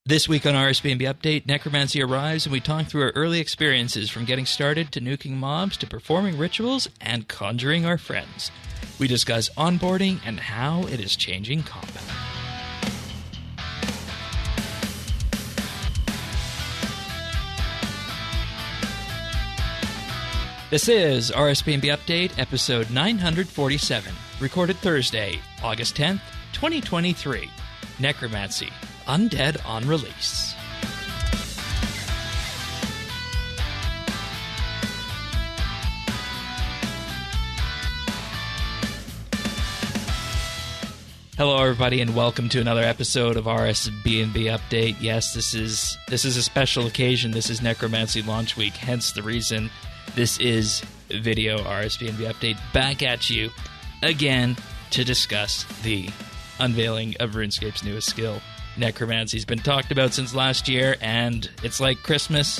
This week on RSBANDB Update, Necromancy arrives and we talk through our early experiences from getting started to nuking mobs to performing rituals and conjuring our friends. We discuss onboarding and how it is changing combat. This is RSBANDB Update, episode 947, recorded Thursday, August 10th, 2023. Necromancy, Undead on release. Hello, everybody, and welcome to another episode of RSBANDB Update. Yes, this is a special occasion. This is Necromancy launch week, hence the reason this is video RSBANDB Update back at you again to discuss the unveiling of RuneScape's newest skill. Necromancy's been talked about since last year, and it's like Christmas.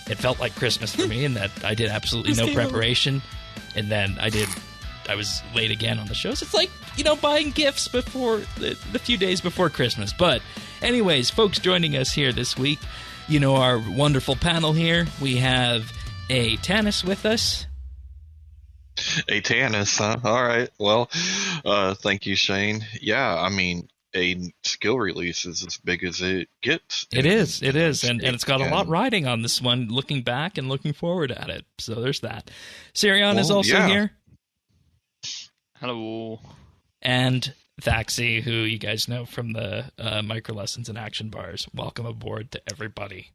It felt like Christmas for me in that I did absolutely no preparation, and then I was late again on the shows. It's like, buying gifts before the few days before Christmas. But anyways, folks joining us here this week, our wonderful panel here. We have a Tanis with us. A Tanis, huh? All right. Well, thank you, Shane. Yeah, I mean, a skill release is as big as it gets. It is, and it's got a lot riding on this one, looking back and looking forward at it. So there's that. Sirion is also here. Hello. And Thaxi, who you guys know from the micro lessons and action bars. Welcome aboard to everybody.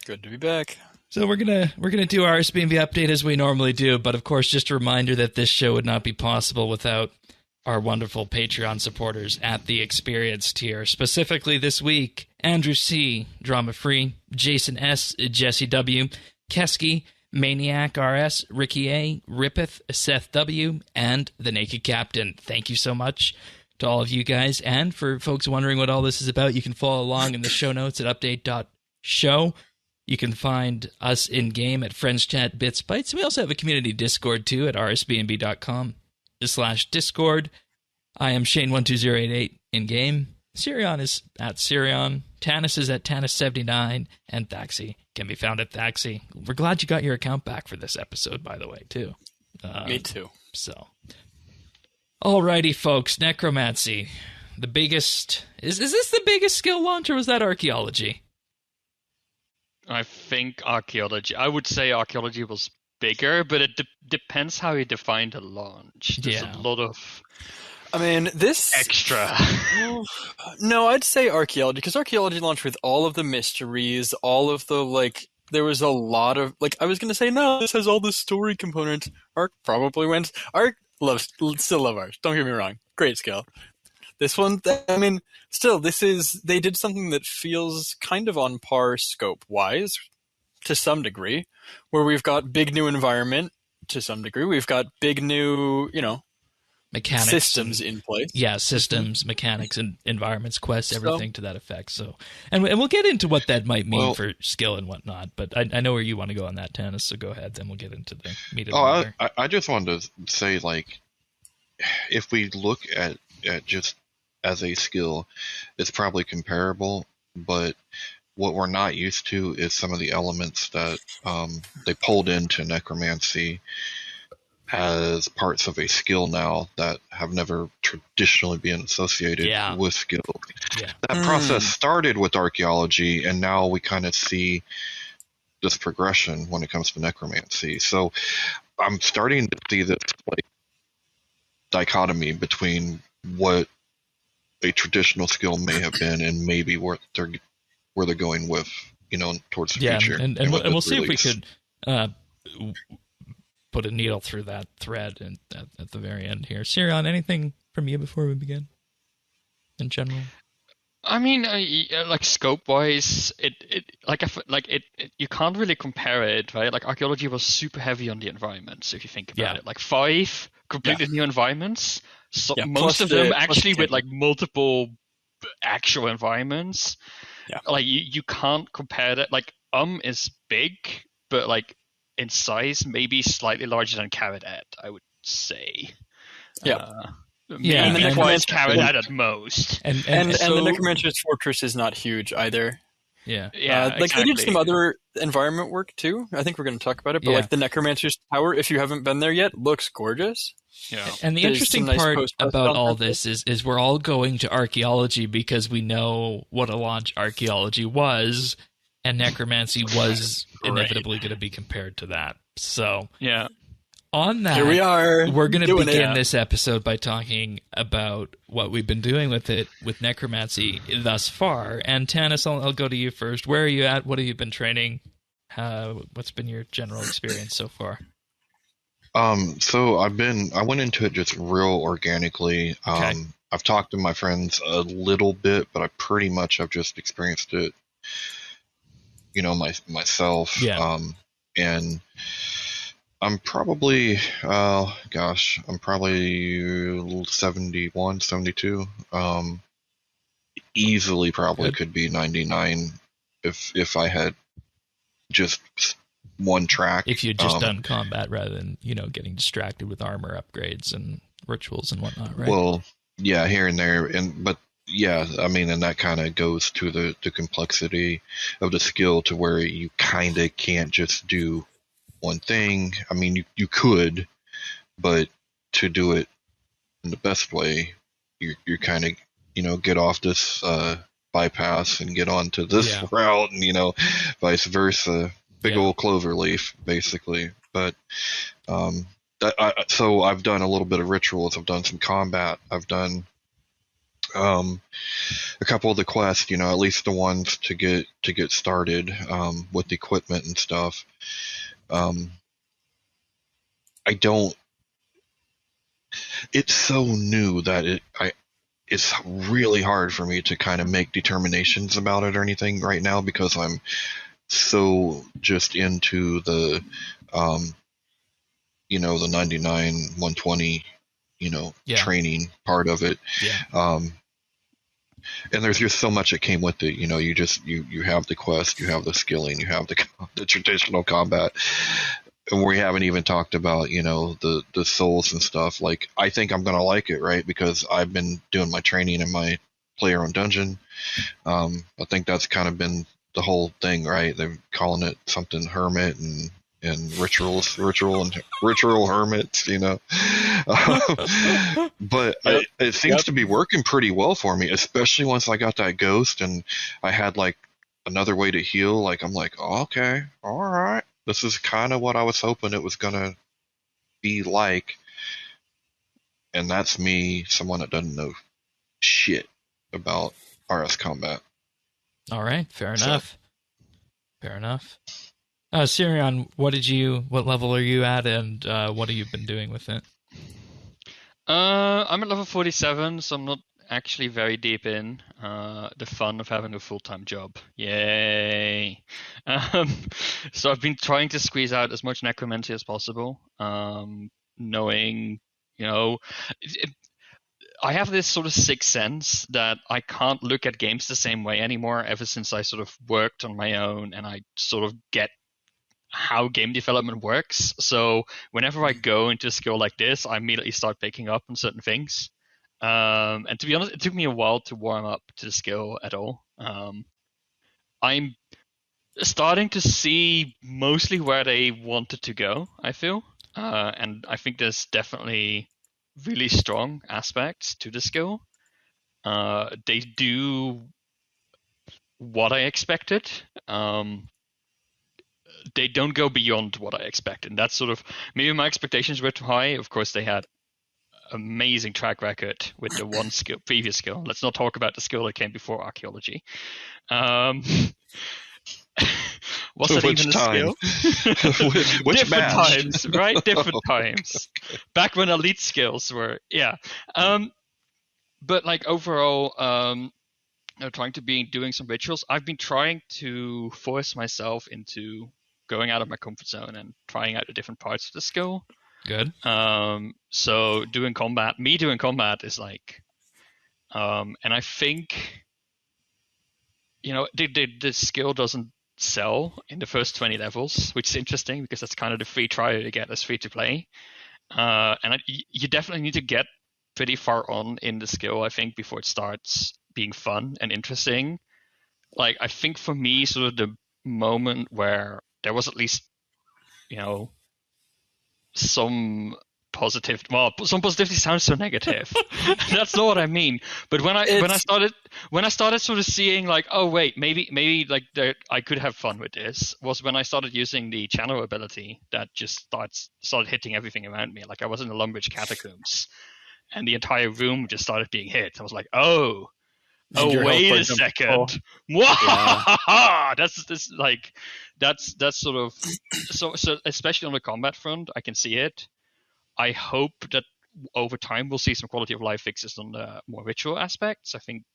Good to be back. So we're gonna do our RSBANDB update as we normally do, but of course, just a reminder that this show would not be possible without our wonderful Patreon supporters at the Experience tier. Specifically this week, Andrew C, Drama Free, Jason S, Jesse W, Kesky, Maniac RS, Ricky A, Rippeth, Seth W, and The Naked Captain. Thank you so much to all of you guys. And for folks wondering what all this is about, you can follow along in the show notes at update.show. You can find us in-game at Friends Chat BitsBytes. We also have a community Discord, too, at rsbnb.com/Discord. I am Shane12088 in-game. Sirion is at Sirion. Tanis is at Tanis79. And Thaxi can be found at Thaxi. We're glad you got your account back for this episode, by the way, too. Me too. So, alrighty, folks. Necromancy. The biggest... Is this the biggest skill launch, or was that archaeology? I think archaeology. I would say archaeology was bigger, but it depends how you define the launch. There's a lot of this extra. No, I'd say archaeology, because archaeology launched with all of the mysteries, all of the, there was a lot of, I was going to say, no, this has all the story components. Arc probably went. Still love Arc. Don't get me wrong. Great skill. This one, still, they did something that feels kind of on par scope-wise, to some degree, where we've got big new environment, to some degree. We've got big new, mechanics, systems in place. Yeah, systems, mechanics, and environments, quests, everything to that effect. So, and we'll get into what that might mean for skill and whatnot, but I know where you want to go on that, Tanis, so go ahead, then we'll get into the meat of the matter. I just wanted to say, if we look at just as a skill, it's probably comparable, but what we're not used to is some of the elements that they pulled into Necromancy as parts of a skill now that have never traditionally been associated with skill. Yeah. That process started with archaeology, and now we kind of see this progression when it comes to Necromancy. So I'm starting to see this dichotomy between what a traditional skill may have been and maybe where they're going with, towards the future. And we'll see if we could put a needle through that thread at the very end here. Sirion, anything from you before we begin? In general? I mean, scope-wise, you can't really compare it, right? Archaeology was super heavy on the environments, if you think about it. 5 completely new environments. So most of them actually with multiple actual environments. Yeah. You can't compare that. Is big, but in size maybe slightly larger than Carrot Ed, I would say. Yeah. Yeah, maybe and twice carried out at most. And the Necromancer's Fortress is not huge either. Yeah. Like they did some other environment work too. I think we're going to talk about it, but like the Necromancer's Tower, if you haven't been there yet, looks gorgeous. Yeah. And the interesting part about all this is we're all going to archaeology because we know what a launch archaeology was, and necromancy was inevitably going to be compared to that. So yeah. On that, here we are. We're going to begin this episode by talking about what we've been doing with it, with necromancy thus far. And Tanis, I'll go to you first. Where are you at? What have you been training? What's been your general experience so far? So I went into it just real organically. Okay. I've talked to my friends a little bit, but I pretty much have just experienced it, myself. Yeah. And I'm probably, I'm probably 71, 72. Easily probably could be 99 if I had just one track. If you'd just done combat rather than, getting distracted with armor upgrades and rituals and whatnot, right? Well, yeah, here and there. But yeah, I mean, and that kind of goes to the complexity of the skill to where you kind of can't just do one thing. I mean, you could, but to do it in the best way, you kind of, get off this bypass and get onto this route, and, vice versa. Big old clover leaf, basically. But so I've done a little bit of rituals. I've done some combat. I've done a couple of the quests, at least the ones to get started with equipment and stuff. It's so new that it's really hard for me to kind of make determinations about it or anything right now, because I'm so just into the the 99 120 training part of it. And there's just so much that came with it. You have the quest, you have the skilling, you have the traditional combat, and we haven't even talked about the souls and stuff. Like, I think I'm gonna like it, right? Because I've been doing my training in my player-owned dungeon. I think that's kind of been the whole thing, right? They're calling it something hermit and ritual hermits, but it seems to be working pretty well for me, especially once I got that ghost and I had like another way to heal. Like, I'm like, oh, okay, all right, this is kind of what I was hoping it was gonna be like. And that's me, someone that doesn't know shit about RS combat. All right, fair enough. Sirion, what level are you at, and what have you been doing with it? I'm at level 47, so I'm not actually very deep in the fun of having a full-time job. Yay! So I've been trying to squeeze out as much necromancy as possible, knowing, I have this sort of sixth sense that I can't look at games the same way anymore ever since I sort of worked on my own and I sort of get how game development works. So whenever I go into a skill like this, I immediately start picking up on certain things. And to be honest, it took me a while to warm up to the skill at all. I'm starting to see mostly where they wanted to go, I feel. And I think there's definitely really strong aspects to the skill. They do what I expected. They don't go beyond what I expected. And that's sort of, maybe my expectations were too high. Of course, they had amazing track record with the one skill, previous skill. Let's not talk about the skill that came before archaeology. Was it even a skill? Which different match? times, right? Different times. Okay. Back when elite skills were, but like overall, trying to be doing some rituals. I've been trying to force myself into going out of my comfort zone and trying out the different parts of the skill. Good. So doing combat is like, and I think, the skill doesn't sell in the first 20 levels, which is interesting because that's kind of the free trial you get as free to play. And you definitely need to get pretty far on in the skill, I think, before it starts being fun and interesting. Like, I think for me, sort of the moment where there was at least, some positive. Well, some positivity sounds so negative. That's not what I mean. But when I started sort of seeing like, oh wait, maybe like I could have fun with this, was when I started using the channel ability that just started hitting everything around me. Like I was in the Lumbridge catacombs, and the entire room just started being hit. I was like, oh wait a second. Yeah. That's sort of so especially on the combat front, I can see it. I hope that over time we'll see some quality of life fixes on the more ritual aspects. I think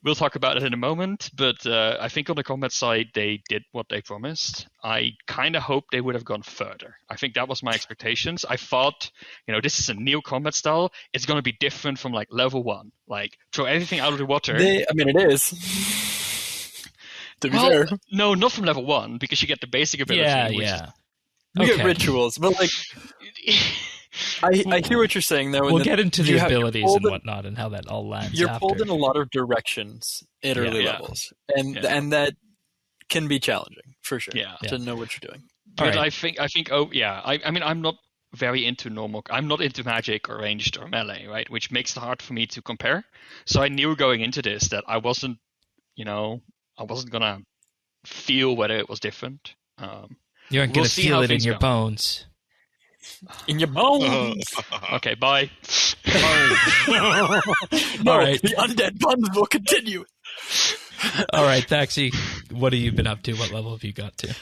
we'll talk about it in a moment, but I think on the combat side they did what they promised. I kind of hope they would have gone further. I think that was my expectations. I thought, this is a new combat style. It's going to be different from like level 1. Like throw everything out of the water. It is. To be fair. No, not from level 1, because you get the basic ability. Yeah. You get rituals, but like, I hear what you're saying there. We'll get into the abilities and whatnot and how that all lands. You're pulled in a lot of directions at early levels, and that can be challenging for sure. To know what you're doing. But I think. I mean, I'm not very into normal. I'm not into magic or ranged or melee, right? Which makes it hard for me to compare. So I knew going into this that I wasn't gonna feel whether it was different. You aren't going to feel it in your bones. In your bones. Okay, bye. No, all right. The undead puns will continue. All right, Thaxi, what have you been up to? What level have you got to?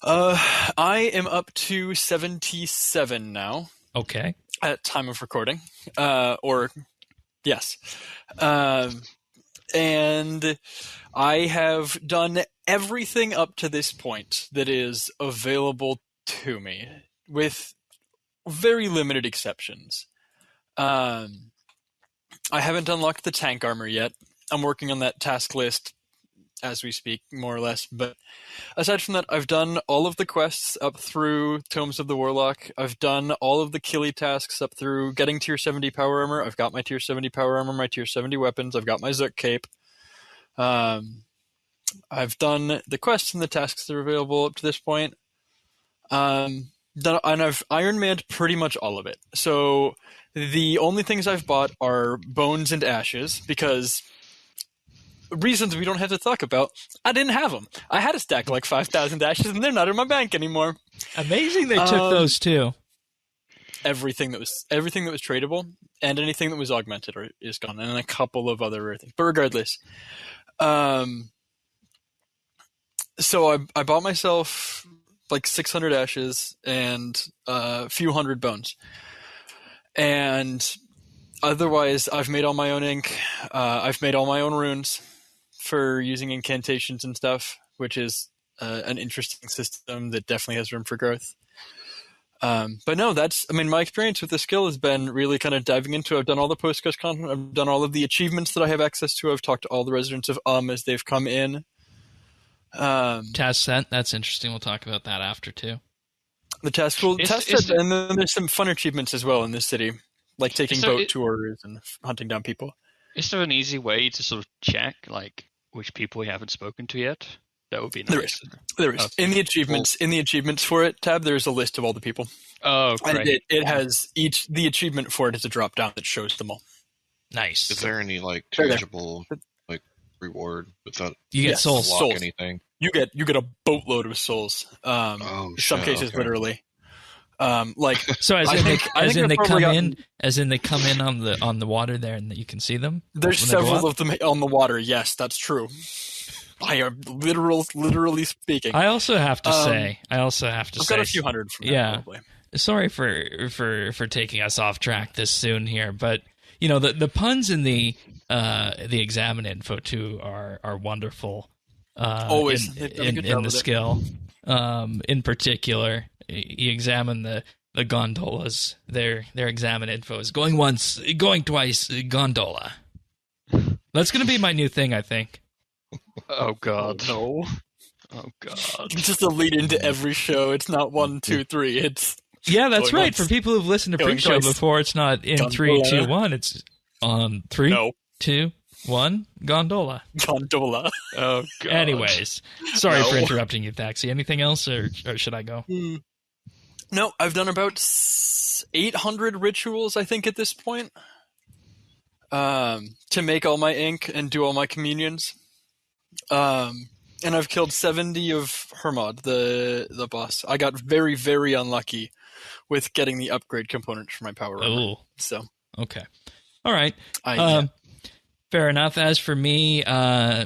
I am up to 77 now. Okay. At time of recording. Yes. And I have done everything up to this point that is available to me, with very limited exceptions. I haven't unlocked the tank armor yet. I'm working on that task list as we speak, more or less. But aside from that, I've done all of the quests up through Tomes of the Warlock. I've done all of the killy tasks up through getting tier 70 power armor. I've got my tier 70 power armor, my tier 70 weapons. I've got my Zook cape. I've done the quests and the tasks that are available up to this point. And I've Iron Manned pretty much all of it. So the only things I've bought are bones and ashes, because reasons we don't have to talk about, I didn't have them. I had a stack like 5,000 ashes, and they're not in my bank anymore. Amazing they took those too. Everything that was tradable and anything that was augmented is gone, and a couple of other things. But regardless, so I bought myself like 600 ashes and a few hundred bones, and otherwise I've made all my own ink. I've made all my own runes for using incantations and stuff, which is an interesting system that definitely has room for growth. But no, my experience with the skill has been really kind of diving into. I've done all the post-quest content. I've done all of the achievements that I have access to. I've talked to all the residents of as they've come in. Task sent. That's interesting. We'll talk about that after too. The task sent, and then there's some fun achievements as well in this city, like taking boat tours and hunting down people. Is there an easy way to sort of check like which people we haven't spoken to yet? That would be nice. There is. Okay. In the achievements for it tab, there's a list of all the people. Oh, great. And it has the achievement for it is a drop down that shows them all. Nice. Is there any like tangible like reward with that? You get souls. Anything? You get a boatload of souls. In some cases, literally. So as in they come in on the water there, and that you can see them. There's several of them on the water. Yes, that's true. I am literally speaking. I also have to say. I've got a few hundred from that, probably. Sorry for taking us off track this soon here, but the puns in the examine info too are wonderful. Always in the skill. In particular, you examine the gondolas. Their examine info is going once, going twice, gondola. That's going to be my new thing, I think. Oh God, no! Oh God! It's just a lead into every show. It's not 1, 2, 3. It's Yeah, that's Going right. once. For people who've listened to Going pre-show twice. before, it's not in Gondola. 3, 2, 1. It's on 3, No. 2, 1, gondola. Gondola. Oh god. Anyways, sorry No. for interrupting you, Thaxi. Anything else, or should I go? No, I've done about 800 rituals, I think, at this point. To make all my ink and do all my communions. And I've killed 70 of Hermod, the boss. I got very, very unlucky with getting the upgrade component for my power armor. Oh, So, okay. All right. yeah. Fair enough. As for me,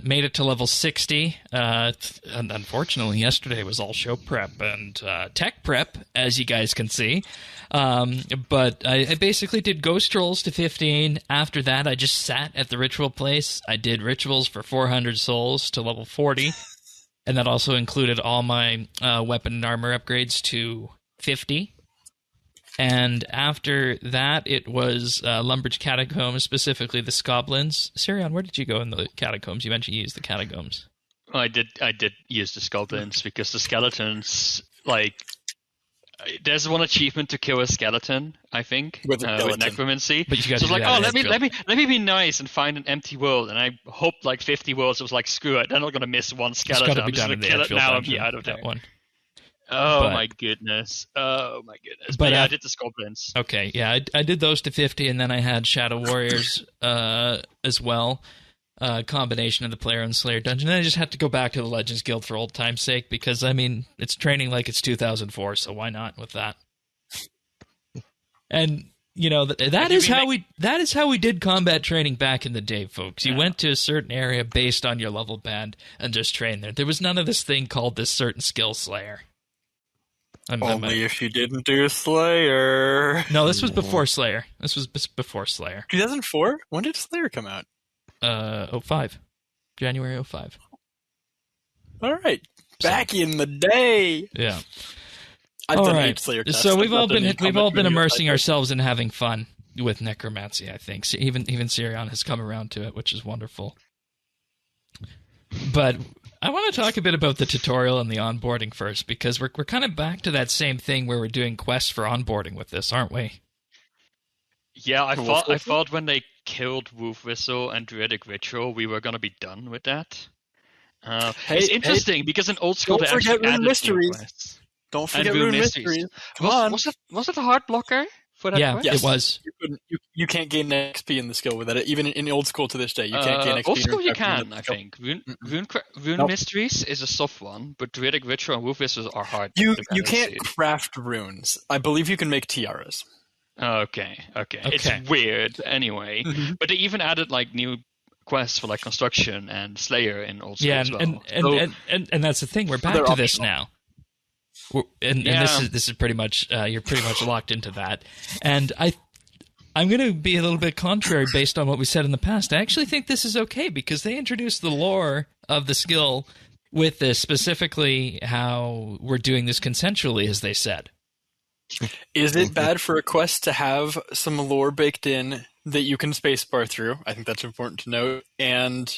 made it to level 60. And unfortunately, yesterday was all show prep and tech prep, as you guys can see. But I basically did ghost rolls to 15. After that, I just sat at the ritual place. I did rituals for 400 souls to level 40. And that also included all my weapon and armor upgrades to 50. And after that, it was Lumbridge Catacombs, specifically the Scoblins. Sirion, where did you go in the catacombs? You mentioned you used the catacombs. I did use the Scoblins because the skeletons, like, there's one achievement to kill a skeleton, I think, With a skeleton. necromancy. But you got So to it's do like, that let me be nice and find an empty world. And I hoped like 50 worlds. I was like, screw it, they're not gonna miss one It's skeleton. got to be I'm just done in gonna the kill it Edgefield now and dungeon, be out of there. that one. Oh But- my goodness. But But yeah, I did the Scoblins. Okay, yeah, I did those to 50, and then I had Shadow Warriors as well. Combination of the Player and Slayer dungeon. And I just had to go back to the Legends Guild for old time's sake, because, I mean, it's training like it's 2004, so why not with that? And, you know, that is how we did combat training back in the day, folks. You went to a certain area based on your level band and just trained there. There was none of this thing called this certain skill Slayer. Only if you didn't do Slayer. No, this was before Slayer. This was before Slayer. 2004? When did Slayer come out? 05. January 05. All right. Back in the day. Yeah. I've All done right. 8 Slayer tests. So we've I've all done been 8 combat immersing videos. ourselves in having fun with necromancy, I think. So even Sirion has come around to it, which is wonderful. But I want to talk a bit about the tutorial and the onboarding first, because we're kind of back to that same thing where we're doing quests for onboarding with this, aren't we? Yeah, I Wolf thought Whistle? when they killed Wolf Whistle and Druidic Ritual, we were gonna be done with that. It's interesting because in old school don't they forget actually Rune added new Mysteries. quests. Don't And forget Rune Rune Mysteries. Mysteries. Come on. Was it a hard blocker for that Yeah, quest? Yes. it was. You can't gain XP in the skill with that. Even in old school to this day, you can't gain XP. Old in school you Rune Craft can, with I the skill. think. Rune Nope. Mysteries is a soft one, but Druidic Ritual and Wolf Whistle are hard. You to can't balance. craft runes. I believe you can make tiaras. Okay. It's weird anyway. But they even added like new quests for like construction and Slayer in old school Yeah, as well. and that's the thing. We're back they're to this optional. now. And this is pretty much you're pretty much locked into that. And I'm going to be a little bit contrary based on what we said in the past. I actually think this is okay because they introduced the lore of the skill with this, specifically how we're doing this consensually, as they said. Is it bad for a quest to have some lore baked in that you can spacebar through? I think that's important to note, and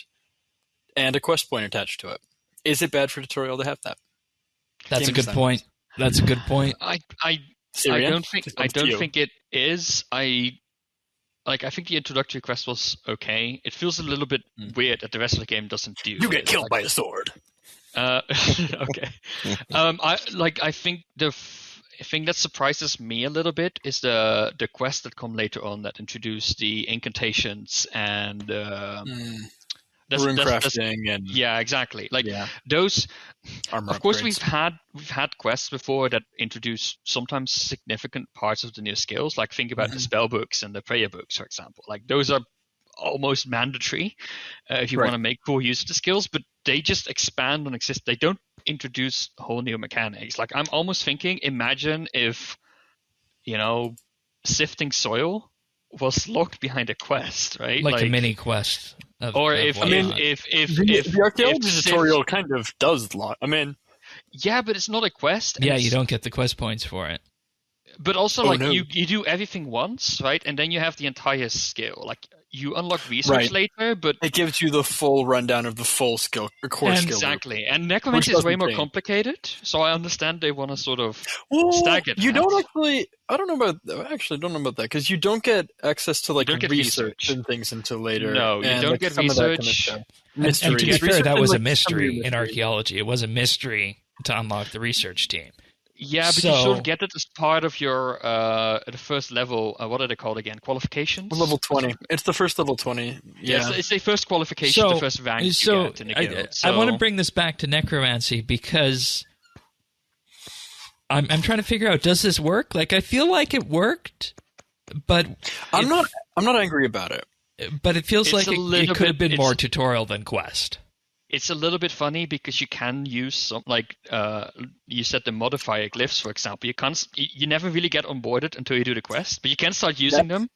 a quest point attached to it. Is it bad for tutorial to have that? That's a Game good design. point. That's a good point. I Syrian? don't think It's up to you. it is. I think the introductory quest was okay. It feels a little bit weird that the rest of the game doesn't do. You get it. killed by a sword. Okay. I think the thing that surprises me a little bit is the quests that come later on that introduce the incantations and Rune crafting and yeah, exactly. Like yeah. those. armor Of course, upgrades. we've had quests before that introduce sometimes significant parts of the new skills. Like think about the spell books and the prayer books, for example. Like those are almost mandatory if you Right. want to make full use of the skills, but they just expand on exist. They don't introduce whole new mechanics. Like I'm almost thinking, imagine if sifting soil was locked behind a quest, right? Like a mini quest. Or if whatnot. The archaeology if tutorial kind of does lot. I mean, yeah, but it's not a quest. and Yeah, it's- you don't get the quest points for it. But also, Oh, like no. you do everything once, right? And then you have the entire skill. Like you unlock research later, but it gives you the full rundown of the full skill core skill. Exactly, and necromancy is way more complicated, so I understand they want to sort of stagger that. You don't actually. I don't know about that because you don't get access to research and things until later. No, you don't get research. And to be fair, that was a mystery in archaeology. It was a mystery to unlock the research team. Yeah, but you sort of get it as part of your the first level. What are they called again? Qualifications. Level 20. It's the first level 20. Yeah, it's the first qualification, the first rank you get in the guild. I want to bring this back to necromancy because I'm trying to figure out, does this work? Like, I feel like it worked, but I'm not angry about it. But it feels like it could have been more tutorial than quest. It's a little bit funny because you can use some you set the modifier glyphs, for example. You never really get onboarded until you do the quest, but you can start using them.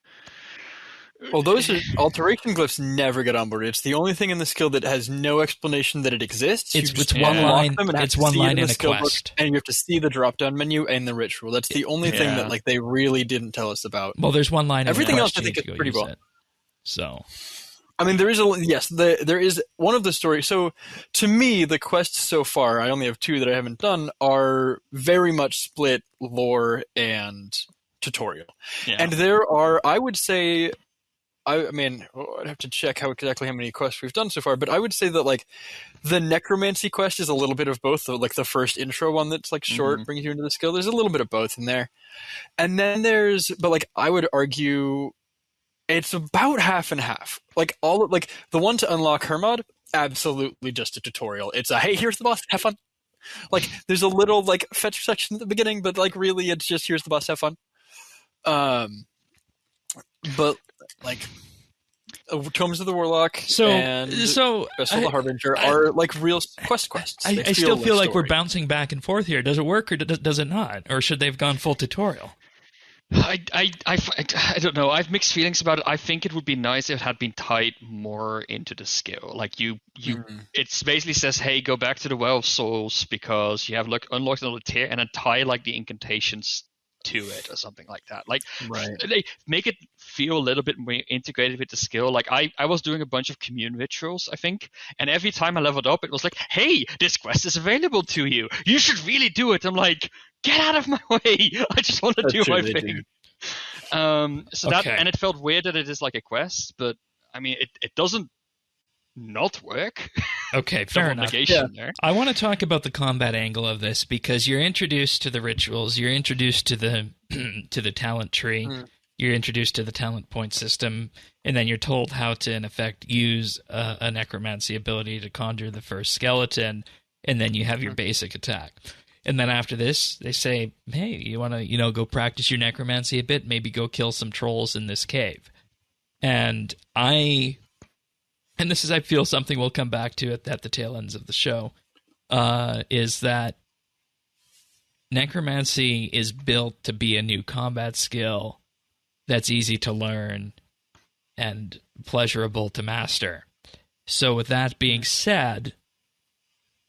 Well, those alteration glyphs never get onboarded. It's the only thing in the skill that has no explanation that it exists. It's one line. It's one line in a quest, and you have to see the drop-down menu and the ritual. That's the only thing that they really didn't tell us about. Well, there's one line. Everything else I think is pretty well. So. I mean, there is one of the stories. So, to me, the quests so far, I only have 2 that I haven't done, are very much split lore and tutorial. Yeah. And there are, I would say, I'd have to check exactly how many quests we've done so far, but I would say that the necromancy quest is a little bit of both. The first intro one that's short, brings you into the skill. There's a little bit of both in there, and then I would argue. It's about half and half. The one to unlock Hermod, absolutely just a tutorial. It's hey, here's the boss, have fun. There's a little fetch section at the beginning, but really it's just here's the boss, have fun. But Tomes of the Warlock and Vessel of the Harbinger are real quests. I still feel like we're bouncing back and forth here. Does it work or does it not? Or should they have gone full tutorial? I don't know. I have mixed feelings about it. I think it would be nice if it had been tied more into the skill. It basically says, hey, go back to the Well of Souls because you have unlocked another tier, and then tie the incantations to it or something like that. They make it feel a little bit more integrated with the skill. I was doing a bunch of commune rituals, I think, and every time I leveled up, it was hey, this quest is available to you. You should really do it. I'm get out of my way. I just want to do my thing. And it felt weird that it is a quest, but I mean, it doesn't not work. Okay, fair enough. There. I want to talk about the combat angle of this because you're introduced to the rituals, you're introduced to the to the talent tree, you're introduced to the talent point system, and then you're told how to, in effect, use a necromancy ability to conjure the first skeleton, and then you have your basic attack. And then after this, they say, hey, you want to, go practice your necromancy a bit, maybe go kill some trolls in this cave. And this is, I feel, something we'll come back to at the tail ends of the show, is that necromancy is built to be a new combat skill that's easy to learn and pleasurable to master. So with that being said,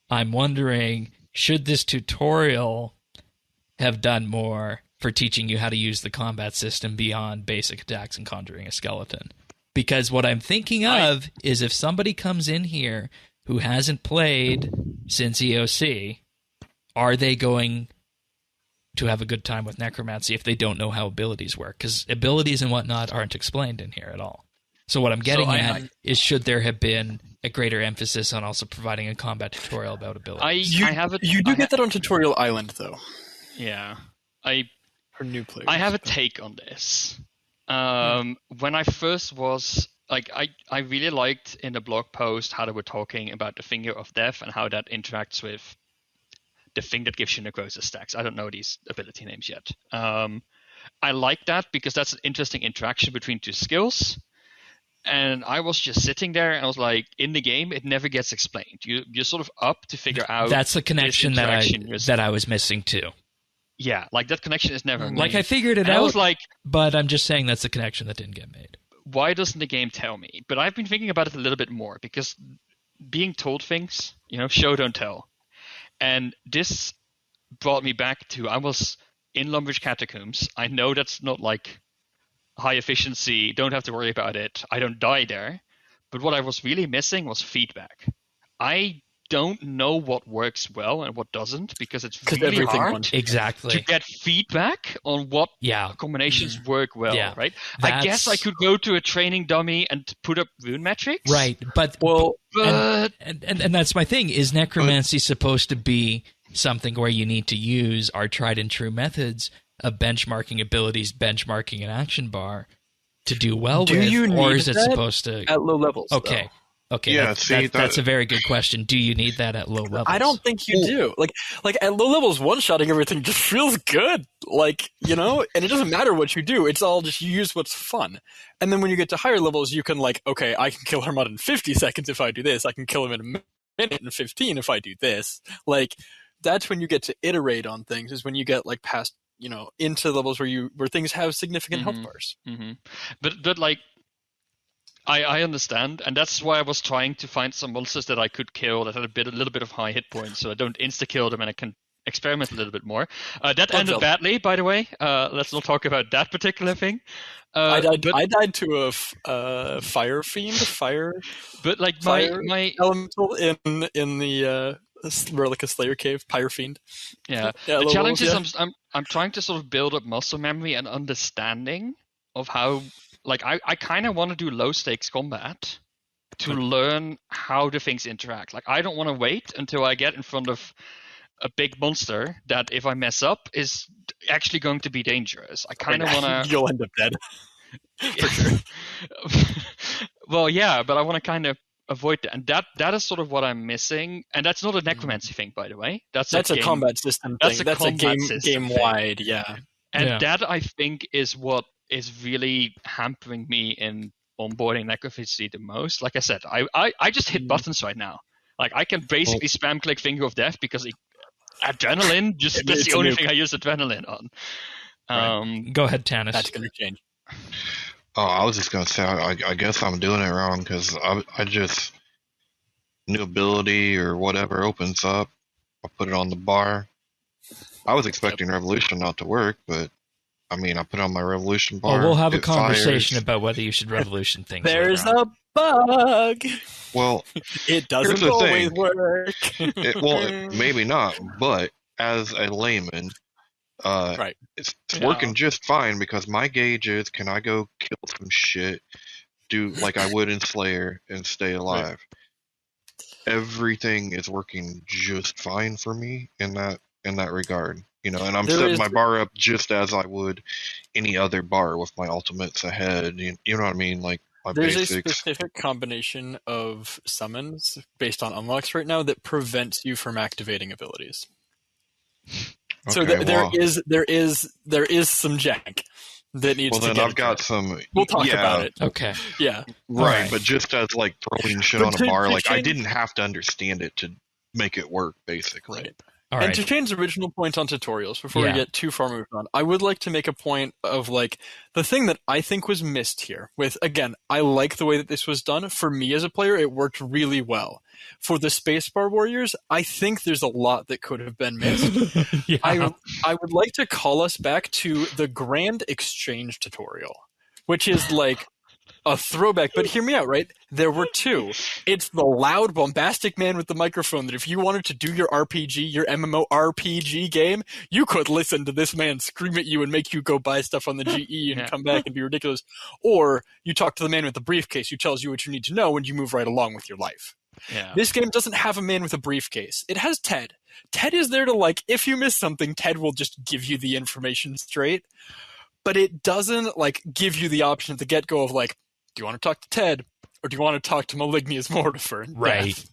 I'm wondering, should this tutorial have done more for teaching you how to use the combat system beyond basic attacks and conjuring a skeleton? Because what I'm thinking of is if somebody comes in here who hasn't played since EOC, are they going to have a good time with necromancy if they don't know how abilities work? Because abilities and whatnot aren't explained in here at all. So what I'm getting at is, should there have been a greater emphasis on also providing a combat tutorial about abilities? You do get that on Tutorial Island, though. Yeah. For new players. I have a take on this. When I first was I really liked in the blog post how they were talking about the Finger of Death and how that interacts with the thing that gives you necrosis stacks. I don't know these ability names yet. I like that because that's an interesting interaction between two skills. And I was just sitting there and I was in the game, it never gets explained. You're sort of up to figure out. That's the connection that I was missing too. Yeah, that connection is never made. I figured it out, I was but I'm just saying that's the connection that didn't get made. Why doesn't the game tell me? But I've been thinking about it a little bit more because being told things, show, don't tell. And this brought me back to, I was in Lumbridge Catacombs. I know that's not high efficiency, don't have to worry about it, I don't die there. But what I was really missing was feedback. I don't know what works well and what doesn't, because it's really hard to get feedback on what combinations work well, right? I guess I could go to a training dummy and put up rune metrics. Right, but and that's my thing, is necromancy supposed to be something where you need to use our tried and true methods of benchmarking abilities, benchmarking an action bar to do well with, or is it supposed to at low levels? Okay. Though. Okay, yeah, that's a very good question. Do you need that at low levels? I don't think you do. Like at low levels, one-shotting everything just feels good. Like, you know, and it doesn't matter what you do. It's all just you use what's fun. And then when you get to higher levels, you can okay, I can kill Hermod in 50 seconds if I do this. I can kill him in a minute and 15 if I do this. Like, that's when you get to iterate on things, is when you get past, into levels where things have significant health bars. Mm-hmm. But like, I understand, and that's why I was trying to find some monsters that I could kill that had a little bit of high hit points, so I don't insta-kill them and I can experiment a little bit more. That ended badly, by the way. Let's not talk about that particular thing. I died to a fire fiend, but like my elemental in the Relica Slayer Cave, Pyre Fiend. Yeah. The challenge is I'm trying to sort of build up muscle memory and understanding of how. Like, I kind of want to do low-stakes combat to learn how the things interact. Like, I don't want to wait until I get in front of a big monster that, if I mess up, is actually going to be dangerous. I kind of want to... You'll end up dead. For sure. Well, yeah, but I want to kind of avoid that. And that is sort of what I'm missing. And that's not a necromancy thing, by the way. That's a combat system thing. That's a game-wide, yeah. And that, I think, is what is really hampering me in onboarding necrophagy the most. Like I said, I just hit buttons right now. Like, I can basically spam click Finger of Death because adrenaline, that's the only thing I use adrenaline on. Right. Go ahead, Tanis. That's going to change. Oh, I was just going to say, I guess I'm doing it wrong, because I just, new ability or whatever opens up, I put it on the bar. I was expecting Revolution not to work, but I mean, I put on my Revolution bar. Well, we'll have a conversation about whether you should Revolution things. There's a bug. Well, it doesn't always work. Maybe not, but as a layman, it's working just fine, because my gauge is, can I go kill some shit, do like I would in Slayer, and stay alive? Right. Everything is working just fine for me in that regard. And I'm setting my bar up just as I would any other bar with my ultimates ahead. You know what I mean? Like, my basics. There's a specific combination of summons based on unlocks right now that prevents you from activating abilities. Okay, so there is some jank that needs to get. Well, then I've got some. We'll talk about it. Okay. Yeah. Right, but just as like throwing shit on a bar, I didn't have to understand it to make it work, basically. Right. And to change the original point on tutorials, before we get too far moved on, I would like to make a point of, the thing that I think was missed here with, again, I like the way that this was done. For me as a player, it worked really well. For the Spacebar Warriors, I think there's a lot that could have been missed. I would like to call us back to the Grand Exchange tutorial, which is a throwback, but hear me out, right? There were two. It's the loud, bombastic man with the microphone that if you wanted to do your RPG, your MMO RPG game, you could listen to this man scream at you and make you go buy stuff on the GE and come back and be ridiculous. Or you talk to the man with the briefcase who tells you what you need to know and you move right along with your life. Yeah. This game doesn't have a man with a briefcase. It has Ted. Ted is there to, if you miss something, Ted will just give you the information straight. But it doesn't, give you the option at the get-go of, do you want to talk to Ted, or do you want to talk to Malignius Mortifer in Death?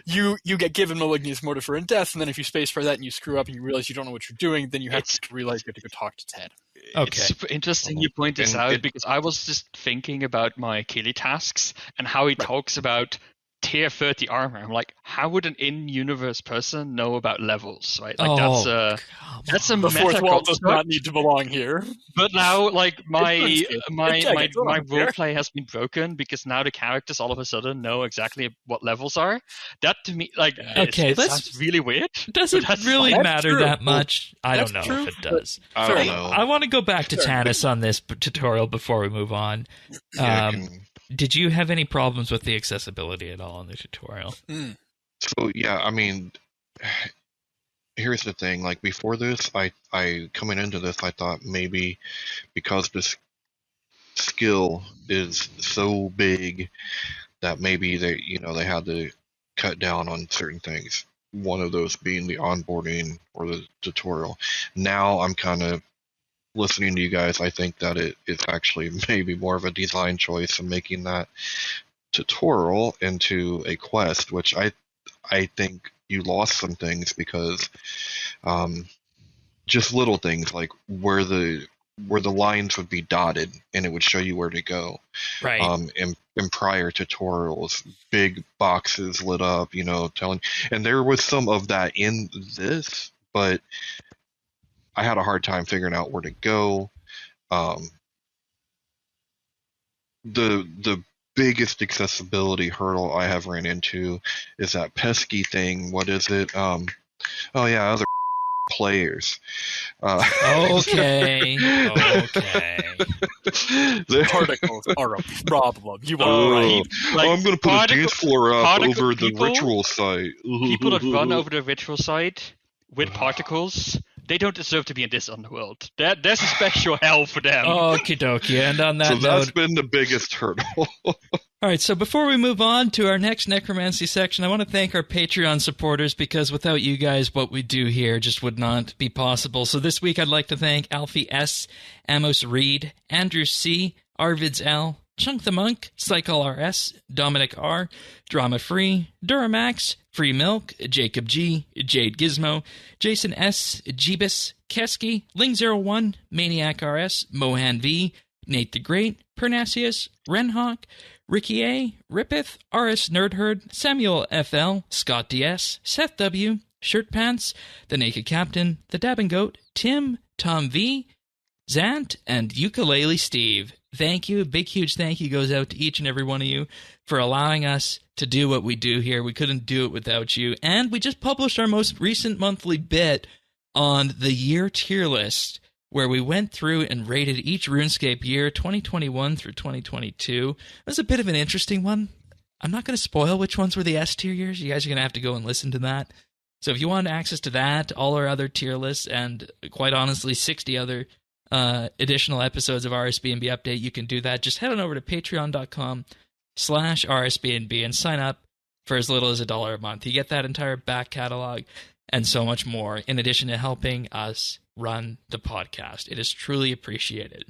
You get given Malignius Mortifer in Death, and then if you space for that and you screw up and you realize you don't know what you're doing, then you have to realize you have to go talk to Ted. Okay. It's super interesting you point this out, because I was just thinking about my Kili tasks and how he talks about tier 30 armor. I'm like, how would an in-universe person know about levels, right? Like, that's a The fourth meta wall does construct. not need to belong here. But now, like, my RuneScape. roleplay has been broken because now the characters all of a sudden know exactly what levels are. That to me, like, it sounds really weird. Does it really matter that much? I don't know if it does. I don't know. I want to go back to Tanis on this tutorial before we move on. Did you have any problems with the accessibility at all in the tutorial? So yeah, I mean, here's the thing. Like before this, I coming into this, I thought maybe because this skill is so big that maybe they had to cut down on certain things. One of those being the onboarding or the tutorial. Now I'm kind of listening to you guys, I think that it is actually maybe more of a design choice in making that tutorial into a quest, which I think you lost some things because just little things like where the lines would be dotted and it would show you where to go. Right. In prior tutorials, big boxes lit up, telling, and there was some of that in this, but I had a hard time figuring out where to go. The biggest accessibility hurdle I have ran into is that pesky thing. What is it? Other players. Okay. The Particles are a problem. You are right. Like, I'm going to put a dance floor up over the people- ritual site. People that run over the ritual site with particles, they don't deserve to be in this underworld. There's a special hell for them. Okie dokie. And on that So that's note, been the biggest hurdle. all right, so before we move on to our next necromancy section, I want to thank our Patreon supporters because without you guys, what we do here just would not be possible. So this week, I'd like to thank Alfie S., Amos Reed, Andrew C., Arvids L., Chunk the Monk, Cycle RS, Dominic R., Drama Free, Duramax, Free Milk, Jacob G., Jade Gizmo, Jason S., Jeebus, Keski, Ling01, Maniac RS, Mohan V., Nate the Great, Pernasius, Renhawk, Ricky A., Rippeth, RS Nerdherd, Samuel FL, Scott DS, Seth W., Shirt Pants, The Naked Captain, The Dabbing Goat, Tim, Tom V., Zant, and Ukulele Steve. Thank you. A big, huge thank you goes out to each and every one of you for allowing us to do what we do here. We couldn't do it without you. And we just published our most recent monthly bit on the year tier list, where we went through and rated each RuneScape year, 2021 through 2022. It was a bit of an interesting one. I'm not going to spoil which ones were the S tier years. You guys are going to have to go and listen to that. So if you want access to that, all our other tier lists, and quite honestly, 60 other additional episodes of RSBANDB Update, you can do that. Just head on over to patreon.com/RSBANDB and sign up for as little as $1 a month. You get that entire back catalog and so much more, in addition to helping us run the podcast. It is truly appreciated.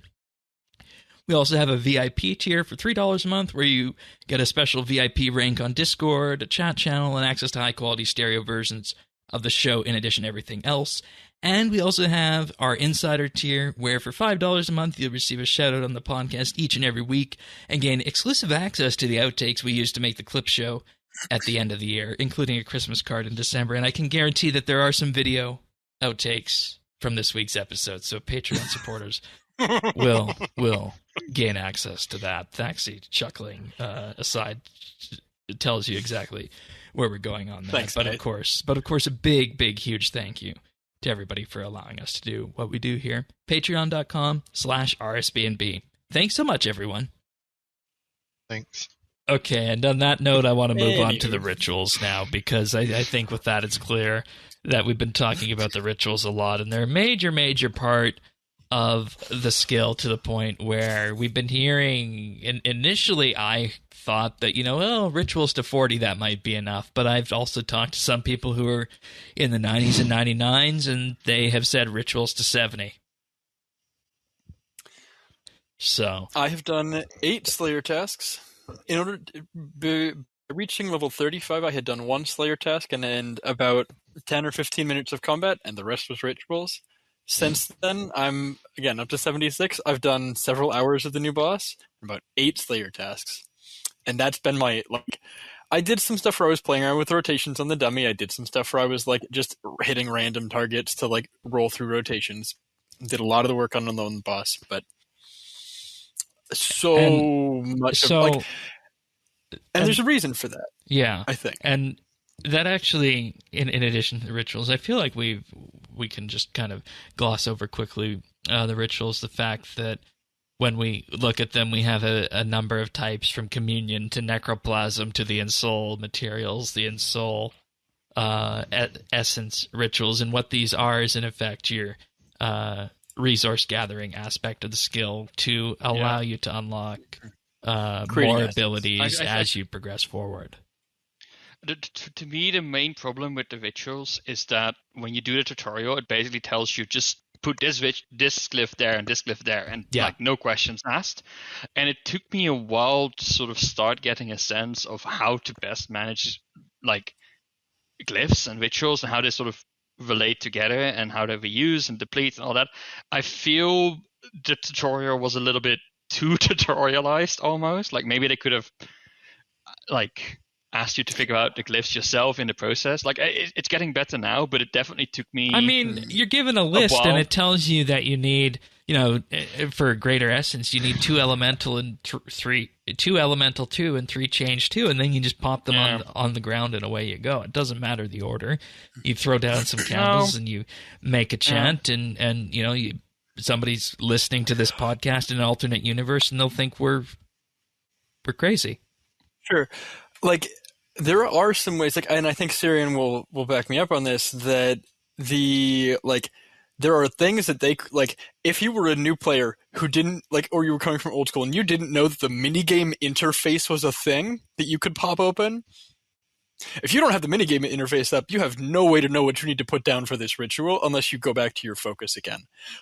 We also have a VIP tier for $3 a month, where you get a special VIP rank on Discord, a chat channel, and access to high-quality stereo versions of the show, in addition to everything else. And we also have our Insider tier, where for $5 a month, you'll receive a shout-out on the podcast each and every week, and gain exclusive access to the outtakes we use to make the clip show at the end of the year, including a Christmas card in December. And I can guarantee that there are some video outtakes from this week's episode, so Patreon supporters will gain access to that. Thaxi chuckling aside, it tells you exactly where we're going on that. Thanks, but mate. of course, a big, huge thank you to everybody for allowing us to do what we do here. Patreon.com/RSBNB. Thanks so much, everyone. Thanks. Okay, and on that note, I want to move on to the rituals now, because I think with that it's clear that we've been talking about the rituals a lot, and they're a major part of the skill, to the point where we've been hearing, initially I thought that, rituals to 40, that might be enough, but I've also talked to some people who are in the 90s and 99s, and they have said rituals to 70. So I have done 8 Slayer tasks. In order to reaching level 35, I had done 1 Slayer task and then about 10 or 15 minutes of combat, and the rest was rituals. Since then, I'm, again, up to 76. I've done several hours of the new boss, about 8 Slayer tasks. And that's been my, I did some stuff where I was playing around with rotations on the dummy. I did some stuff where I was like just hitting random targets to like roll through rotations. Did a lot of the work on the lone boss, but and there's a reason for that. Yeah, I think. And that actually, in addition to the rituals, I feel like we can just kind of gloss over quickly the rituals. The fact that when we look at them, we have a number of types, from communion to necroplasm to the ensoul materials, the ensoul essence rituals, and what these are is in effect your resource gathering aspect of the skill to allow you to unlock more abilities as you progress forward. To me, the main problem with the rituals is that when you do the tutorial, it basically tells you just put this glyph there and this glyph there, and like no questions asked. And it took me a while to sort of start getting a sense of how to best manage like glyphs and rituals and how they sort of relate together and how they reuse and deplete and all that. I feel the tutorial was a little bit too tutorialized almost. Like maybe they could have like asked you to figure out the glyphs yourself in the process. Like it's getting better now, but it definitely took me. I mean, you're given a list and it tells you that you need, for greater essence, you need 2 elemental and 2 elemental 2 and 3 change 2, and then you just pop them on the ground and away you go. It doesn't matter the order. You throw down some candles and you make a chant, and somebody's listening to this podcast in an alternate universe and they'll think we're crazy. Sure. Like, there are some ways, like, and I think Syrian will back me up on this, that there are things that they, like, if you were a new player who didn't, like, or you were coming from old school and you didn't know that the minigame interface was a thing that you could pop open, if you don't have the minigame interface up, you have no way to know what you need to put down for this ritual unless you go back to your focus again.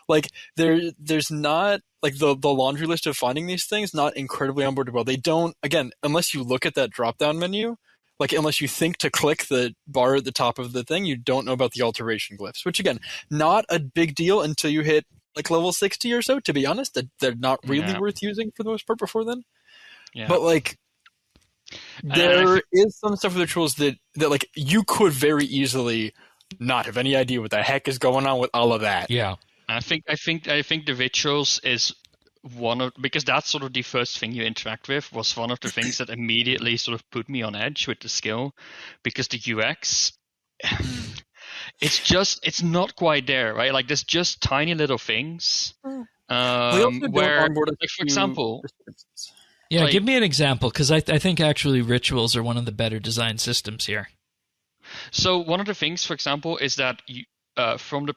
Like, there's not, like, the laundry list of finding these things, not incredibly onboarded well. They don't, again, unless you look at that drop-down menu, like, unless you think to click the bar at the top of the thing, you don't know about the alteration glyphs, which, again, not a big deal until you hit, like, level 60 or so, to be honest. They're not really worth using for the most part before then. Yeah. But, like, there is some stuff with the rituals that like you could very easily not have any idea what the heck is going on with all of that. Yeah, I think the rituals is because that's sort of the first thing you interact with, was one of the things that immediately sort of put me on edge with the skill, because the UX, it's not quite there, right? Like there's just tiny little things where, like, for example. Yeah, give me an example, because I think actually rituals are one of the better designed systems here. So one of the things, for example, is that you, from the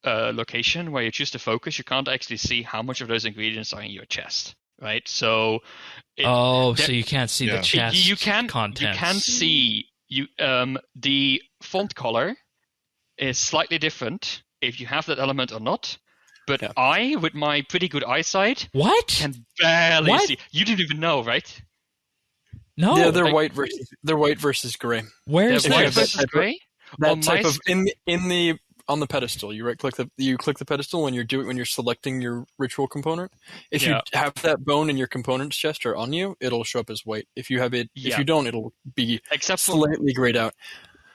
location where you choose to focus, you can't actually see how much of those ingredients are in your chest, right? So so you can't see the chest contents. You can see the font color is slightly different if you have that element or not. But I, with my pretty good eyesight, can barely see. You didn't even know, right? No. Yeah, they're white versus gray. Where is white versus gray? That type of on the pedestal. You click the pedestal when you're selecting your ritual component. If you have that bone in your component's chest or on you, it'll show up as white. If you have it, if you don't, it'll be slightly grayed out.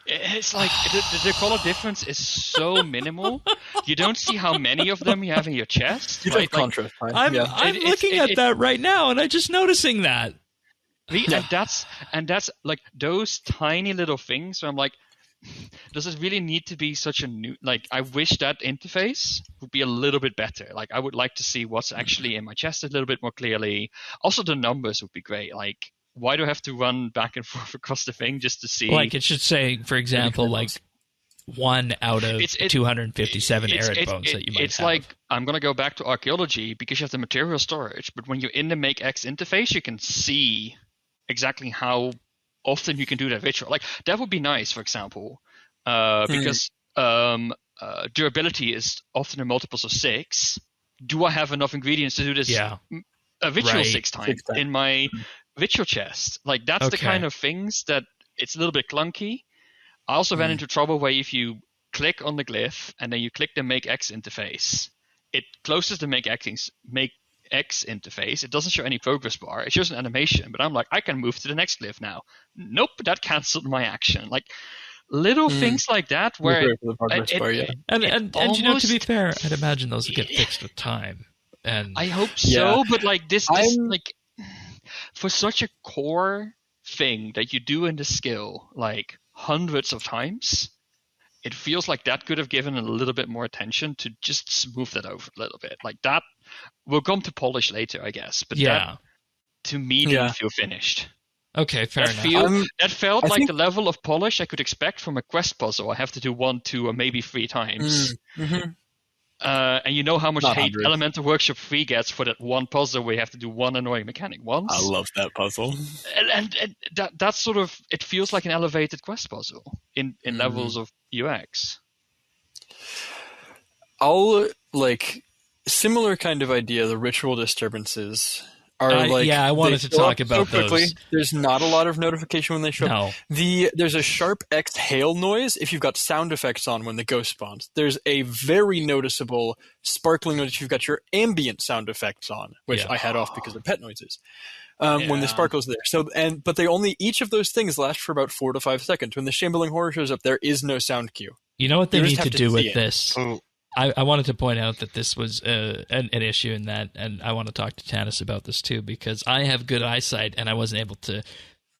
It's like the color difference is so minimal. You don't see how many of them you have in your chest. You have contrast. I'm looking at that right now, and I'm just noticing that. And that's like those tiny little things where I'm like, does it really need to be such a new? Like, I wish that interface would be a little bit better. Like, I would like to see what's actually in my chest a little bit more clearly. Also, the numbers would be great. Like, why do I have to run back and forth across the thing just to see? Like, it should say, for example, like 1 out of 257 Eric bones that you might have. It's like, I'm going to go back to archaeology because you have the material storage, but when you're in the make X interface, you can see exactly how often you can do that ritual. Like, that would be nice, for example, because durability is often in multiples of 6. Do I have enough ingredients to do this ritual 6 times in my ritual chest? Like, that's the kind of things that it's a little bit clunky. I also ran into trouble where if you click on the glyph and then you click the make X interface, it closes the make UX interface. It doesn't show any progress bar. It shows an animation, but I'm like, I can move to the next glyph now. Nope, that cancelled my action. Like little things like that where and you know, to be fair, I'd imagine those would get fixed with time. And I hope so, but like this like for such a core thing that you do in the skill like hundreds of times, it feels like that could have given a little bit more attention to just smooth that over a little bit. Like that, we'll come to polish later, I guess. But that, to me, didn't feel finished. Okay, fair enough. That felt like the level of polish I could expect from a quest puzzle. I have to do 1, 2, or maybe 3 times. Mm-hmm. And you know how much hate Elemental Workshop 3 gets for that one puzzle where you have to do one annoying mechanic once. I love that puzzle. And that's sort of, it feels like an elevated quest puzzle in levels of UX. Similar kind of idea, the ritual disturbances are I wanted to talk about so quickly. those. There's not a lot of notification when they show up. There's a sharp exhale noise if you've got sound effects on when the ghost spawns. There's a very noticeable sparkling noise if you've got your ambient sound effects on, which I had off because of pet noises. When the sparkle's there. But they only, each of those things last for about 4 to 5 seconds. When the shambling horror shows up, there is no sound cue. You know what they need to do with this? I wanted to point out that this was an issue in that, and I want to talk to Tanis about this too, because I have good eyesight, and I wasn't able to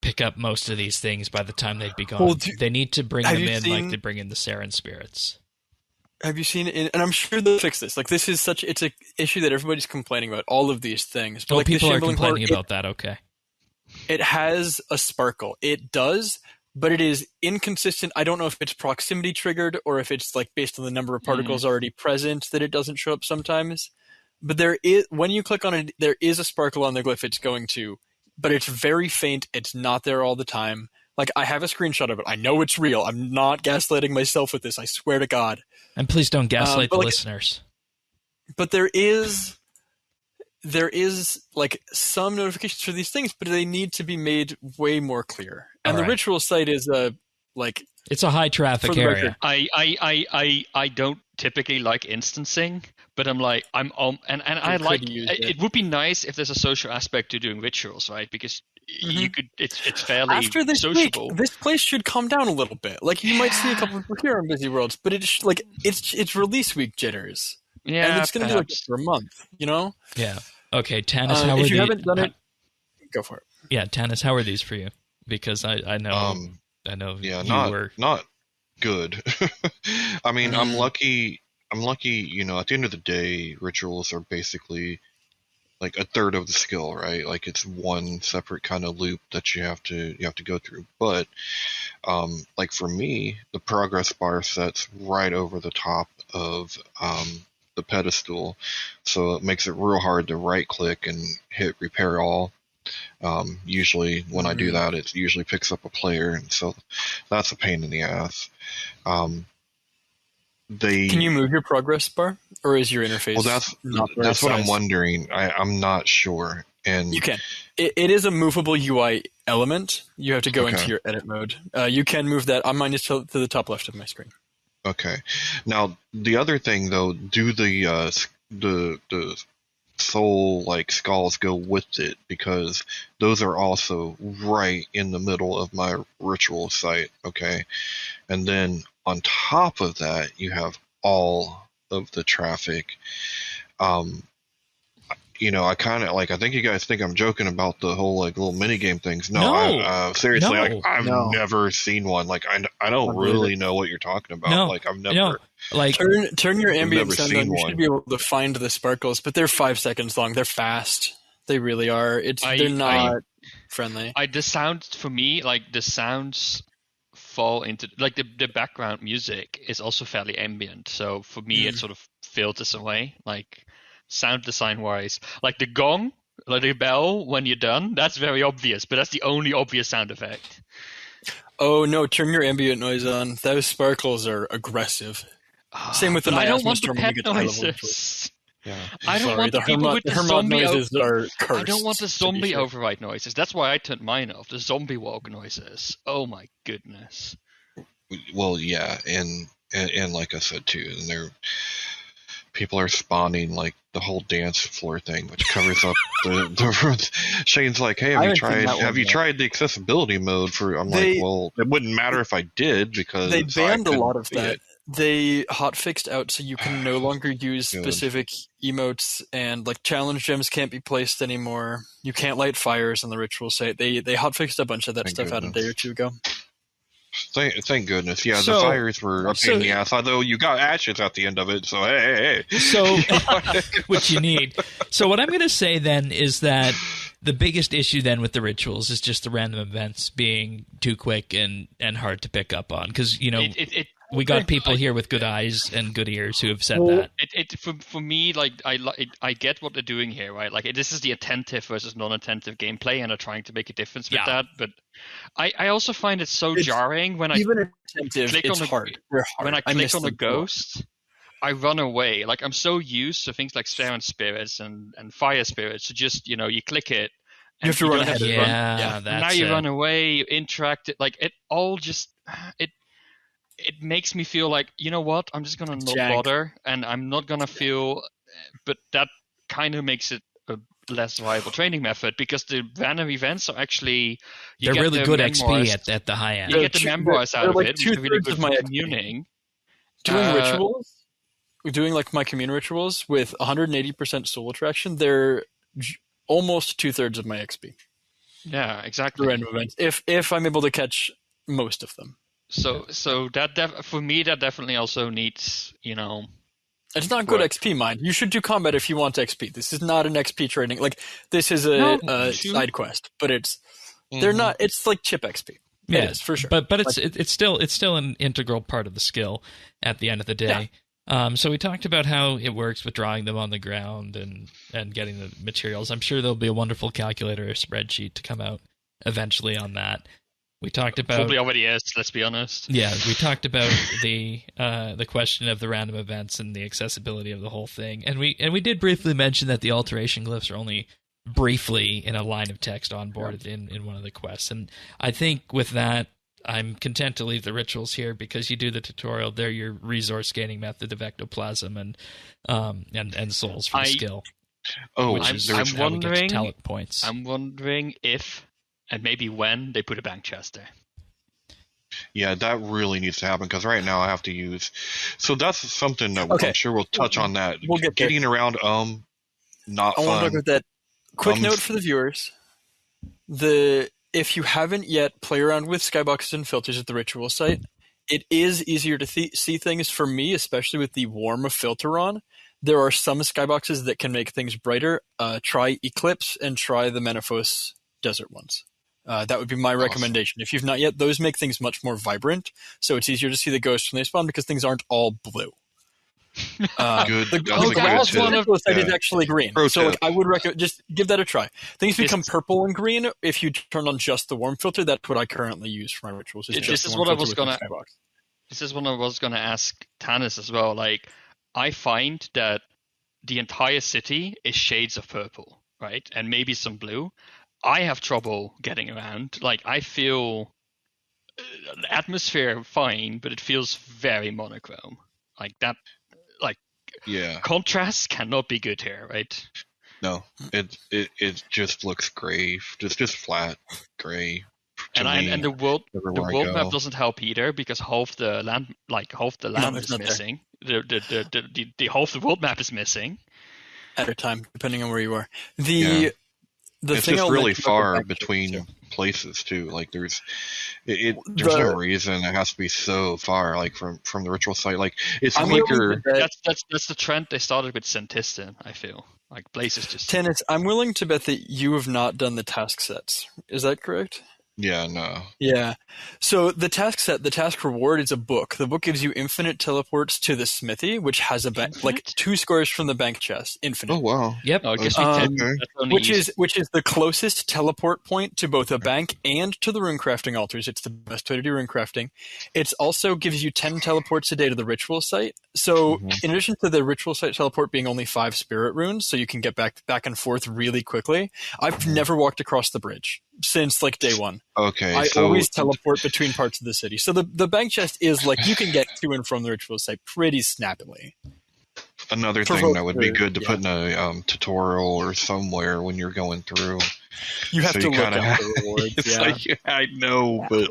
pick up most of these things by the time they'd be gone. Well, they need to bring them in like they bring in the Saren spirits. Have you seen it? And I'm sure they'll fix this. Like, this is it's an issue that everybody's complaining about, all of these things. But people are complaining about that, okay. It has a sparkle. It does, but it is inconsistent. I don't know if it's proximity triggered or if it's like based on the number of particles already present that it doesn't show up sometimes. But there is, when you click on it, there is a sparkle on the glyph it's going to, but it's very faint. It's not there all the time. Like, I have a screenshot of it. I know it's real. I'm not gaslighting myself with this. I swear to God. And please don't gaslight the listeners. But there is like some notifications for these things, but they need to be made way more clear. And the ritual site is it's a high traffic area. I don't typically like instancing, but I'm like I like it would be nice if there's a social aspect to doing rituals, right? Because you could it's fairly after this sociable. Week, this place should calm down a little bit. Like, you might see a couple of people here on Busy Worlds, but it's release week jitters. Yeah, and it's going to be like this for a month, you know? Yeah. Okay, Tanis, how if you haven't done it, go for it. Yeah, Tanis, how are these for you? Because I know not good. I mean, I'm lucky, you know, at the end of the day, rituals are basically like a third of the skill, right? Like, it's one separate kind of loop that you have to go through. But like for me, the progress bar sets right over the top of the pedestal, so it makes it real hard to right click and hit repair all. Usually when I do that, it usually picks up a player, and so that's a pain in the ass. Can you move your progress bar, or is your interface? Well, that's what I'm wondering. I'm not sure. And you can. It is a movable UI element. You have to go into your edit mode. You can move that. Mine is to the top left of my screen. Okay. Now, the other thing, though, do the soul like skulls go with it? Because those are also right in the middle of my ritual site. Okay. And then on top of that, you have all of the traffic. You know, I kind of I think you guys think I'm joking about the whole like little mini game things. No, seriously, I've never seen one. Like, I don't really know what you're talking about. No, like, I've never turn your ambient sound on. You should be able to find the sparkles, but they're 5 seconds long. They're fast. They really are. They're not friendly. The sound for me, like the sounds fall into like the background music is also fairly ambient. So for me, it sort of filters away. Like, sound design wise, like the gong, like the bell when you're done, that's very obvious, but that's the only obvious sound effect. Oh no, turn your ambient noise on. Those sparkles are aggressive. Same with the I don't want the pet noises. Yeah. I don't want the people with the zombie noises are cursed. I don't want the zombie override noises. That's why I turned mine off. The zombie walk noises. Oh my goodness. Well, yeah, and like I said too, and people are spawning like the whole dance floor thing, which covers up the runes. Shane's like, hey, have you tried the accessibility mode for? I'm like, well, it wouldn't matter if I did because they banned a lot of that. They hotfixed out so you can no longer use specific emotes, and like challenge gems can't be placed anymore. You can't light fires on the ritual site. They hotfixed a bunch of that stuff out a day or two ago. Thank goodness. Yeah, the fires were a pain in the ass, although you got ashes at the end of it, so hey. So, what you need. So what I'm going to say then is that the biggest issue then with the rituals is just the random events being too quick and hard to pick up on. Because, we got people here with good eyes and good ears who have said that. For me, like I get what they're doing here, right? Like this is the attentive versus non-attentive gameplay, and they're trying to make a difference with that. But I also find it so jarring when I click on the ghost. I run away. Like I'm so used to things like Stare and Spirits and Fire Spirits. So just you click it. And you have to run ahead. Now you run away. You interact. Like it all just it makes me feel like, you know what, I'm just going to not bother, and I'm not going to feel, but that kind of makes it a less viable training method, because the random events are actually, they're really good XP at the high end. You get the memorize out of it, which is really good for my communing. Doing rituals, doing like my commune rituals with 180% soul attraction, they're almost 2/3 of my XP. Yeah, exactly. Random events, if I'm able to catch most of them. So that for me, that definitely also needs, It's not good XP, mind. You should do combat if you want XP. This is not an XP training. Like this is a side quest, but they're not. It's like chip XP. Yeah, it is for sure. But it's still an integral part of the skill at the end of the day. Yeah. So we talked about how it works with drawing them on the ground and getting the materials. I'm sure there'll be a wonderful calculator or spreadsheet to come out eventually on that. We talked about probably already is. Let's be honest. Yeah, we talked about the question of the random events and the accessibility of the whole thing, and we did briefly mention that the alteration glyphs are only briefly in a line of text onboarded in one of the quests. And I think with that, I'm content to leave the rituals here because you do the tutorial. They're your resource gaining method of ectoplasm and souls for the skill. Oh, I'm wondering. Talent points. I'm wondering if. And maybe when they put a bank chest there. Yeah, that really needs to happen, because right now I have to use. So that's something that I'm sure we'll touch on that. We'll get getting there. Around not fun. I want to look at that. Quick note for the viewers: if you haven't yet played around with skyboxes and filters at the ritual site, it is easier to see things for me, especially with the warm filter on. There are some skyboxes that can make things brighter. Try Eclipse and try the Menaphos desert ones. That would be my recommendation. If you've not yet, those make things much more vibrant, so it's easier to see the ghosts when they spawn because things aren't all blue. Good. The last one of site is actually green, so I would recommend just give that a try. Things become purple and green if you turn on just the warm filter. That's what I currently use for my rituals. This is what I was gonna ask Tanis as well. Like, I find that the entire city is shades of purple, right, and maybe some blue. I have trouble getting around. Like, I feel the atmosphere fine, but it feels very monochrome. Like that, contrast cannot be good here, right? No, it just looks gray, just flat gray. And the world map doesn't help either, because half the land is missing. The half the world map is missing at a time, depending on where you are. It's just really far between places too. Like there's no reason it has to be so far. Like from the ritual site. Like it's quicker. That's the trend they started with Sentistan. I feel like places just. Tennis. I'm willing to bet that you have not done the task sets. Is that correct? Yeah, no. Yeah. So the task set, the task reward is a book. The book gives you infinite teleports to the smithy, which has like 2 squares from the bank chest. Infinite. Oh, wow. Yep. Oh, I guess which is the closest teleport point to both a bank and to the runecrafting altars. It's the best way to do runecrafting. It also gives you 10 teleports a day to the ritual site. So in addition to the ritual site teleport being only 5 spirit runes, so you can get back and forth really quickly, I've never walked across the bridge since like day one. Okay, I always teleport between parts of the city. So the bank chest is like you can get to and from the ritual site pretty snappily. Another thing that would be good to put in a tutorial or somewhere when you're going through. You have to look at the rewards. I know, but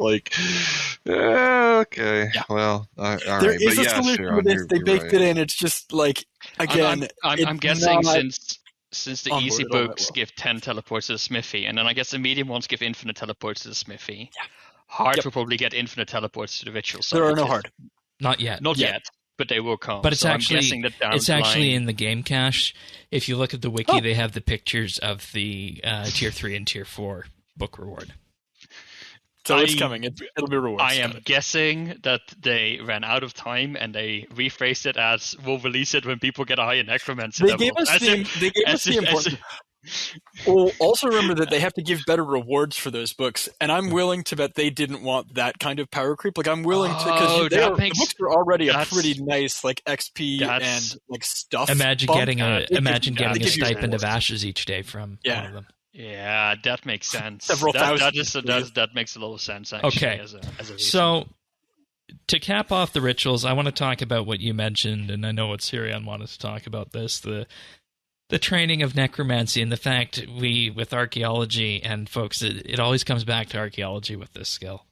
okay. Yeah. Well, all right. There is a solution to this. They baked it in. It's just again. I'm guessing since the easy books give 10 teleports to the smithy, and then I guess the medium ones give infinite teleports to the smithy. Yeah. Hard will probably get infinite teleports to the ritual side. There are no hard. Not yet. Not yet. But they will come. But it's actually in the game cache. If you look at the wiki, they have the pictures of the tier 3 and tier 4 book reward. So it's coming. It'll be rewards. I am guessing that they ran out of time and they rephrased it as we'll release it when people get a higher necromancy level. They gave us the important. Well, also remember that they have to give better rewards for those books, and I'm willing to bet they didn't want that kind of power creep. I'm willing to, because the books are already a pretty nice XP and stuff. Imagine getting a stipend of ashes each day from one of them. Yeah, that makes sense. Several thousand. That makes a lot of sense. Actually, okay, as a so to cap off the rituals, I want to talk about what you mentioned, and I know what Sirion wanted to talk about this. The training of necromancy and the fact with archaeology and folks, it always comes back to archaeology with this skill.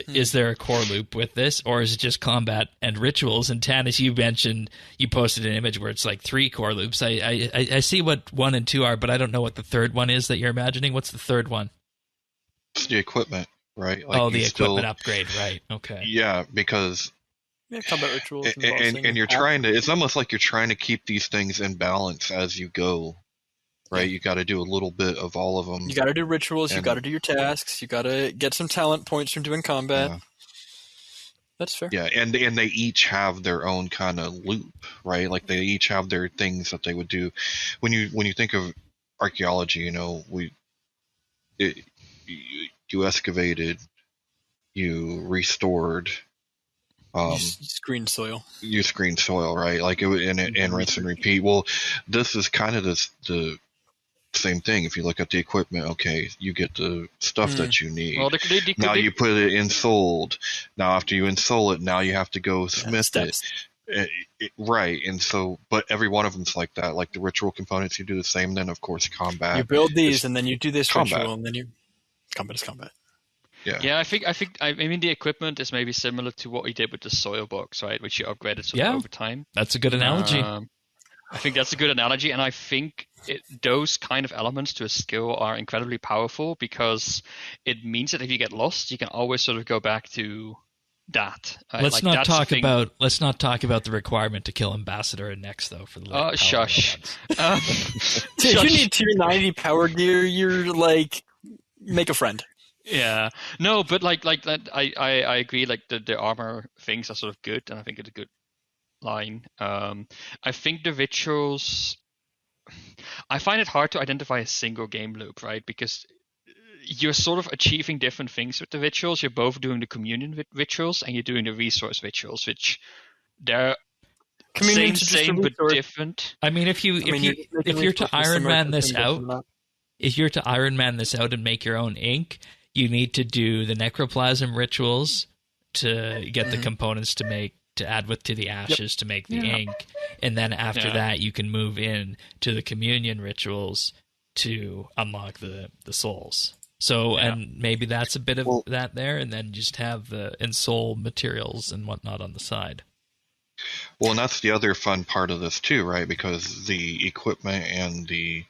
Is there a core loop with this, or is it just combat and rituals? And Tanis, you mentioned, you posted an image where it's 3 core loops. I see what 1 and 2 are, but I don't know what the third one is that you're imagining. What's the third one? It's the equipment, right? The equipment upgrade, right? Okay. Yeah, because. Yeah, combat rituals and you're trying to. It's almost like you're trying to keep these things in balance as you go, right? Yeah. You got to do a little bit of all of them. You got to do rituals. You got to do your tasks. You got to get some talent points from doing combat. Yeah. That's fair. Yeah, and they each have their own kind of loop, right? They each have their things that they would do. When you think of archaeology, you excavated, you restored. You screen soil. You screen soil, right? And rinse and repeat. Well, this is kind of the same thing. If you look at the equipment, okay, you get the stuff that you need. Well, now you put it in sold. Now after you insole it, now you have to go smith it. Right, and so, but every one of them's like that. Like the ritual components, you do the same. Then of course combat. You build these, and then you do this ritual, and then combat is combat. Yeah, I mean the equipment is maybe similar to what he did with the soil box, right? Which you upgraded over time. That's a good analogy. I think that's a good analogy, and I think those kind of elements to a skill are incredibly powerful because it means that if you get lost, you can always sort of go back to that. Let's not talk about the requirement to kill Ambassador and Nex though for the shush. If you need 290 power gear, you're make a friend. Yeah, no, but I agree. The armor things are sort of good, and I think it's a good line. I think the rituals. I find it hard to identify a single game loop, right? Because you're sort of achieving different things with the rituals. You're both doing the communion rituals, and you're doing the resource rituals, which they're same but different. I mean, if you're to Iron Man this out, and make your own ink. You need to do the necroplasm rituals to get the components to add to the ashes to make the ink, and then after that you can move in to the communion rituals to unlock the souls. So and maybe that's a bit of that there, and then just have the ensoul materials and whatnot on the side. Well, and that's the other fun part of this too, right? Because the equipment and the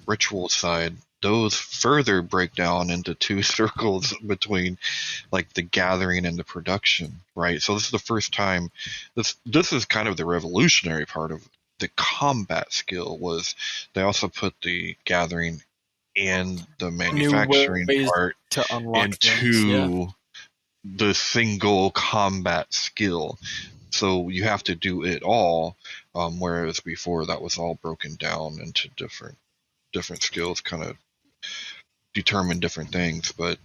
ritual side, those further break down into 2 circles between the gathering and the production, right? So this is the first time, this is kind of the revolutionary part of the combat skill, was they also put the gathering and the manufacturing part into the single combat skill. So you have to do it all, whereas before that was all broken down into different skills, kind of determine different things. But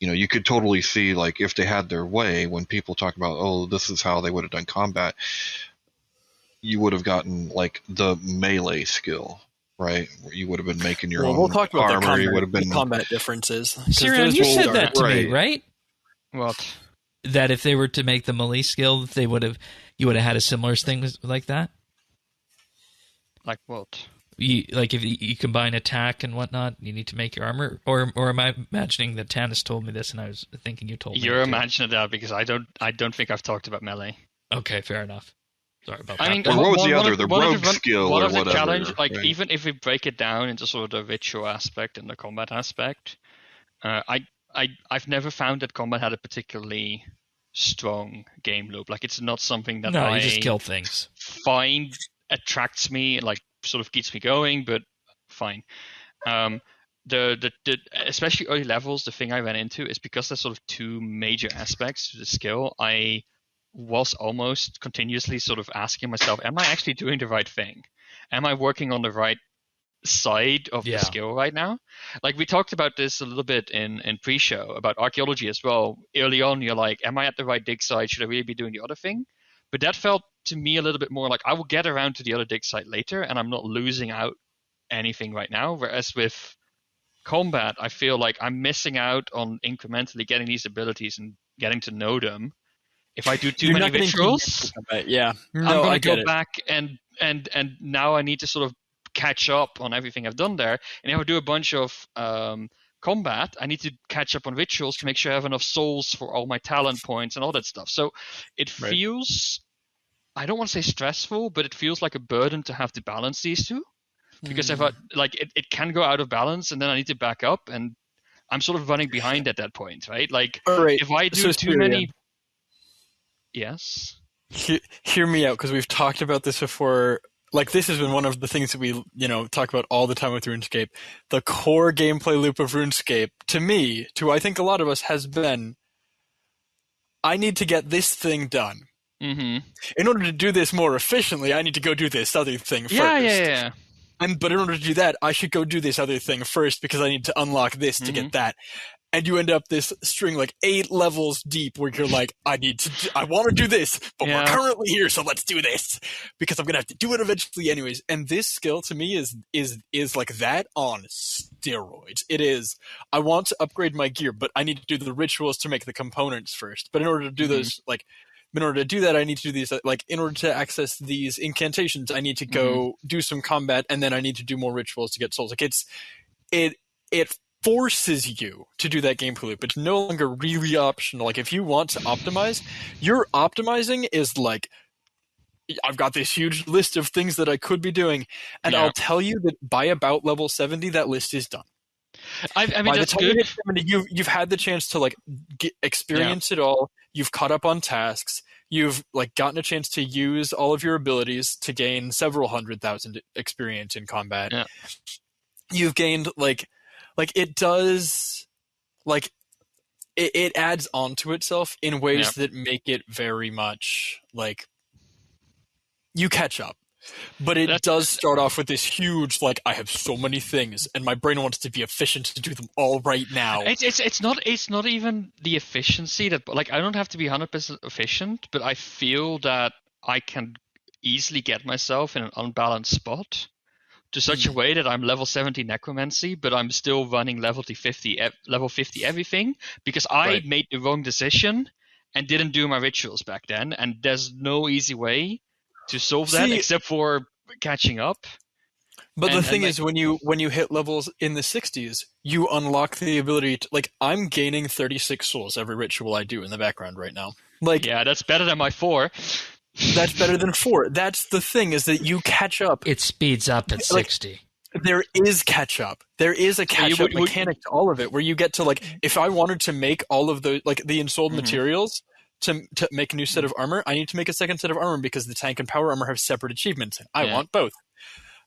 you could totally see if they had their way, when people talk about this is how they would have done combat, you would have gotten the melee skill, right? You would have been making your own we'll talk about armor. You would have been combat differences. Sirion, you said that to me, right? What? that if they were to make the melee skill, you would have had a similar thing like that? Like what? Like if you combine attack and whatnot, you need to make your armor, or am I imagining that Tanis told me this and I was thinking you told me? You're imagining that because I don't think I've talked about melee. Okay, fair enough. Sorry about that. I mean, Or what was the other? The rogue one skill or of the whatever. challenge, like right? even if we break it down into sort of the ritual aspect and the combat aspect, I've never found that combat had a particularly strong game loop. Like it's not something that you just kill things. Find attracts me, like sort of keeps me going, but fine. The especially early levels, the thing I ran into is because there's sort of two major aspects to the skill. I was almost continuously sort of asking myself, am I actually doing the right thing? Am I working on the right side of the skill right now? Like we talked about this a little bit in pre-show about archaeology as well. Early on, you're like, am I at the right dig site? Should I really be doing the other thing? But that felt to me a little bit more like I will get around to the other dig site later and I'm not losing out anything right now. Whereas with combat, I feel like I'm missing out on incrementally getting these abilities and getting to know them. If I do too many rituals, I'm going to go back and now I need to sort of catch up on everything I've done there. And if I do a bunch of combat, I need to catch up on rituals to make sure I have enough souls for all my talent points and all that stuff. So it feels, I don't want to say stressful, but it feels like a burden to have to balance these two. Because if it can go out of balance and then I need to back up and I'm sort of running behind at that point, right? Like if I do too many... Yes? Hear me out, because we've talked about this before. Like, this has been one of the things that we, talk about all the time with RuneScape. The core gameplay loop of RuneScape, to I think a lot of us, has been, I need to get this thing done. Mm-hmm. In order to do this more efficiently, I need to go do this other thing first. Yeah. But in order to do that, I should go do this other thing first because I need to unlock this to get that. And you end up this string like 8 levels deep where you're like, I want to do this, but we're currently here, so let's do this because I'm gonna have to do it eventually anyways. And this skill to me is like that on steroids. It is. I want to upgrade my gear, but I need to do the rituals to make the components first. But in order to do those, in order to do that, I need to do these. Like in order to access these incantations, I need to go do some combat, and then I need to do more rituals to get souls. Like it forces you to do that gameplay loop. It's no longer really optional. Like if you want to optimize, your optimizing is like, I've got this huge list of things that I could be doing, and I'll tell you that by about level 70, that list is done. I mean, by that's the time you good. hit 70, you've had the chance to experience it all. You've caught up on tasks. You've gotten a chance to use all of your abilities to gain several 100,000 experience in combat. Yeah. You've gained it does, it adds onto itself in ways that make it very much you catch up. But it does start off with this huge, I have so many things, and my brain wants to be efficient to do them all right now. It's not even the efficiency that, I don't have to be 100% efficient, but I feel that I can easily get myself in an unbalanced spot to such a way that I'm level 70 necromancy, but I'm still running level 50 everything because I made the wrong decision and didn't do my rituals back then, and there's no easy way to solve that except for catching up. But the thing is, when you hit levels in the 60s, you unlock the ability to, I'm gaining 36 souls every ritual I do in the background right now. That's better than my 4. That's better than 4. That's the thing, is that you catch up. It speeds up at 60. There is catch up. There is a catch up mechanic to all of it, where you get to if I wanted to make all of the the ensouled materials to make a new set of armor, I need to make a second set of armor because the tank and power armor have separate achievements. I want both.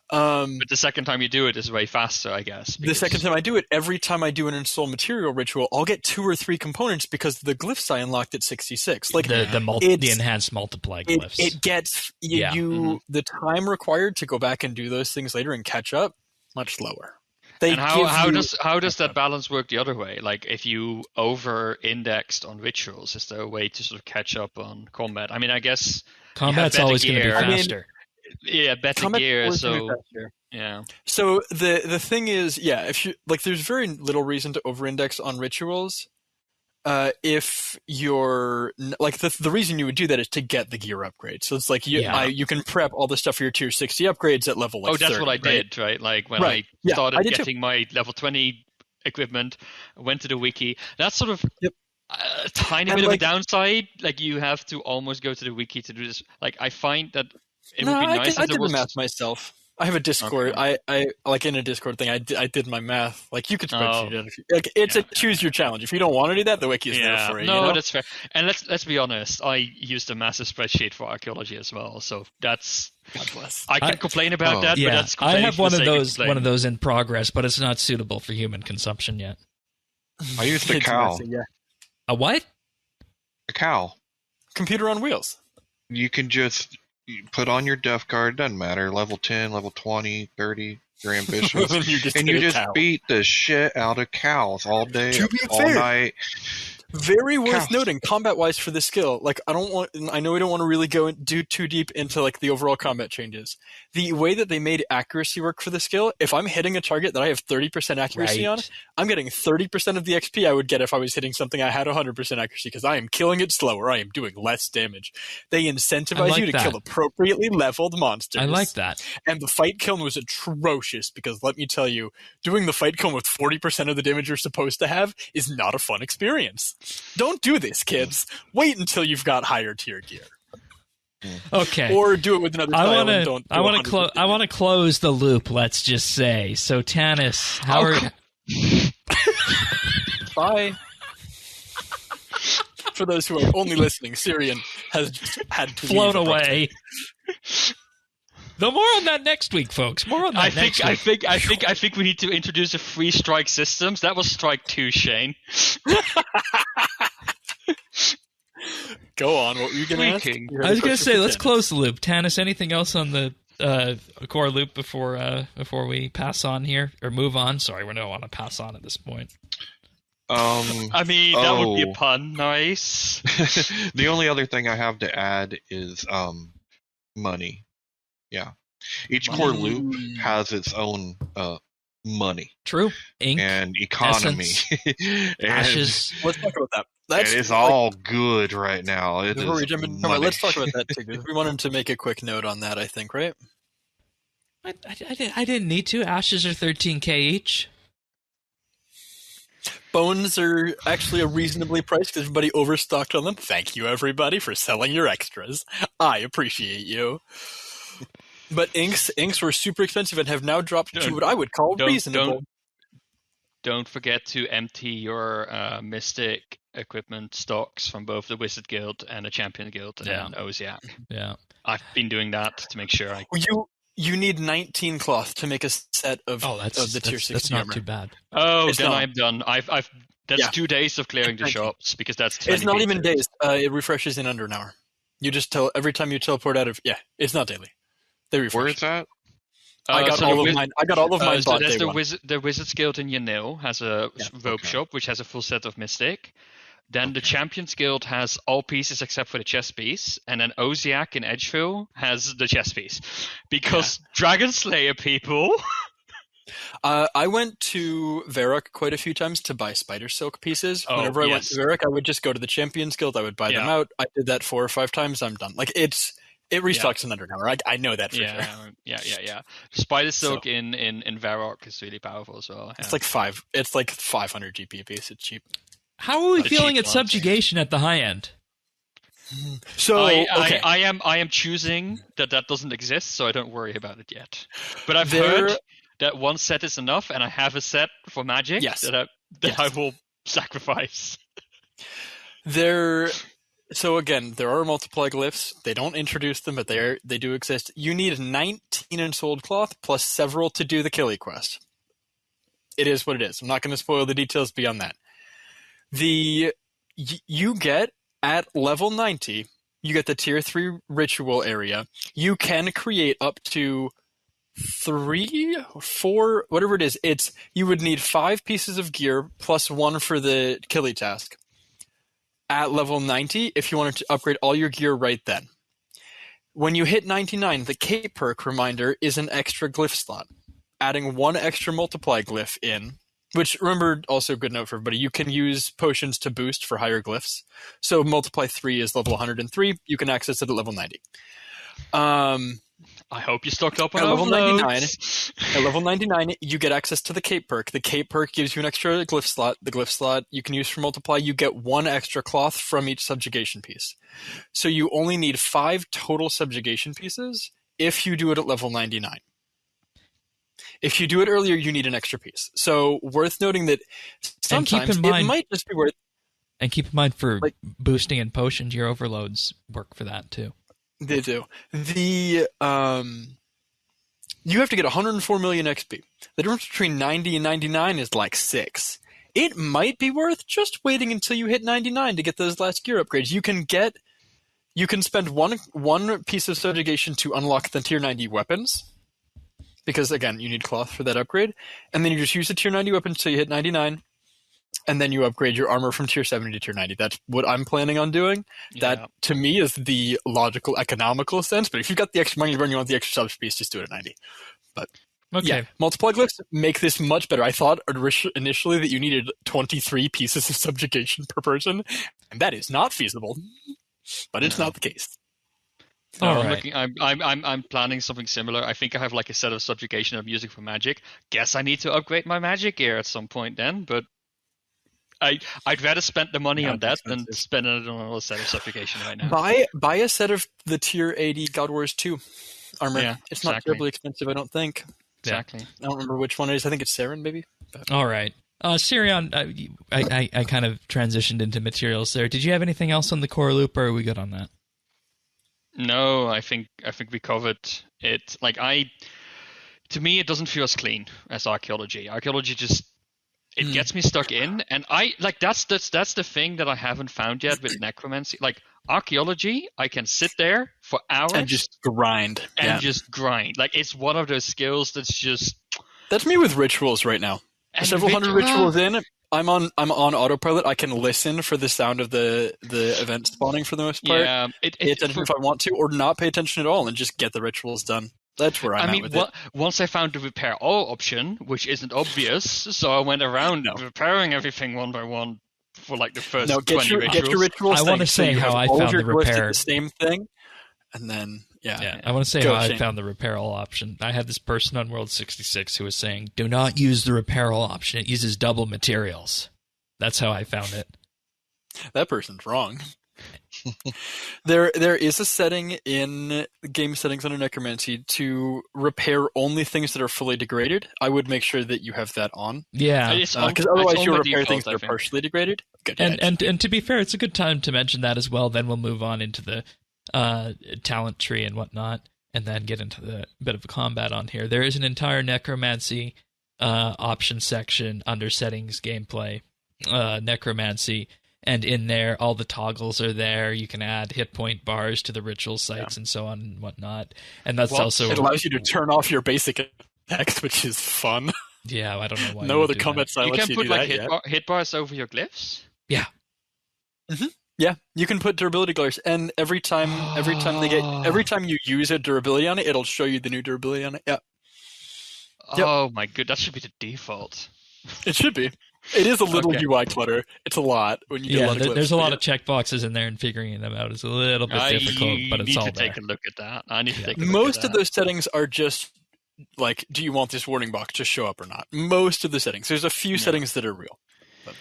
But the second time you do it is way faster, I guess. The second time I do it, every time I do an ensoul material ritual, I'll get 2 or 3 components because the glyphs I unlocked at 66. The enhanced multiply glyphs. It gets the time required to go back and do those things later and catch up much lower. And how does that balance work the other way? If you over-indexed on rituals, is there a way to sort of catch up on combat? I mean, I guess combat's always going to be faster. Better gear. So So the thing is, if you there's very little reason to over-index on rituals, if you're like the reason you would do that is to get the gear upgrade. So it's like you can prep all the stuff for your tier 60 upgrades at level like 30, that's what I did, right? Like when I started getting my level 20 equipment, I went to the wiki. That's sort of a tiny bit of a downside. Like you have to almost go to the wiki to do this. Like I find that it would be nice. I did the math myself. I have a Discord. Okay. I like in a Discord thing. I did my math. Like you could spreadsheet it. Like it's a choose your challenge. If you don't want to do that, the wiki is there for you. No, you know? that's fair. And let's be honest. I used a massive spreadsheet for archaeology as well. So that's. God bless. I can complain about that, but that's I have one of those in progress, but it's not suitable for human consumption yet. I used a cow. A what? A cow. Computer on wheels. You can just put on your death card, doesn't matter, level 10, level 20, 30, your ambitions, and you just beat the shit out of cows all day, all night. Very worth noting, combat-wise for this skill. Like, I know we don't want to really do too deep into like the overall combat changes. The way that they made accuracy work for the skill, if I'm hitting a target that I have 30% accuracy on, I'm getting 30% of the XP I would get if I was hitting something I had 100% accuracy, because I am killing it slower. I am doing less damage. They incentivize you to kill appropriately leveled monsters. I like that. And the fight kiln was atrocious, because let me tell you, doing the fight kiln with 40% of the damage you're supposed to have is not a fun experience. Don't do this, kids. Wait until you've got higher tier gear. Okay. Or do it with another style. I want to close the loop, let's just say. So Tanis, how are Bye. For those who are only listening, Syrian has just had to flown away. No, more on that next week, folks. More on that next week. I think we need to introduce a free strike systems. That was strike 2, Shane. Go on. What were you going to ask? I was going to say, let's close the loop. Tanis, anything else on the core loop before we pass on here or move on? Sorry, we don't want to pass on at this point. I mean, that would be a pun. Nice. The only other thing I have to add is money. Yeah. Each core loop has its own money. True. Ink. And economy. And ashes. Let's talk about that. It's all good right now. Before we jump in, let's talk about that too. We wanted to make a quick note on that, I think, right? I didn't need to. Ashes are 13k each. Bones are actually a reasonably priced because everybody overstocked on them. Thank you, everybody, for selling your extras. I appreciate you. But inks were super expensive and have now dropped to what I would call reasonable. Don't forget to empty your Mystic equipment stocks from both the Wizard Guild and the Champion Guild and Oziak. Yeah, I've been doing that to make sure You need 19 cloth to make a set of the tier 6. That's not too bad. Oh, then I'm done. That's 2 days of clearing the shops because that's 20 It's not even days. It refreshes in under an hour. You just every time you teleport out of it's not daily. They refresh. Where is that? I got all of mine. I got all of mine. So there's the Wizards Guild in Yanil has a rope shop which has a full set of Mystic. Then the Champions Guild has all pieces except for the chest piece, and then Oziak in Edgeville has the chest piece because Dragon Slayer people. I went to Varrock quite a few times to buy spider silk pieces. Whenever I went to Varrock, I would just go to the Champions Guild. I would buy them out. I did that 4 or 5 times. I'm done. Like it restocks in under an hour. I know that for sure. Yeah. Spider silk in Varrock is really powerful as well. Yeah. It's like 500 GP a piece. It's cheap. How are we feeling at subjugation at the high end? So I am choosing that doesn't exist, so I don't worry about it yet. But I've heard that one set is enough, and I have a set for magic that I will sacrifice. So again, there are multiply glyphs. They don't introduce them, but they do exist. You need 19 ensouled cloth plus several to do the Killy quest. It is what it is. I'm not going to spoil the details beyond that. You get at level 90, you get the tier 3 ritual area. You can create up to 3, 4, whatever it is. You would need 5 pieces of gear plus 1 for the Killy task. At level 90, if you wanted to upgrade all your gear right then. When you hit 99, the Cape perk reminder is an extra glyph slot. Adding 1 extra multiply glyph in Which, remember, also a good note for everybody, you can use potions to boost for higher glyphs. So multiply 3 is level 103. You can access it at level 90. I hope you stocked up on At level 99, overloads. at level 99, you get access to the Cape perk. The Cape perk gives you an extra glyph slot. The glyph slot you can use for multiply. You get 1 extra cloth from each subjugation piece. So you only need 5 total subjugation pieces if you do it at level 99. If you do it earlier, you need an extra piece. So worth noting that sometimes it might just be worth... And keep in mind for boosting and potions, your overloads work for that too. They do. You have to get 104 million XP. The difference between 90 and 99 is like 6. It might be worth just waiting until you hit 99 to get those last gear upgrades. You can spend one piece of subjugation to unlock the tier 90 weapons. Because again, you need cloth for that upgrade. And then you just use the tier 90 weapons until you hit 99. And then you upgrade your armor from tier 70 to tier 90. That's what I'm planning on doing. Yeah. That, to me, is the logical, economical sense. But if you've got the extra money to burn, you want the extra sub piece, just do it at 90. But yeah, multiply glyphs make this much better. I thought initially that you needed 23 pieces of subjugation per person, and that is not feasible. But it's not the case. No, All I'm right. looking. I'm planning something similar. I think I have like a set of subjugation I'm using for magic. Guess I need to upgrade my magic gear at some point then, but I'd rather spend the money on that than spending it on another set of subjugation right now. Buy a set of the tier 80 God Wars 2 armor. Yeah, it's not terribly expensive, I don't think. Exactly. I don't remember which one it is. I think it's Saren, maybe. But. All right. Sirion, I kind of transitioned into materials there. Did you have anything else on the core loop, or are we good on that? No, I think we covered it. To me, it doesn't feel as clean as archaeology. Archaeology just gets me stuck in, and that's the thing that I haven't found yet with necromancy. Like archaeology, I can sit there for hours and just grind. Like it's one of those skills that's me with rituals right now. Several hundred rituals in. I'm on autopilot. I can listen for the sound of the event spawning for the most part. Yeah, pay attention if I want to, or not pay attention at all, and just get the rituals done. That's where I'm at with it. Once I found the repair all option, which isn't obvious, so I went around repairing everything one by one for like the first 20 rituals. Get your rituals. I want to say how I found the repair. The same thing, and then I want to say how I found the repair all option. I had this person on World 66 who was saying, "Do not use the repair all option. It uses double materials." That's how I found it. That person's wrong. There is a setting in game settings under Necromancy to repair only things that are fully degraded. I would make sure that you have that on. Yeah, because otherwise you'll repair things that are partially degraded. Good and to be fair, it's a good time to mention that as well. Then we'll move on into the talent tree and whatnot, and then get into the bit of a combat on here. There is an entire Necromancy option section under settings gameplay, Necromancy. And in there, all the toggles are there. You can add hit point bars to the ritual sites and so on and whatnot. And that's also... It allows you to turn off your basic attacks, which is fun. Yeah, I don't know why. No other combat style lets you do that. You can put hit bars over your glyphs? Yeah. Mm-hmm. Yeah, you can put durability glars, and every time you use a durability on it, it'll show you the new durability on it. Yeah. Oh my god, that should be the default. It should be. It is a little UI clutter. It's a lot when you get a lot of glyphs, there's a lot of checkboxes in there, and figuring them out is a little bit difficult, but it's all there. I need to take a look at that. I need to take a look Most at that. of those settings are just like, do you want this warning box to show up or not? Most of the settings. There's a few settings that are real. But,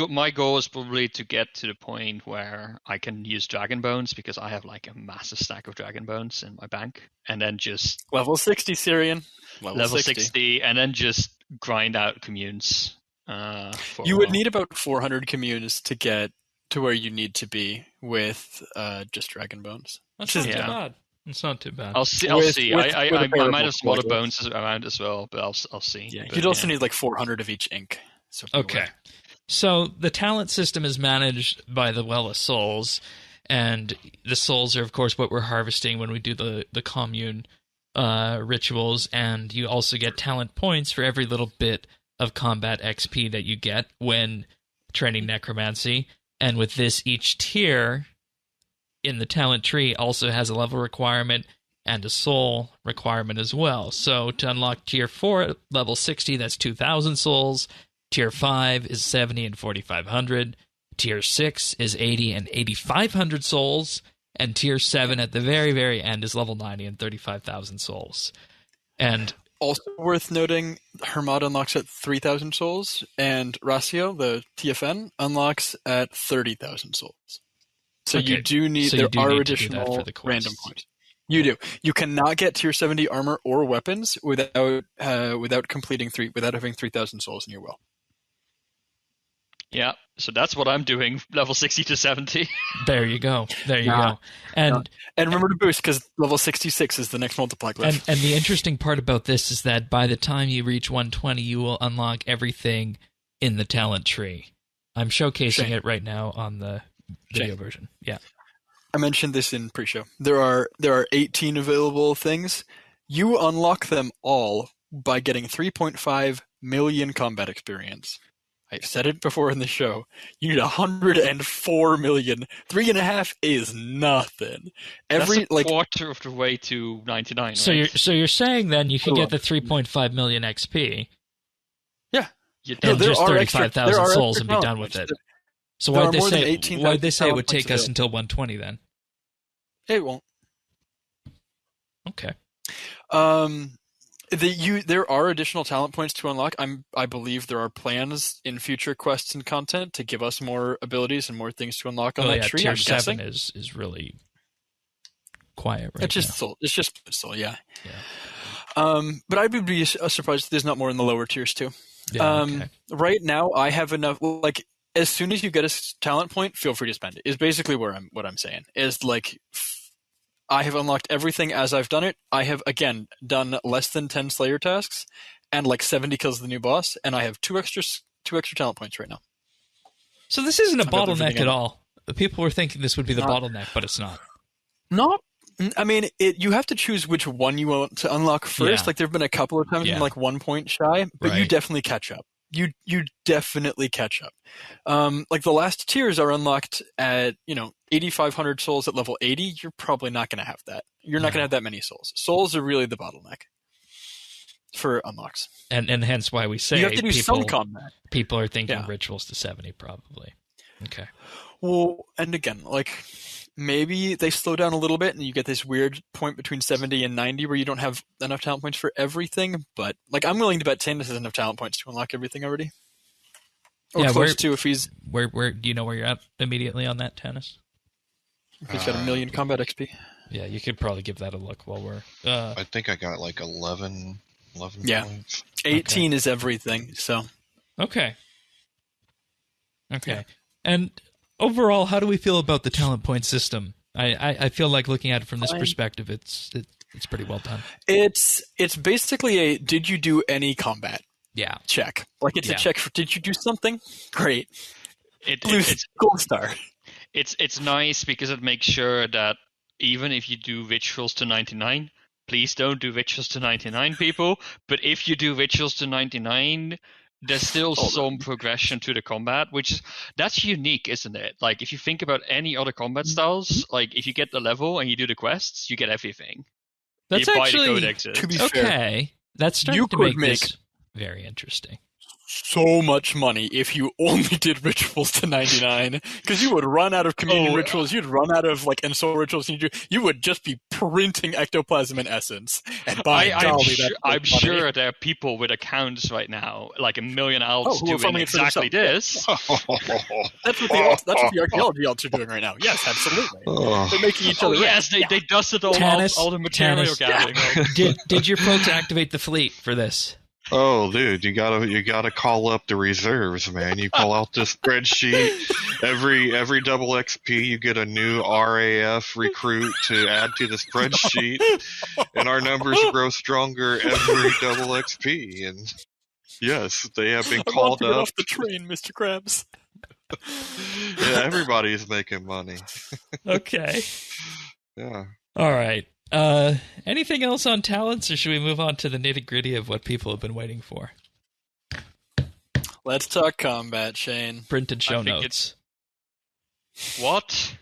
my goal is probably to get to the point where I can use dragon bones, because I have like a massive stack of dragon bones in my bank, and then just level 60 Syrian. Level 60, and then just grind out communes. You would need about 400 communes to get to where you need to be with just dragon bones. That's not too bad. It's not too bad. I'll see. I might have smaller bones around as well, but I'll see. Yeah, you'd also need like 400 of each ink. Okay. So the talent system is managed by the Well of Souls, and the souls are, of course, what we're harvesting when we do the commune rituals, and you also get talent points for every little bit of combat XP that you get when training necromancy. And with this, each tier in the talent tree also has a level requirement and a soul requirement as well. So to unlock Tier 4 at level 60, that's 2,000 souls. Tier 5 is 70 and 4,500. Tier 6 is 80 and 8,500 souls. And Tier 7 at the very, very end is level 90 and 35,000 souls. And also worth noting, Hermod unlocks at 3,000 souls, and Ratio, the TFN, unlocks at 30,000 souls. So okay. You do need, so there do are need additional for the random points. You do. You cannot get Tier 70 armor or weapons without having 3,000 souls in your will. Yeah, so that's what I'm doing, level 60 to 70. There you go. There you go. And remember to boost, because level 66 is the next multiply glyph. And the interesting part about this is that by the time you reach 120, you will unlock everything in the talent tree. I'm showcasing it right now on the video version. Yeah. I mentioned this in pre-show. There are 18 available things. You unlock them all by getting 3.5 million combat experience. I've said it before in the show. You need 104 million. 3.5 is nothing. That's a quarter of the way to 99. So right? you're saying then you can get the 3.5 million XP. Yeah. And just 35,000 souls and be done with it. So why'd they say it would take us until 120 then? It won't. Okay. There are additional talent points to unlock. I believe there are plans in future quests and content to give us more abilities and more things to unlock on that tree. Tier 7 is really quiet right now. It's just soul, yeah. But I would be surprised if there's not more in the lower tiers too. Yeah, okay. Right now, I have enough. Like, as soon as you get a talent point, feel free to spend it. Is basically what I'm saying. Is like, I have unlocked everything as I've done it. I have, again, done less than 10 Slayer tasks and like 70 kills of the new boss, and I have two extra talent points right now. So this isn't a bottleneck at all. The people were thinking this would be the bottleneck, but it's not. Not. I mean, you have to choose which one you want to unlock first. Yeah. Like, there have been a couple of times I'm like 1 point shy, but you definitely catch up. You definitely catch up. Like, the last tiers are unlocked at 8,500 souls at level 80. You're probably not going to have that. You're not going to have that many souls. Souls are really the bottleneck for unlocks, and hence why we say you have to do some combat. People are thinking rituals to 70 probably. Okay. Well, and again, like, maybe they slow down a little bit and you get this weird point between 70 and 90 where you don't have enough talent points for everything. But, like, I'm willing to bet Tannis has enough talent points to unlock everything already. Or close to, if he's... Where do you know where you're at immediately on that, Tannis? He's got 1 million combat XP. Yeah, you could probably give that a look while we're... I think I got like 11 points. 18 is everything, so... Okay. And... overall, how do we feel about the talent point system? I feel like looking at it from this perspective, it's pretty well done. It's basically a did you do any combat? Yeah. Check. Like, it's a check for did you do something? Great. It's gold star. It's nice because it makes sure that even if you do rituals to 99, please don't do rituals to 99, people. But if you do rituals to 99, there's still some progression to the combat, that's unique, isn't it? Like, if you think about any other combat styles, like, if you get the level and you do the quests, you get everything. That's you actually, buy the codexes. To be fair, that's starting to make this very interesting. So much money if you only did rituals to 99, because you would run out of communion rituals, you'd run out of like soul rituals, you would just be printing ectoplasm and essence. And I'm sure there are people with accounts right now, like 1 million alts, doing exactly this. That's what the archaeology alts are doing right now. Yes, absolutely. They're making each other. Yes, they dusted all the material gathering. Did your folks activate the fleet for this? Oh, dude, you gotta call up the reserves, man. You pull out this spreadsheet. Every double XP, you get a new RAF recruit to add to the spreadsheet, and our numbers grow stronger every double XP. And yes, they have been called up. Off the train, Mr. Krabs. Yeah, everybody's making money. Okay. Yeah. All right. Anything else on talents, or should we move on to the nitty-gritty of what people have been waiting for? Let's talk combat, Shane. Printed show notes. What?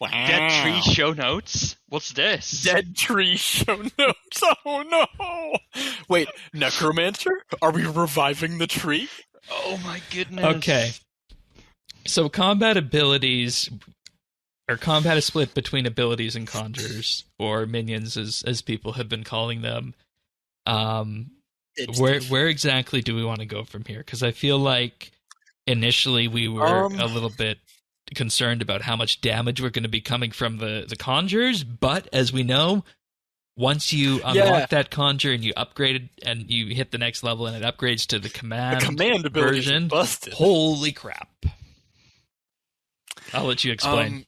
Dead tree show notes? What's this? Dead tree show notes. Oh no! Wait, Necromancer? Are we reviving the tree? Oh my goodness. Okay. So combat abilities, or combat is split between abilities and conjures, or minions as people have been calling them. Where exactly do we want to go from here? Because I feel like initially we were a little bit concerned about how much damage we're going to be coming from the conjures, but as we know, once you unlock that conjure and you upgrade it and you hit the next level and it upgrades to the command version, busted. Holy crap. I'll let you explain.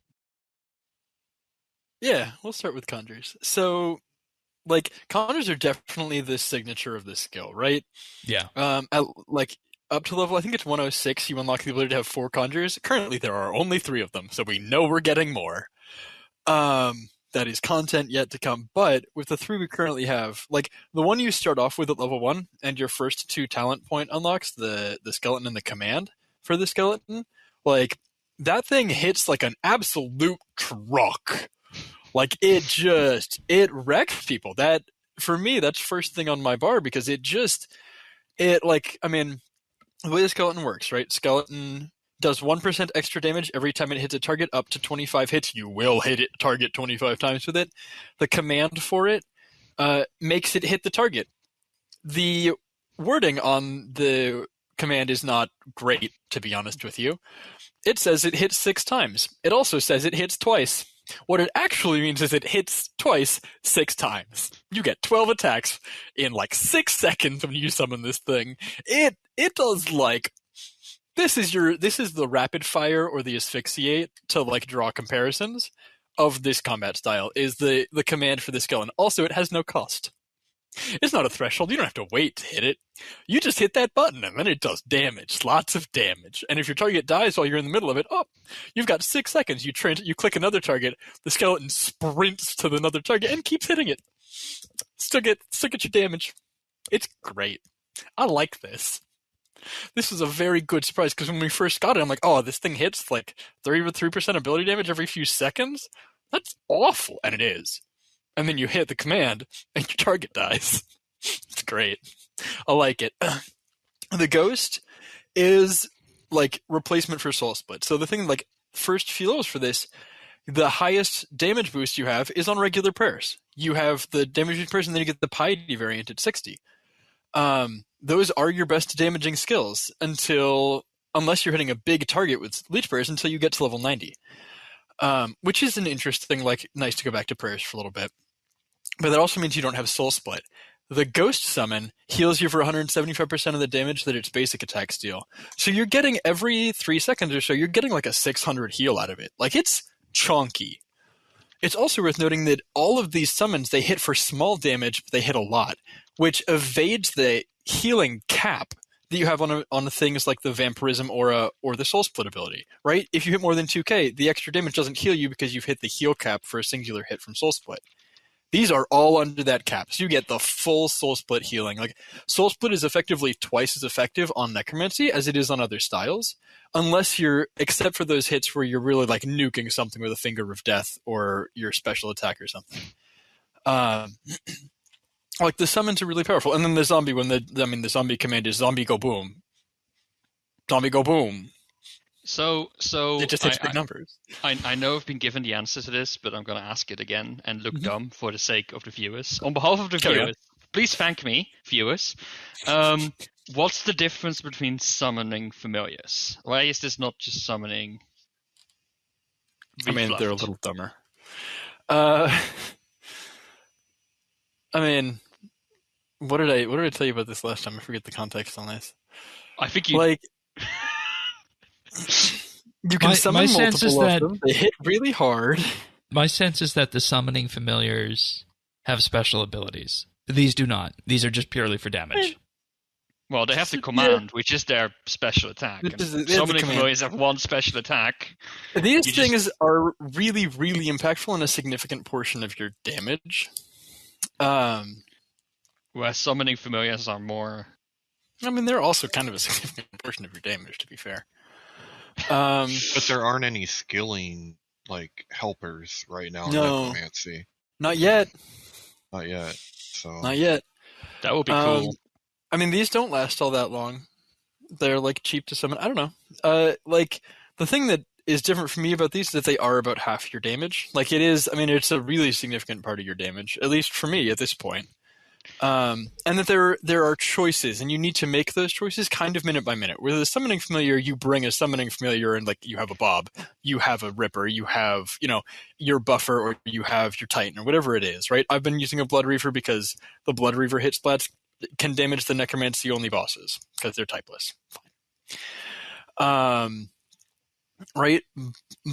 Yeah, we'll start with conjures. So, conjures are definitely the signature of this skill, right? Yeah. Up to level, I think it's 106, you unlock the ability to have 4 conjures. Currently, there are only 3 of them, so we know we're getting more. That is content yet to come. But with the 3 we currently have, the one you start off with at level 1, and your first 2 talent point unlocks, the skeleton and the command for the skeleton, that thing hits like an absolute truck. It wrecks people. That, for me, that's first thing on my bar, because the way the skeleton works, right? Skeleton does 1% extra damage every time it hits a target. Up to 25 hits, you will hit it target 25 times with it. The command for it makes it hit the target. The wording on the command is not great, to be honest with you. It says it hits 6 times. It also says it hits twice. What it actually means is it hits twice 6 times. You get 12 attacks in 6 seconds when you summon this thing. It does this is the rapid fire or the asphyxiate to draw comparisons of this combat style is the command for the skeleton. Also, it has no cost. It's not a threshold. You don't have to wait to hit it. You just hit that button and then it does damage. Lots of damage. And if your target dies while you're in the middle of it, you've got 6 seconds. You click another target, the skeleton sprints to another target and keeps hitting it. Still get your damage. It's great. I like this. This is a very good surprise, because when we first got it, I'm like, this thing hits 33% ability damage every few seconds? That's awful. And it is. And then you hit the command, and your target dies. It's great. I like it. The Ghost is, replacement for Soul Split. So the thing, first few levels for this, the highest damage boost you have is on regular prayers. You have the damage boost prayers, and then you get the piety variant at 60. Those are your best damaging skills unless you're hitting a big target with Leech Prayers, until you get to level 90. Which is an interesting, nice to go back to prayers for a little bit. But that also means you don't have Soul Split. The Ghost Summon heals you for 175% of the damage that its basic attacks deal. So you're getting every 3 seconds or so, you're getting a 600 heal out of it. It's chonky. It's also worth noting that all of these summons, they hit for small damage, but they hit a lot, which evades the healing cap that you have on things like the Vampirism Aura or the Soul Split ability, right? If you hit more than 2k, the extra damage doesn't heal you because you've hit the heal cap for a singular hit from Soul Split. These are all under that cap, so you get the full Soul Split healing. Soul Split is effectively twice as effective on Necromancy as it is on other styles, except for those hits where you're really nuking something with a Finger of Death or your special attack or something. The summons are really powerful, and then the zombie the zombie command is Zombie Go Boom. Zombie Go Boom. So it just hits big numbers. I know I've been given the answer to this, but I'm going to ask it again and look dumb for the sake of the viewers. On behalf of the viewers, please thank me, viewers. What's the difference between summoning familiars? Why is this not just summoning? They're a little dumber. What did I tell you about this last time? I forget the context on this. I think you you can summon multiple of them. They hit really hard. My sense is that the summoning familiars have special abilities. These do not. These are just purely for damage. Well, they have the command, which is their special attack. Summoning familiars have one special attack. These things are really, really impactful in a significant portion of your damage. Where summoning familiars are more... they're also kind of a significant portion of your damage, to be fair. But there aren't any skilling like helpers right now in No. Necromancy. Not yet. Not yet. So Not yet. That would be cool. I mean, these don't last all that long. They're like cheap to summon. I don't know. Like the thing that is different for me about these is that they are about half your damage. Like it is. I mean, it's a really significant part of your damage, at least for me at this point. And that there are choices, and you need to make those choices kind of minute by minute. With a summoning familiar, you bring a summoning familiar, and like you have a Bob, you have a Ripper, you have your Buffer, or you have your Titan, or whatever it is. Right? I've been using a Blood Reaver because the Blood Reaver hit splats can damage the Necromancy only bosses because they're typeless. Fine. Right?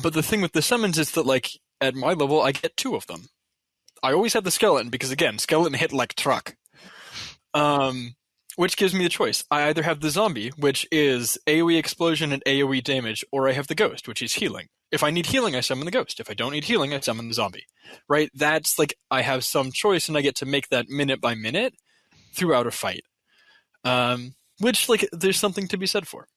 But the thing with the summons is that like at my level, I get 2 of them. I always have the skeleton because, again, skeleton hit like truck. Which gives me the choice. I either have the zombie, which is AoE explosion and AoE damage, or I have the ghost, which is healing. If I need healing, I summon the ghost. If I don't need healing, I summon the zombie. Right? That's like I have some choice, and I get to make that minute by minute throughout a fight. Which, like, there's something to be said for.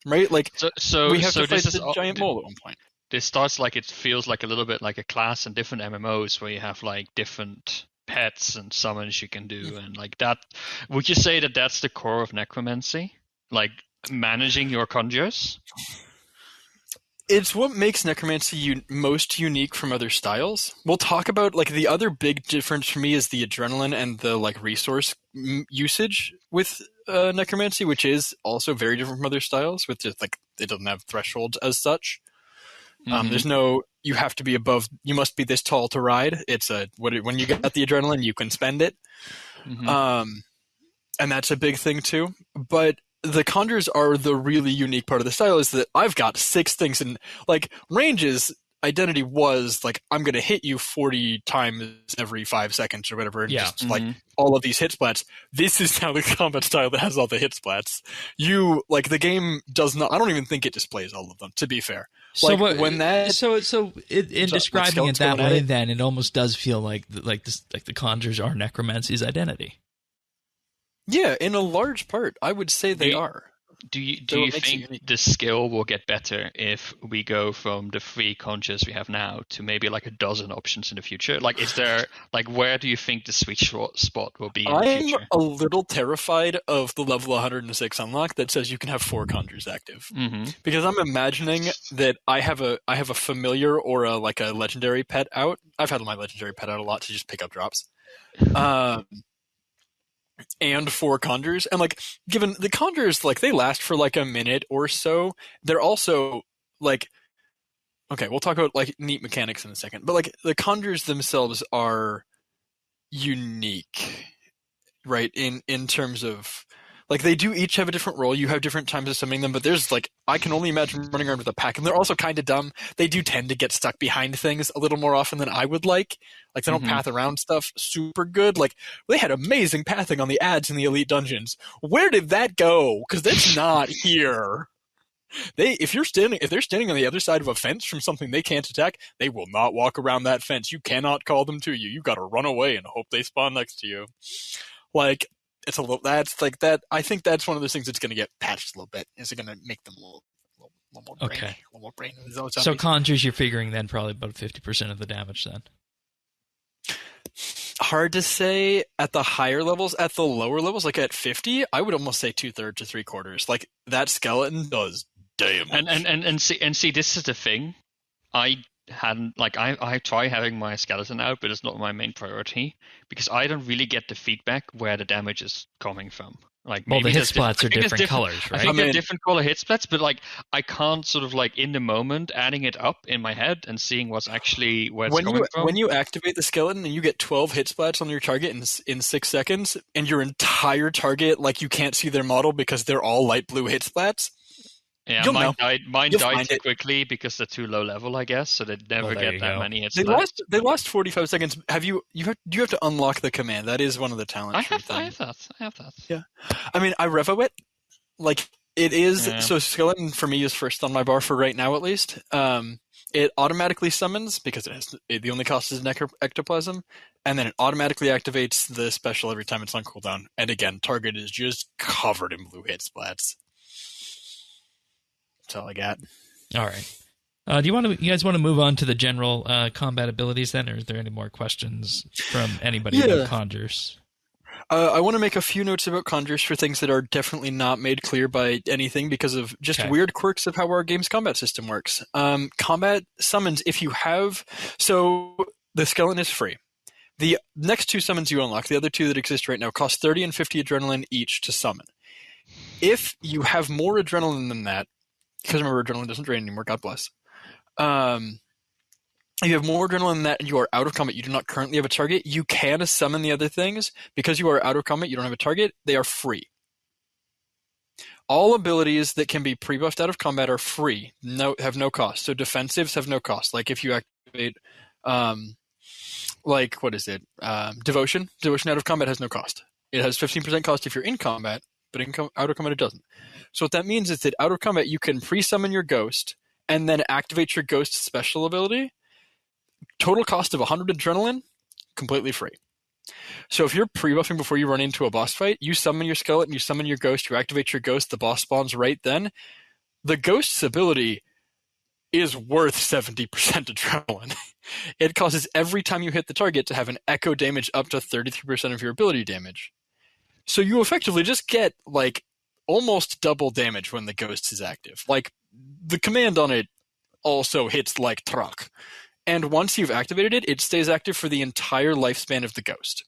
Right? Like, we have to fight the giant mole at one point. This starts like it feels like a little bit like a class in different MMOs where you have like different pets and summons you can do, and like that. Would you say that that's the core of Necromancy? Like managing your conjures? It's what makes Necromancy most unique from other styles. We'll talk about like the other big difference for me is the adrenaline and the like resource usage with Necromancy, which is also very different from other styles. With just like it doesn't have thresholds as such. There's no, you have to be above, you must be this tall to ride. It's when you get the adrenaline, you can spend it. And that's a big thing too. But the conjures are the really unique part of the style is that I've got 6 things, and like Range's identity was like, I'm going to hit you 40 times every 5 seconds or whatever. And just like all of these hit splats. This is now the combat style that has all the hit splats. The game does not, I don't even think it displays all of them, to be fair. So like, in describing it that way, then it almost does feel like the conjures are Necromancy's identity. Yeah, in a large part, I would say they are. Do you think the skill will get better if we go from the 3 conjures we have now to maybe like a dozen options in the future? Like, is there like where do you think the sweet spot will be in the future? I'm a little terrified of the level 106 unlock that says you can have 4 conjures active, because I'm imagining that I have a familiar or a legendary pet out. I've had my legendary pet out a lot to just pick up drops. And 4 conjures, and like given the conjures, like they last for like a minute or so, they're also like, okay, we'll talk about like neat mechanics in a second, but like the conjures themselves are unique, right? In terms of like they do each have a different role. You have different times of summoning them, but there's like I can only imagine running around with a pack, and they're also kind of dumb. They do tend to get stuck behind things a little more often than I would like. Like they don't path around stuff super good. Like they had amazing pathing on the ads in the Elite Dungeons. Where did that go? Because that's not here. If they're standing on the other side of a fence from something they can't attack, they will not walk around that fence. You cannot call them to you. You got to run away and hope they spawn next to you. Like. It's a little. That's like that. I think that's one of those things that's going to get patched a little bit. Is it going to make them a little more brainy? Okay. A little more brainy. So conjures, you're figuring then probably about 50% of the damage then. Hard to say at the higher levels. At the lower levels, like at 50, I would almost say 2/3 to 3/4. Like that skeleton does damage. And see, this is the thing. I try having my skeleton out, but it's not my main priority because I don't really get the feedback where the damage is coming from. Like, well, the hit splats are different colors, right? I think they're different color hit splats, but like I can't sort of like in the moment adding it up in my head and seeing what's actually where it's coming from. When you activate the skeleton and you get 12 hit splats on your target in 6 seconds, and your entire target like you can't see their model because they're all light blue hit splats. Yeah, mine died too quickly because they're too low level, I guess, so they never get that many hits. They lost 45 seconds. Do you have to unlock the command? That is one of the talents. I have that. Yeah. I mean, I revo it. Like, it is... Yeah. So skeleton, for me, is first on my bar for right now, at least. It automatically summons, because the only cost is ectoplasm, and then it automatically activates the special every time it's on cooldown. And again, target is just covered in blue hit splats. That's all I got. All right. Do you guys want to move on to the general combat abilities then, or is there any more questions from anybody about Conjures? I want to make a few notes about Conjures for things that are definitely not made clear by anything because of just weird quirks of how our game's combat system works. Combat summons, if you have... So the skeleton is free. The next 2 summons you unlock, the other 2 that exist right now, cost 30 and 50 adrenaline each to summon. If you have more adrenaline than that, because remember, adrenaline doesn't drain anymore, God bless. If you have more adrenaline than that and you are out of combat, you do not currently have a target, you can summon the other things. Because you are out of combat, you don't have a target, they are free. All abilities that can be pre-buffed out of combat are free, have no cost. So defensives have no cost. Like if you activate, Devotion. Devotion out of combat has no cost. It has 15% cost if you're in combat, but out of combat it doesn't. So what that means is that out of combat you can pre-summon your ghost and then activate your ghost special ability. Total cost of 100 adrenaline, completely free. So if you're pre-buffing before you run into a boss fight, you summon your skeleton, you summon your ghost, you activate your ghost, the boss spawns right then. The ghost's ability is worth 70% adrenaline. It causes every time you hit the target to have an echo damage up to 33% of your ability damage. So you effectively just get like almost double damage when the ghost is active. Like the command on it also hits like truck. And once you've activated it, it stays active for the entire lifespan of the ghost.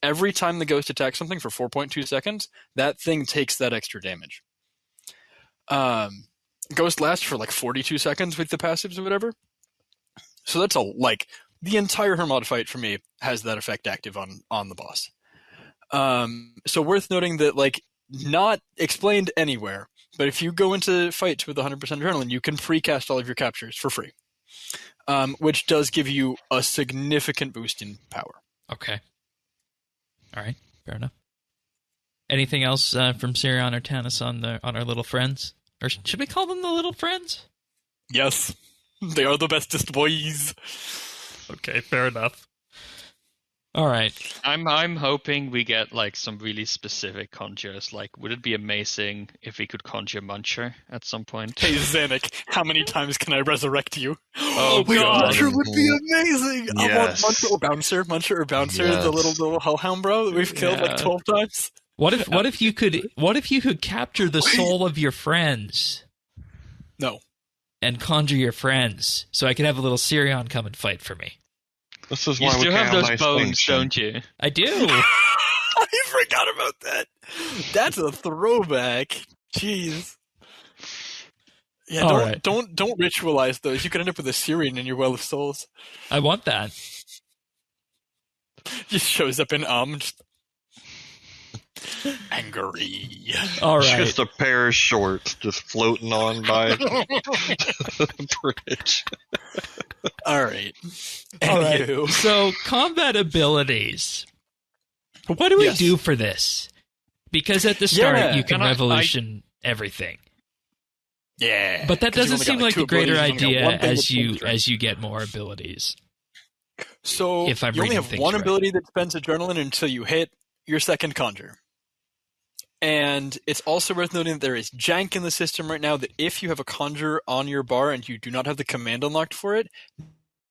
Every time the ghost attacks something for 4.2 seconds, that thing takes that extra damage. Ghost lasts for like 42 seconds with the passives or whatever. So that's the entire Hermod fight for me has that effect active on the boss. So worth noting that not explained anywhere, but if you go into fights with 100% adrenaline, you can precast all of your captures for free. Which does give you a significant boost in power. Okay. All right. Fair enough. Anything else from Sirion or Tanis on our little friends? Or should we call them the little friends? Yes. They are the bestest boys. Okay, fair enough. All right. I'm hoping we get some really specific conjures. Would it be amazing if we could conjure Muncher at some point? Hey Zanuck, how many times can I resurrect you? Oh God, Muncher would be amazing. Yes. I want Muncher or Bouncer, Yes. the little hellhound bro that we've killed 12 times. What if you could capture the soul of your friends? No. And conjure your friends, so I could have a little Sirion come and fight for me. This is You why we still can't have those nice bones, things. don't you? I do. I forgot about that. That's a throwback. Jeez. Yeah, All right. don't ritualize those. You could end up with a Syrian in your Well of Souls. I want that. Just shows up in just angry. All right. Just a pair of shorts just floating on by the bridge. All right. All right. Anywho. So, combat abilities. What do we do for this? Because at the start, you can revolution everything. Yeah. But that doesn't seem like a greater idea as as you get more abilities. So if I'm you only reading have things one right. ability that spends adrenaline until you hit your second conjure. And it's also worth noting that there is jank in the system right now that if you have a conjure on your bar and you do not have the command unlocked for it,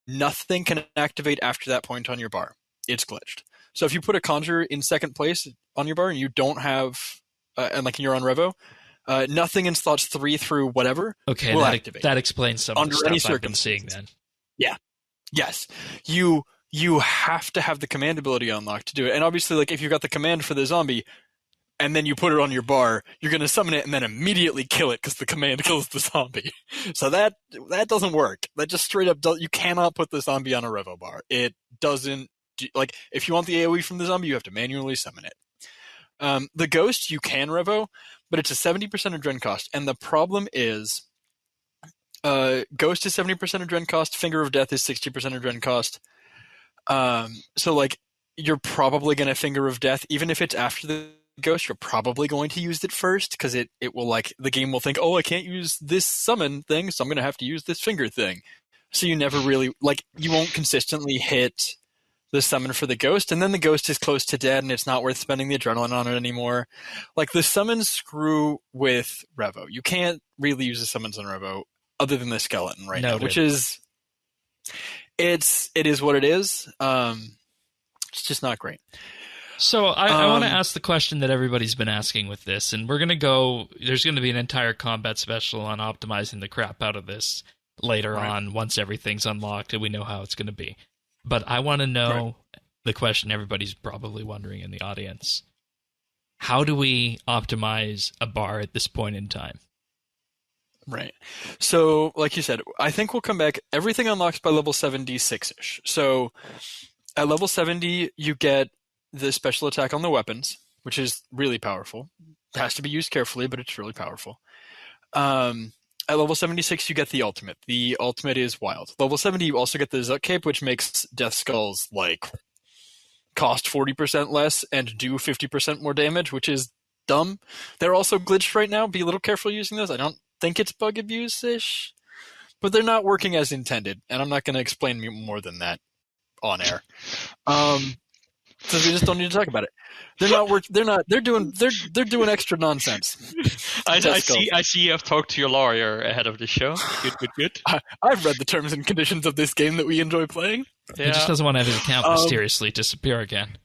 nothing can activate after that point on your bar. It's glitched. So if you put a conjure in second place on your bar and you don't have, and you're on Revo, nothing in slots 3 through whatever will activate. That explains some of Under the any stuff I've been seeing then. Yeah. Yes. You have to have the command ability unlocked to do it. And obviously, if you've got the command for the zombie, and then you put it on your bar, you're going to summon it and then immediately kill it because the command kills the zombie. So that doesn't work. That just straight up you cannot put the zombie on a Revo bar. It doesn't if you want the AoE from the zombie, you have to manually summon it. The ghost you can Revo, but it's a 70% adren cost, and the problem is ghost is 70% adren cost, Finger of Death is 60% adren cost. So you're probably going to Finger of Death, even if it's after the ghost, you're probably going to use it first because it will the game will think, oh, I can't use this summon thing, so I'm going to have to use this finger thing. So you never really you won't consistently hit the summon for the ghost, and then the ghost is close to dead and it's not worth spending the adrenaline on it anymore. The summons screw with Revo. You can't really use the summons on Revo. other than the skeleton right now, Noted. which is it is what it is. It's just not great. So I want to ask the question that everybody's been asking with this, and there's going to be an entire combat special on optimizing the crap out of this later on once everything's unlocked and we know how it's going to be. But I want to know the question everybody's probably wondering in the audience. How do we optimize a bar at this point in time? Right. So, like you said, I think we'll come back. Everything unlocks by level 76-ish. So, at level 70, you get the special attack on the weapons, which is really powerful. It has to be used carefully, but it's really powerful. At level 76, you get the ultimate. The ultimate is wild. Level 70, you also get the Zuck Cape, which makes Death Skulls, cost 40% less and do 50% more damage, which is dumb. They're also glitched right now. Be a little careful using those. I don't think it's bug abuse-ish, but they're not working as intended, and I'm not going to explain more than that on air. Because we just don't need to talk about it. They're doing extra nonsense. I see you have talked to your lawyer ahead of the show. Good. I've read the terms and conditions of this game that we enjoy playing. Yeah. He just doesn't want to have his account mysteriously disappear again.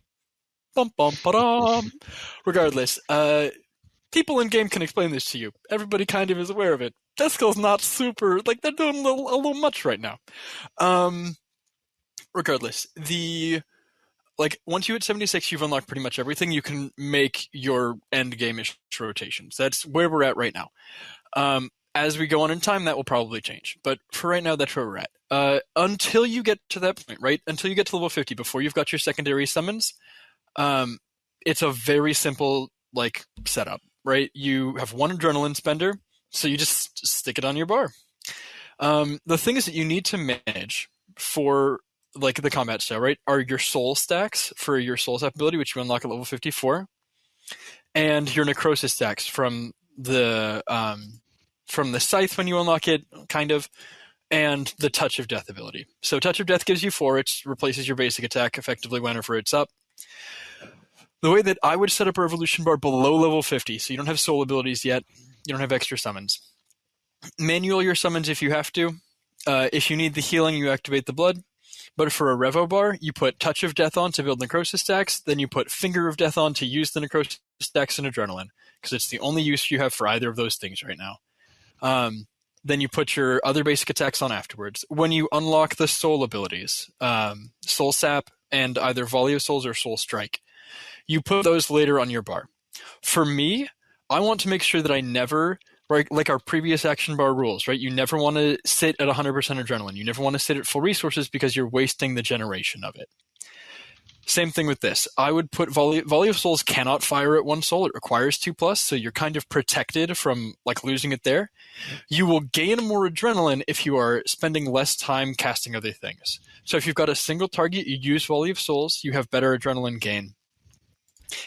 Regardless, people in game can explain this to you. Everybody kind of is aware of it. Death Skull's not super, they're doing a little much right now. Regardless, once you hit 76, you've unlocked pretty much everything. You can make your end game-ish rotations. That's where we're at right now. As we go on in time, that will probably change. But for right now, that's where we're at. Until you get to that point, right? Until you get to level 50, before you've got your secondary summons, it's a very simple, setup, right? You have one adrenaline spender, so you just stick it on your bar. The thing is that you need to manage for the combat style, right, are your soul stacks for your soul sap ability, which you unlock at level 54, and your necrosis stacks from the scythe when you unlock it, kind of, and the touch of death ability. So touch of death gives you 4. It replaces your basic attack effectively whenever it's up. The way that I would set up a revolution bar below level 50, so you don't have soul abilities yet, you don't have extra summons. Manual your summons if you have to. If you need the healing, you activate the blood. But for a Revo bar, you put Touch of Death on to build Necrosis stacks, then you put Finger of Death on to use the Necrosis stacks and Adrenaline, because it's the only use you have for either of those things right now. Then you put your other basic attacks on afterwards. When you unlock the Soul abilities, Soul Sap and either Volley of Souls or Soul Strike, you put those later on your bar. For me, I want to make sure that I never... Right, like our previous action bar rules, right? You never want to sit at 100% adrenaline. You never want to sit at full resources because you're wasting the generation of it. Same thing with this. I would put Volley of Souls cannot fire at 1 soul. It requires 2+, so you're kind of protected from losing it there. You will gain more adrenaline if you are spending less time casting other things. So if you've got a single target, you use Volley of Souls, you have better adrenaline gain.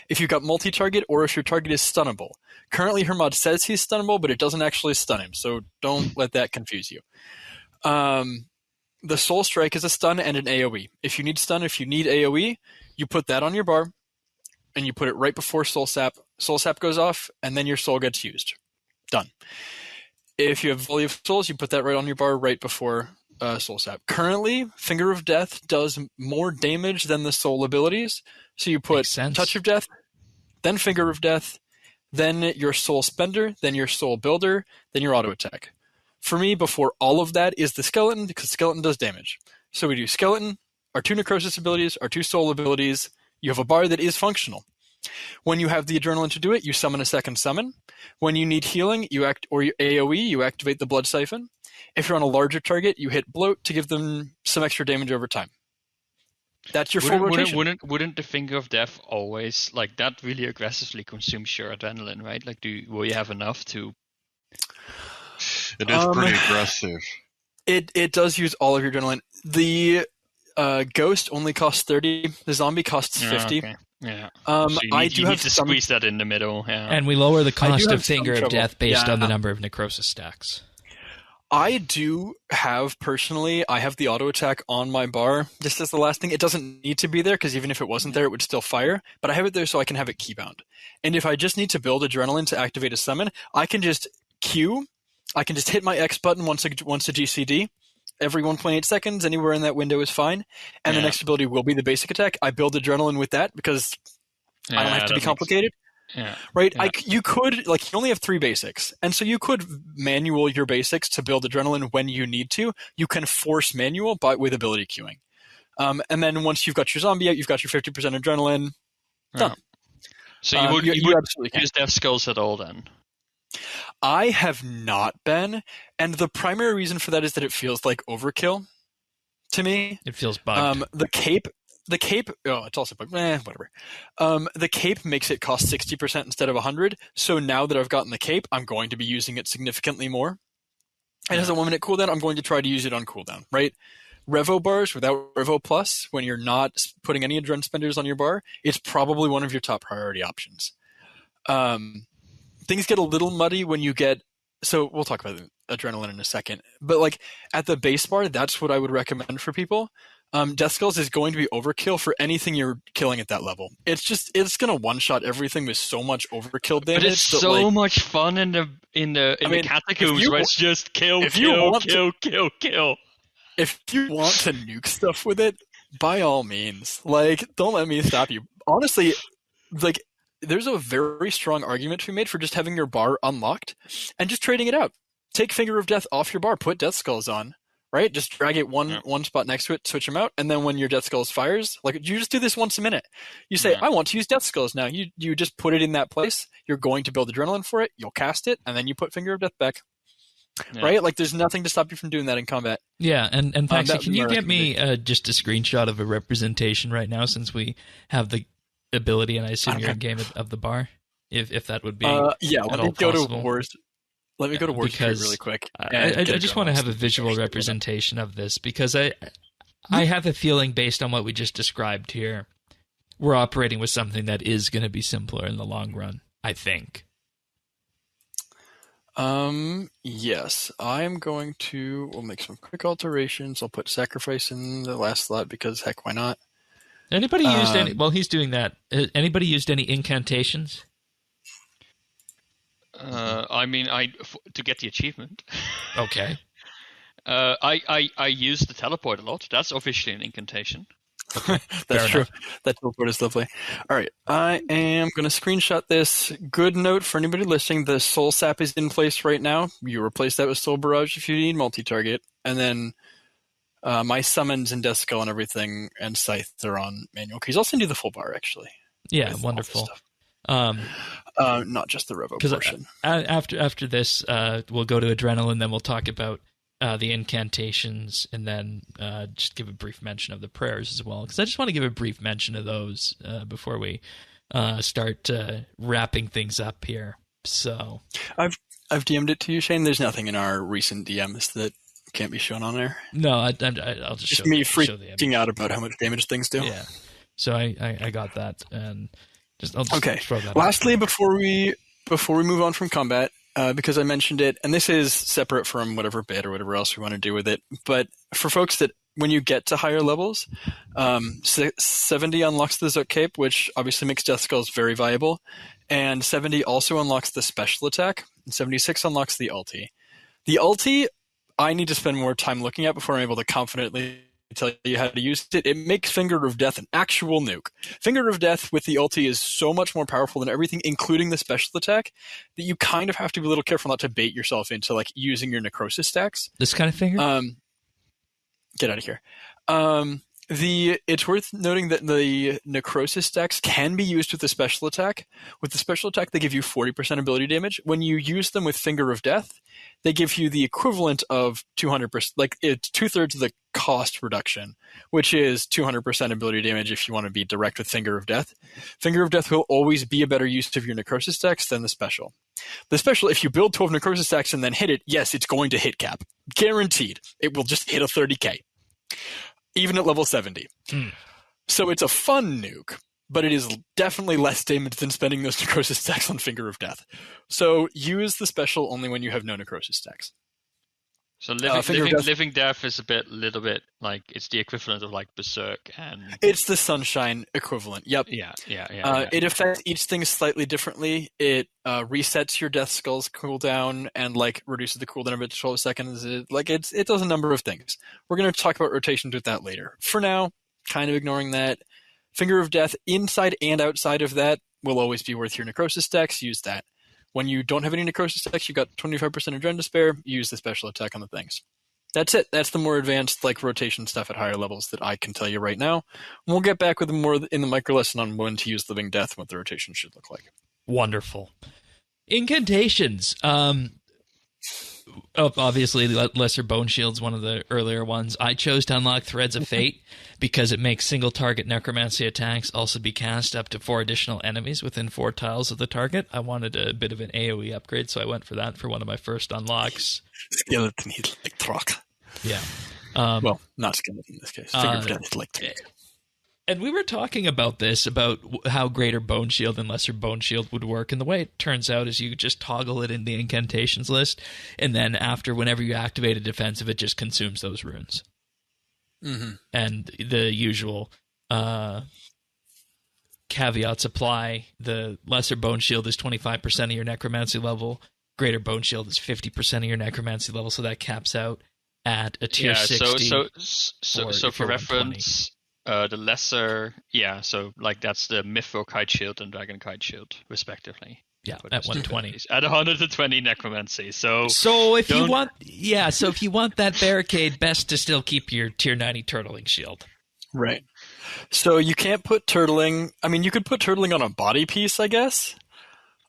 If you've got multi-target or if your target is stunnable. Currently, Hermod says he's stunnable, but it doesn't actually stun him, so don't let that confuse you. The Soul Strike is a stun and an AoE. If you need stun, if you need AoE, you put that on your bar, and you put it right before Soul Sap. Soul Sap goes off, and then your soul gets used. Done. If you have Volley of Souls, you put that right on your bar right before Soul Sap. Currently, Finger of Death does more damage than the soul abilities, so you put Touch of Death, then Finger of Death, then your Soul Spender, then your Soul Builder, then your Auto Attack. For me, before all of that is the Skeleton, because Skeleton does damage. So we do Skeleton, our 2 Necrosis abilities, our 2 Soul abilities. You have a bar that is functional. When you have the Adrenaline to do it, you summon a second summon. When you need healing, or your AoE, you activate the Blood Siphon. If you're on a larger target, you hit Bloat to give them some extra damage over time. That's your full rotation. Wouldn't the Finger of Death always, that really aggressively consumes your adrenaline, right? Will you have enough to... It is pretty aggressive. It does use all of your adrenaline. The Ghost only costs 30. The Zombie costs 50. Okay. Yeah. So you need to squeeze that in the middle. Yeah. And we lower the cost of Finger of Death based on the number of Necrosis stacks. I do have, personally, I have the auto attack on my bar, just as the last thing. It doesn't need to be there, because even if it wasn't there, it would still fire. But I have it there so I can have it keybound. And if I just need to build adrenaline to activate a summon, I can just Q I can just hit my X button once a GCD. Every 1.8 seconds, anywhere in that window is fine. And the next ability will be the basic attack. I build Adrenaline with that because I don't have to be complicated. Right? Yeah. You could, you only have 3 basics. And so you could manual your basics to build Adrenaline when you need to. You can force manual with ability queuing. And then once you've got your zombie out, you've got your 50% Adrenaline. Done. So you would absolutely use Death Skulls at all then? I have not been, and the primary reason for that is that it feels like overkill to me. It feels bugged. The cape, it's also bugged. Whatever. The cape makes it cost 60% instead of 100. So now that I've gotten the cape, I'm going to be using it significantly more. And as a 1 minute cooldown, I'm going to try to use it on cooldown, right? Revo bars without Revo Plus, when you're not putting any adrenaline spenders on your bar, it's probably one of your top priority options. Things get a little muddy when you get – so we'll talk about Adrenaline in a second. But at the base bar, that's what I would recommend for people. Death Skulls is going to be overkill for anything you're killing at that level. It's going to one-shot everything with so much overkill damage. But it's so much fun in the catacombs where it's just kill. If you want to nuke stuff with it, by all means. Don't let me stop you. Honestly, there's a very strong argument to be made for just having your bar unlocked and just trading it out. Take Finger of Death off your bar, put Death Skulls on, right? Just drag it one spot next to it, switch them out, and then when your Death Skulls fires, you just do this once a minute. You say, I want to use Death Skulls now. You just put it in that place. You're going to build Adrenaline for it. You'll cast it, and then you put Finger of Death back. Yeah. Right? There's nothing to stop you from doing that in combat. Yeah, and Paxi, can you get me just a screenshot of a representation right now since we have the ability, and I assume you're in game of the bar, if that would be let me go to Wars. Let me go to Wars really quick. I just want to have a visual representation of this because I have a feeling based on what we just described here, we're operating with something that is going to be simpler in the long run, I think. Yes, I'm going to. We'll make some quick alterations. I'll put Sacrifice in the last slot because heck, why not? Anybody used any? While he's doing that, anybody used any incantations? To get the achievement. Okay. I use the teleport a lot. That's officially an incantation. Okay. That's true. That teleport is lovely. All right, I am going to screenshot this. Good note for anybody listening: the Soul Sap is in place right now. You replace that with Soul Barrage if you need multi-target, and then my summons and Death Skull and everything and Scythe are on manual keys. I'll send you the full bar actually. Yeah, wonderful. Not just the Revo portion. After this, we'll go to Adrenaline, then we'll talk about the incantations, and then just give a brief mention of the prayers as well, because I just want to give a brief mention of those before we start wrapping things up here. So I've DM'd it to you, Shane. There's nothing in our recent DMs that can't be shown on there. No, I'll just show me freaking out about how much damage things do. Yeah, so I got that, and I'll just throw that Lastly, before we move on from combat, because I mentioned it, and this is separate from whatever bit or whatever else we want to do with it, but for folks that when you get to higher levels, 70 unlocks the Zook Cape, which obviously makes Death Skulls very viable, and 70 also unlocks the special attack, and 76 unlocks the ulti. The ulti, I need to spend more time looking at before I'm able to confidently tell you how to use it. It makes Finger of Death an actual nuke. Finger of Death with the ulti is so much more powerful than everything, including the special attack, that you kind of have to be a little careful not to bait yourself into using your necrosis stacks. This kind of finger? Get out of here. It's worth noting that the necrosis stacks can be used with the special attack. With the special attack, they give you 40% ability damage. When you use them with Finger of Death, they give you the equivalent of 200%, it's 2/3 of the cost reduction, which is 200% ability damage if you want to be direct with Finger of Death. Finger of Death will always be a better use of your necrosis stacks than the special. The special, if you build 12 necrosis stacks and then hit it, yes, it's going to hit cap. Guaranteed. It will just hit a 30k. Even at level 70. So it's a fun nuke, but it is definitely less damage than spending those necrosis stacks on Finger of Death. So use the special only when you have no necrosis stacks. So Finger of Death. living death is little bit like it's the equivalent of like berserk and. It's the sunshine equivalent. Yep. Yeah. It affects each thing slightly differently. It resets your death skull's cooldown and like reduces the cooldown of it to 12 seconds. It does a number of things. We're going to talk about rotations with that later. For now, kind of ignoring that. Finger of Death inside and outside of that will always be worth your necrosis stacks. Use that. When you don't have any necrosis stacks, you got 25% Adrenaline to spare. Use the special attack on the things. That's it. That's the more advanced like rotation stuff at higher levels that I can tell you right now. And we'll get back with more in the micro lesson on when to use Living Death and what the rotation should look like. Wonderful. Incantations. Obviously, Lesser Bone Shield's one of the earlier ones. I chose to unlock Threads of Fate because it makes single-target necromancy attacks also be cast up to 4 additional enemies within 4 tiles of the target. I wanted a bit of an AoE upgrade, so I went for that for one of my first unlocks. Skeleton Electroc. Yeah. Well, not skeleton in this case. Finger of Death Electroc. And we were talking about this, about how Greater Bone Shield and Lesser Bone Shield would work. And the way it turns out is you just toggle it in the incantations list. And then whenever you activate a defensive, it just consumes those runes. Mm-hmm. And the usual caveats apply. The Lesser Bone Shield is 25% of your necromancy level. Greater Bone Shield is 50% of your necromancy level. So that caps out at a tier 60. So for reference... the lesser, so like that's the Mithril Kite Shield and Dragon Kite Shield, respectively. Yeah, at 120. At 120 necromancy. So if you want that barricade, best to still keep your tier 90 turtling shield. Right. So you can't put turtling. I mean, you could put turtling on a body piece, I guess.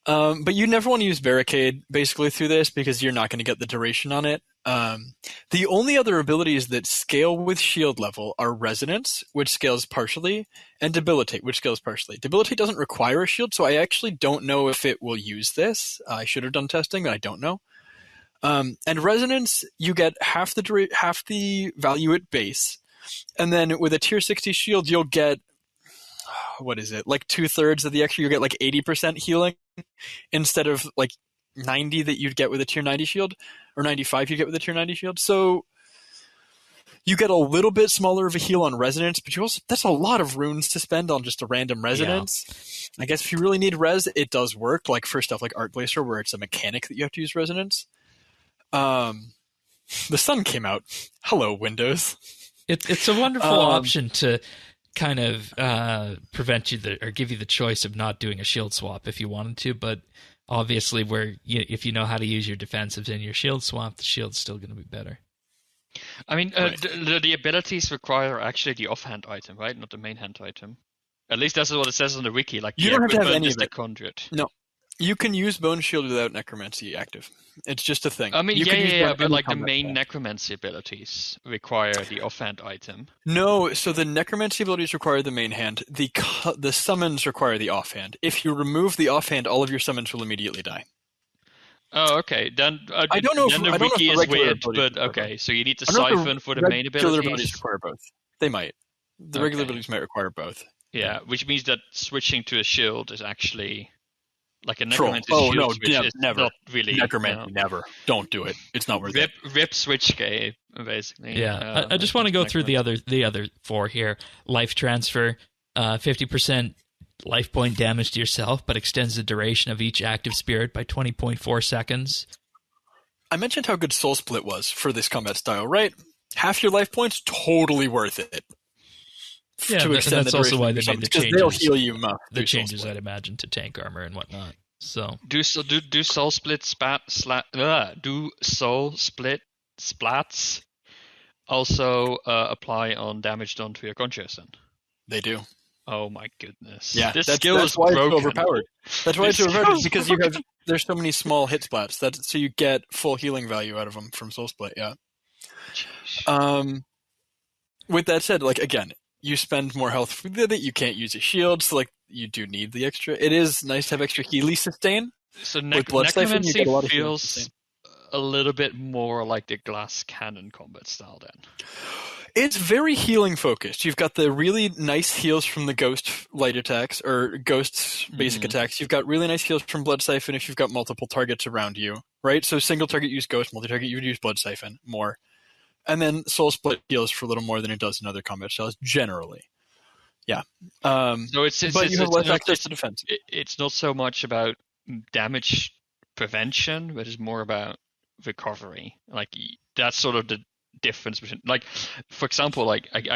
But you never want to use barricade basically through this because you're not going to get the duration on it. The only other abilities that scale with shield level are Resonance, which scales partially, and Debilitate, which scales partially. Debilitate doesn't require a shield, so I actually don't know if it will use this. I should have done testing, but I don't know. And Resonance, you get half the value at base, and then with a tier 60 shield, you'll get like 2/3 of the extra. You get like 80% healing instead of like 90 that you'd get with a tier 90 shield, or 95 you get with a tier 90 shield. So you get a little bit smaller of a heal on Resonance, but that's a lot of runes to spend on just a random Resonance. Yeah. I guess if you really need res, it does work, like for stuff like Art Glacier where it's a mechanic that you have to use Resonance. The sun came out. Hello, Windows. It's a wonderful option to kind of prevent you or give you the choice of not doing a shield swap if you wanted to, but obviously if you know how to use your defensives in your shield swap, the shield's still going to be better. I mean, right. The abilities require actually the offhand item, right? Not the main hand item. At least that's what it says on the wiki. Like you don't have to have any of it. Conjured. No. You can use Bone Shield without Necromancy active. It's just a thing. I mean, but like the main Necromancy abilities require the offhand item. No, so the Necromancy abilities require the main hand. The summons require the offhand. If you remove the offhand, all of your summons will immediately die. Oh, okay. Then I don't know if the wiki is weird, but okay. So you need to siphon for the main abilities. Regular abilities require both. They might. The regular abilities might require both. Yeah, which means that switching to a shield is actually like a necromancy shield. Oh no, which never. Not really. Necromancy, never. Don't do it. It's not worth it. Rip switch game, basically. Yeah, I just want to go through the other 4 here. Life transfer, 50% life point damage to yourself, but extends the duration of each active spirit by 20.4 seconds. I mentioned how good Soul Split was for this combat style, right? Half your life points, totally worth it. Yeah, and that's also why they made the changes. They'll heal you the changes, I'd imagine, to tank armor and whatnot. So do soul split splats also apply on damage done to your Conjures then? They do. Oh my goodness! Yeah, this that's why it's overpowered. That's why it's overpowered because there's so many small hit splats so you get full healing value out of them from Soul Split. Yeah. Jeez. With that said, like again, you spend more health with it. You can't use a shield, so like you do need the extra. It is nice to have extra Healy sustain. So Necromancy feels a little bit more like the glass cannon combat style then. It's very healing focused. You've got the really nice heals from the ghost light attacks or ghosts basic attacks. You've got really nice heals from Blood Siphon if you've got multiple targets around you, right? So single target use ghost, multi-target you would use Blood Siphon more. And then Soul Split heals for a little more than it does in other combat styles, generally. Yeah. So but you have less access to defense. It's not so much about damage prevention, but it's more about recovery. Like that's sort of the difference between, like, for example, like with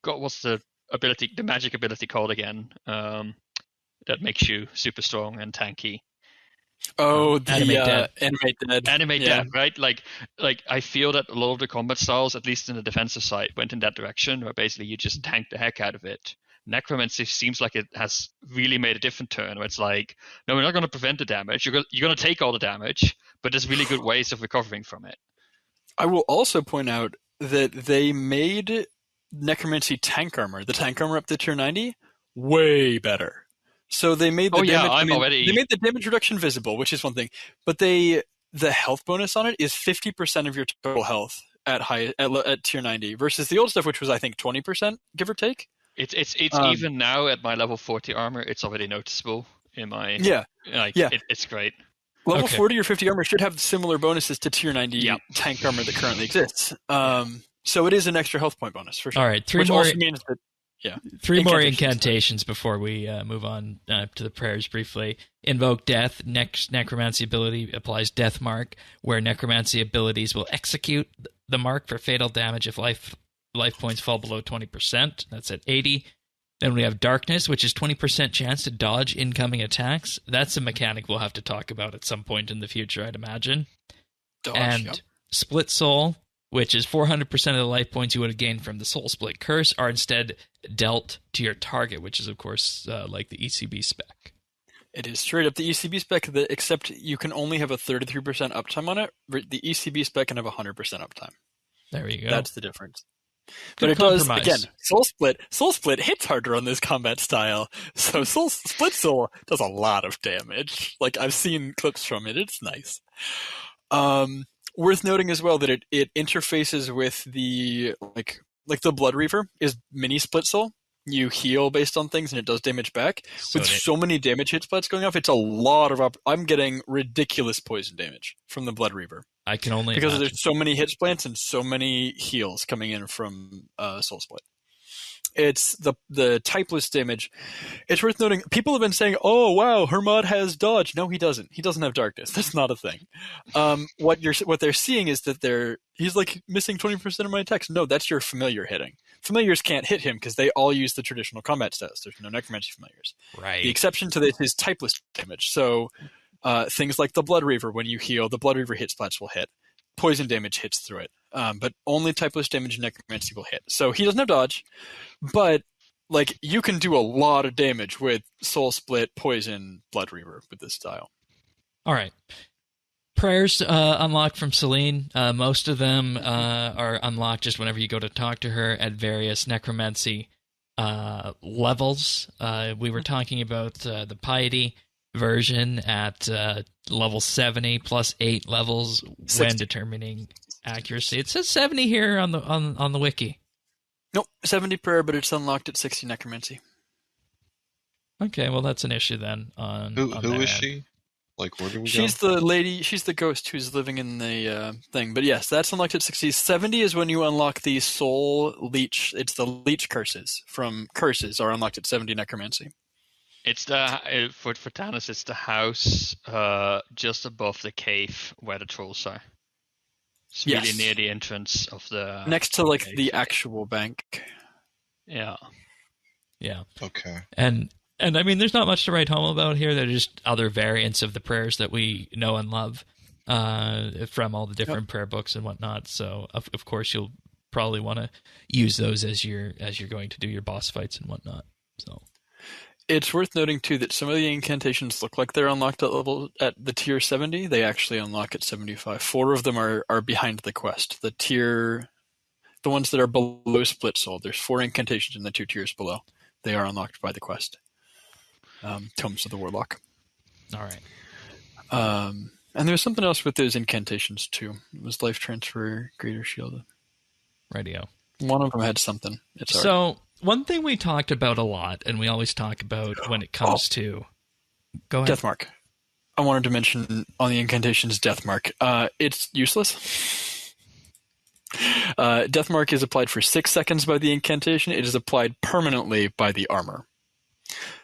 what's the ability, the magic ability called again? That makes you super strong and tanky. Oh, the Animate Dead. Animate Dead, right? Like I feel that a lot of the combat styles, at least in the defensive side, went in that direction, where basically you just tank the heck out of it. Necromancy seems like it has really made a different turn, where it's like, no, we're not going to prevent the damage. You're going to take all the damage, but there's really good ways of recovering from it. I will also point out that they made Necromancy tank armor, the tank armor up to tier 90, way better. So they made the they made the damage reduction visible, which is one thing, but the health bonus on it is 50% of your total health at tier 90 versus the old stuff, which was I think 20%, give or take. It's even now at my level 40 armor, it's already noticeable in my it's great. Level 40 or 50 armor should have similar bonuses to tier 90 tank armor that currently exists. So it is an extra health point bonus for sure. All right, also means that three more incantations before we move on to the prayers briefly. Invoke Death. Necromancy ability applies Death Mark, where necromancy abilities will execute the mark for fatal damage if life points fall below 20%. That's at 80. Then we have Darkness, which is 20% chance to dodge incoming attacks. That's a mechanic we'll have to talk about at some point in the future, I'd imagine. Split Soul, which is 400% of the life points you would have gained from the Soul Split Curse are instead dealt to your target, which is, of course, like the ECB spec. It is straight up the ECB spec, except you can only have a 33% uptime on it. The ECB spec can have 100% uptime. There you go. That's the difference. But it does, again, Soul Split hits harder on this combat style, so Split Soul does a lot of damage. Like, I've seen clips from it, it's nice. Worth noting as well that it interfaces with the, like the Blood Reaver is mini Split Soul. You heal based on things and it does damage back. With so many damage hit splats going off, it's a lot of I'm getting ridiculous poison damage from the Blood Reaver. I can only because imagine. There's so many hit splats and so many heals coming in from Soul Split. It's the typeless damage. It's worth noting, people have been saying, oh wow, Hermod has dodge. No, he doesn't. He doesn't have darkness. That's not a thing. What they're seeing is that he's like missing 20% of my attacks. No, that's your familiar hitting. Familiars can't hit him because they all use the traditional combat stats. There's no necromancy familiars. Right. The exception to this is typeless damage. So things like the Blood Reaver, when you heal, the Blood Reaver hit splats will hit. Poison damage hits through it. But only typeless damage and necromancy will hit. So he doesn't have dodge, but like you can do a lot of damage with Soul Split, Poison, Blood Reaver with this style. All right. Prayers unlocked from Celine. Most of them are unlocked just whenever you go to talk to her at various necromancy levels. We were talking about the Piety version at level 70 plus 8 levels 60. When determining accuracy. It says 70 here on the wiki. Nope, 70 prayer, but it's unlocked at 60 necromancy. Okay, well that's an issue then. Who is she? Like, where do we She's go? the lady. She's the ghost who's living in the thing. But yes, that's unlocked at 60. 70 is when you unlock the soul leech. It's the leech curses from curses are unlocked at 70 necromancy. It's the for Tanis. It's the house just above the cave where the trolls are. It's really near the entrance of the next to like the actual bank. Yeah. Yeah. Okay. And I mean, there's not much to write home about here. They're just other variants of the prayers that we know and love from all the different prayer books and whatnot. So, of course, you'll probably want to use those as you're going to do your boss fights and whatnot. So, it's worth noting too that some of the incantations look like they're unlocked at the tier 70. They actually unlock at 75. 4 of them are behind the quest. The ones that are below Split Soul. There's 4 incantations in the 2 tiers below. They are unlocked by the quest. Tomes of the Warlock. All right. And there's something else with those incantations too. It was life transfer, greater shield. Radio. One of them had something. It's hard. So one thing we talked about a lot, and we always talk about when it comes to... Go ahead. Deathmark. I wanted to mention on the incantations Deathmark. It's useless. Deathmark is applied for 6 seconds by the incantation. It is applied permanently by the armor.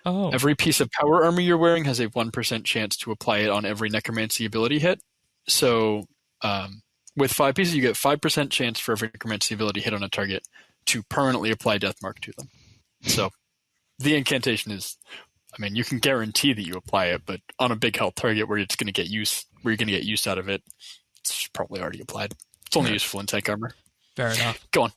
Oh. Every piece of power armor you're wearing has a 1% chance to apply it on every necromancy ability hit. So with 5 pieces, you get 5% chance for every necromancy ability hit on a target to permanently apply Deathmark to them. So the incantation is, I mean, you can guarantee that you apply it, but on a big health target where it's going to get use, where you're going to get use out of it, it's probably already applied. It's only useful in tank armor. Fair enough. Go on.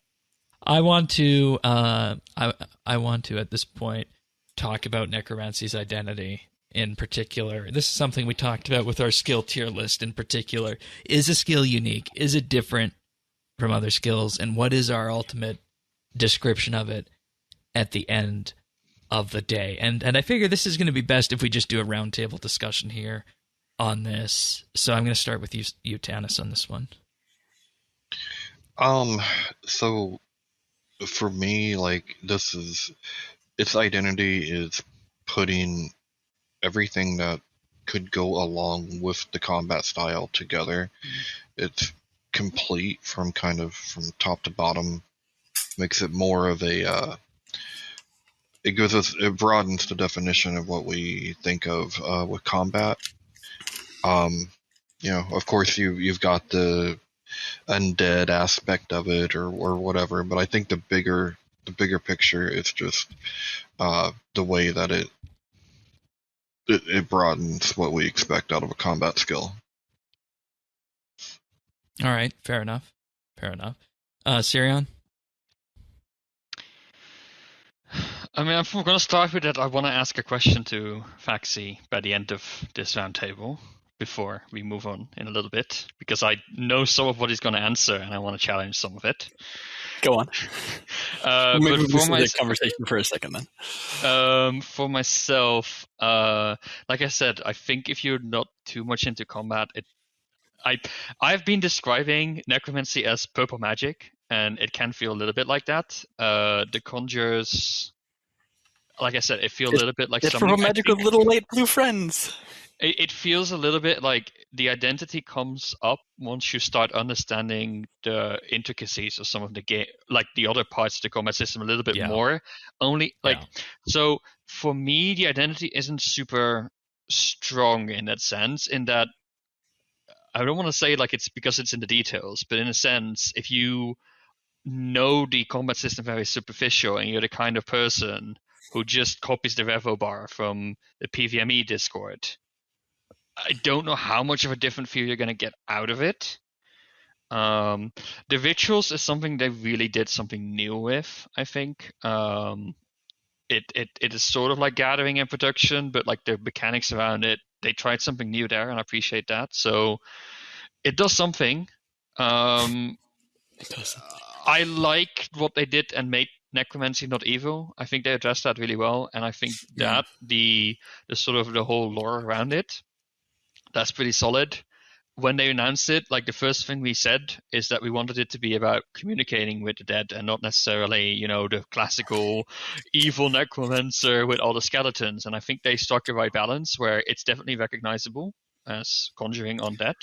I want to at this point talk about Necromancy's Identity in particular. This is something we talked about with our skill tier list in particular. Is a skill unique? Is it different from other skills? And what is our ultimate description of it at the end of the day? And I figure this is going to be best if we just do a roundtable discussion here on this. So I'm going to start with you, Tanis, on this one. So for me, like, its identity is putting everything that could go along with the combat style together. It's complete from top to bottom, makes it more of a, it broadens the definition of what we think of with combat. Of course you've got the undead aspect of it or whatever, but I think the bigger picture is just the way that it broadens what we expect out of a combat skill. All right, fair enough. Sirion? I mean, I'm going to start with that. I want to ask a question to Faxi by the end of this roundtable before we move on in a little bit, because I know some of what he's going to answer and I want to challenge some of it. Go on. Maybe but for my conversation for a second then. For myself, like I said, I think if you're not too much into combat, I've been describing necromancy as purple magic, and it can feel a little bit like that. The Conjures, like I said, it feels a little bit like something. It's purple magic with little light blue friends. It feels a little bit like the identity comes up once you start understanding the intricacies of some of the game, like the other parts of the combat system a little bit more. So for me, the identity isn't super strong in that sense, in that I don't want to say like it's because it's in the details, but in a sense, if you know the combat system very superficial and you're the kind of person who just copies the revo bar from the PVME Discord, I don't know how much of a different feel you're going to get out of it. The rituals is something they really did something new with, I think. It is sort of like gathering and production, but like the mechanics around it, they tried something new there, and I appreciate that. So it does something. I like what they did and made necromancy not evil. I think they addressed that really well, and I think that the sort of the whole lore around it, that's pretty solid. When they announced it, like the first thing we said is that we wanted it to be about communicating with the dead and not necessarily, the classical evil necromancer with all the skeletons. And I think they struck the right balance where it's definitely recognizable as conjuring undead.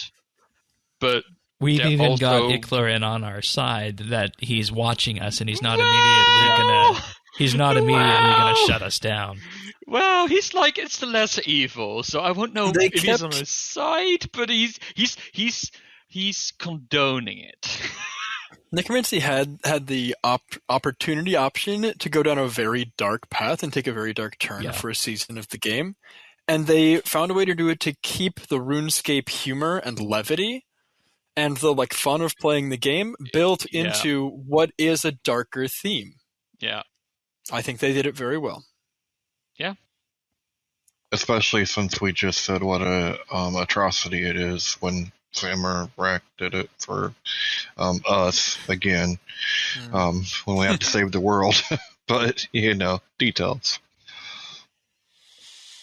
But we've even got Ickler in on our side that he's watching us and he's not immediately gonna shut us down. Well, he's like, it's the lesser evil, so I won't know if he's on his side, but he's condoning it. Necromancy had the option to go down a very dark path and take a very dark turn for a season of the game, and they found a way to do it to keep the RuneScape humor and levity and the fun of playing the game built into what is a darker theme. Yeah, I think they did it very well. Yeah. Especially since we just said what a atrocity it is when Sammer Rack did it for us again, when we have to save the world. But details.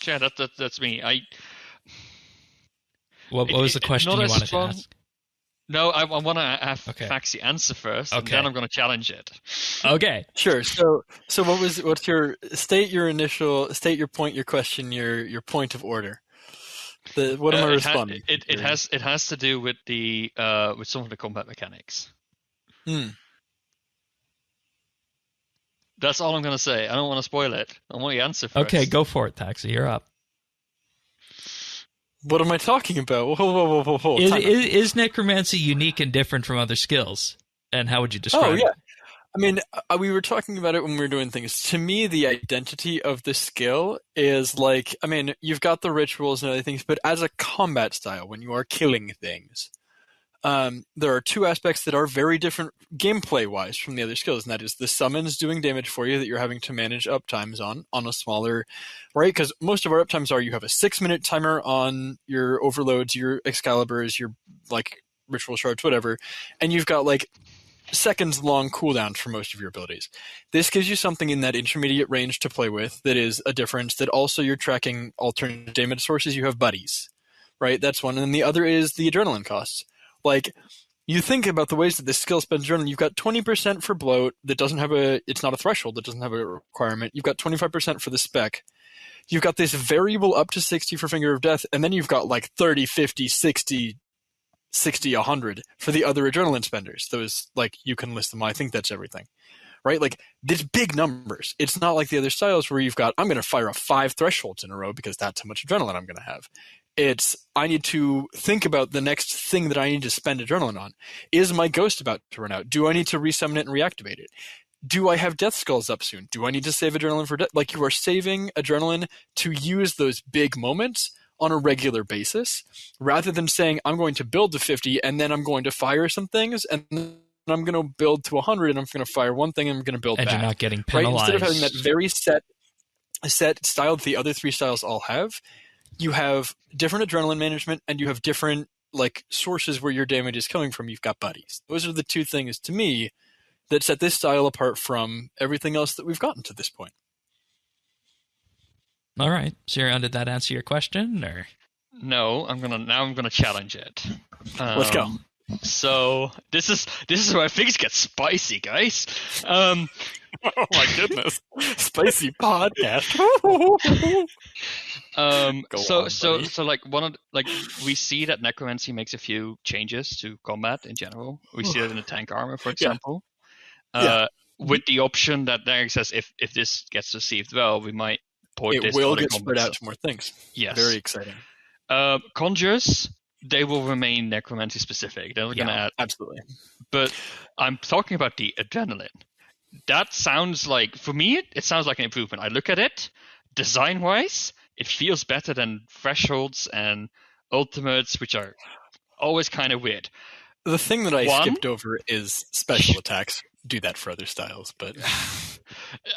Yeah, that's me. What was the question you wanted to ask? No, I want to have Faxi answer first, and then I'm going to challenge it. Okay, sure. So what's your your point, your question, your point of order? What am I responding? It has to do with the with some of the combat mechanics. That's all I'm going to say. I don't want to spoil it. I want your answer first. Okay, go for it, Taxi. You're up. What am I talking about? Whoa. Is necromancy unique and different from other skills? And how would you describe it? I mean, we were talking about it when we were doing things. To me, the identity of the skill is like, I mean, you've got the rituals and other things, but as a combat style, when you are killing things, there are two aspects that are very different gameplay-wise from the other skills, and that is the summons doing damage for you that you're having to manage uptimes on a smaller, right? Because most of our uptimes are you have a 6-minute timer on your overloads, your Excaliburs, your like ritual shards, whatever, and you've got like seconds-long cooldowns for most of your abilities. This gives you something in that intermediate range to play with that is a difference, that also you're tracking alternate damage sources. You have buddies, right? That's one. And then the other is the adrenaline costs. Like, you think about the ways that this skill spends adrenaline. You've got 20% for bloat that doesn't have it's not a threshold, that doesn't have a requirement. You've got 25% for the spec. You've got this variable up to 60 for Finger of Death, and then you've got like 30, 50, 60, 100 for the other adrenaline spenders. Those, like, you can list them. I think that's everything, right? Like, these big numbers. It's not like the other styles where you've got, I'm going to fire off 5 thresholds in a row because that's how much adrenaline I'm going to have. It's, I need to think about the next thing that I need to spend adrenaline on. Is my ghost about to run out? Do I need to resummon it and reactivate it? Do I have Death Skulls up soon? Do I need to save adrenaline for death? Like, you are saving adrenaline to use those big moments on a regular basis, rather than saying, I'm going to build to 50 and then I'm going to fire some things and then I'm going to build to 100 and I'm going to fire one thing and I'm going to build back. And you're not getting penalized. Right? Instead of having that very set style that the other 3 styles all have, you have different adrenaline management and you have different like sources where your damage is coming from. You've got buddies. Those are the two things to me that set this style apart from everything else that we've gotten to this point. All right, Sirion, did that answer your question, or no? I'm gonna challenge it. Let's go. So this is where things get spicy, guys. Oh my goodness, spicy podcast. So like we see that necromancy makes a few changes to combat in general. We see that in the tank armor, for example. With the option that Derek says, if this gets received well, we might port this. It will get spread out to more things. Yes, very exciting. Conjures, they will remain necromancy specific. They're going to add absolutely. But I'm talking about the adrenaline. That sounds like, for me, it sounds like an improvement. I look at it, design-wise, it feels better than thresholds and ultimates, which are always kind of weird. The thing that I skipped over is special attacks. Do that for other styles, but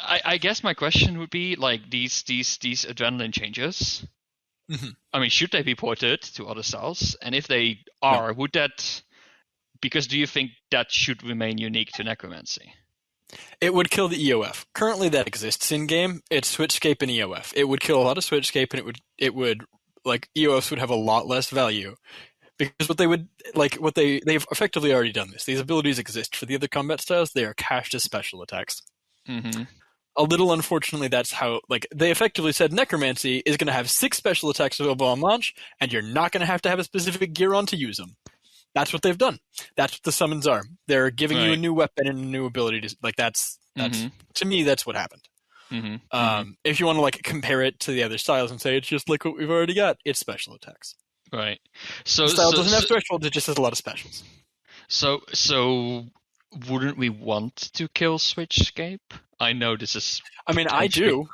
I guess my question would be like these adrenaline changes. Mm-hmm. I mean, should they be ported to other styles? And if they are, would that? Because do you think that should remain unique to necromancy? It would kill the EOF. Currently, that exists in game. It's Switchscape and EOF. It would kill a lot of Switchscape, and it would like EOFs would have a lot less value. Because they've effectively already done this. These abilities exist for the other combat styles. They are cached as special attacks. Mm-hmm. A little unfortunately, that's how they effectively said necromancy is going to have 6 special attacks available on launch, and you're not going to have a specific gear on to use them. That's what they've done. That's what the summons are. They're giving you a new weapon and a new ability to that's to me that's what happened. Mm-hmm. If you want to compare it to the other styles and say it's just like what we've already got, it's special attacks. Right. So the style doesn't have thresholds; it just has a lot of specials. So wouldn't we want to kill Switchscape? I know this is. I mean, I do.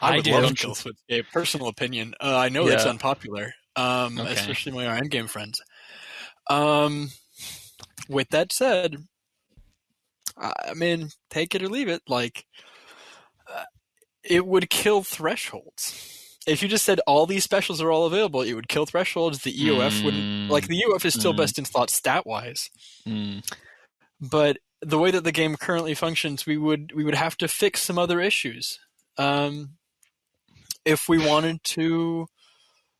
I would love to kill Switchscape. Personal opinion. I know it's unpopular, especially my endgame friends. With that said, I mean, take it or leave it. It would kill thresholds. If you just said all these specials are all available, it would kill thresholds. The EOF wouldn't. The EOF is still best in slot stat-wise. But the way that the game currently functions, we would have to fix some other issues. If we wanted to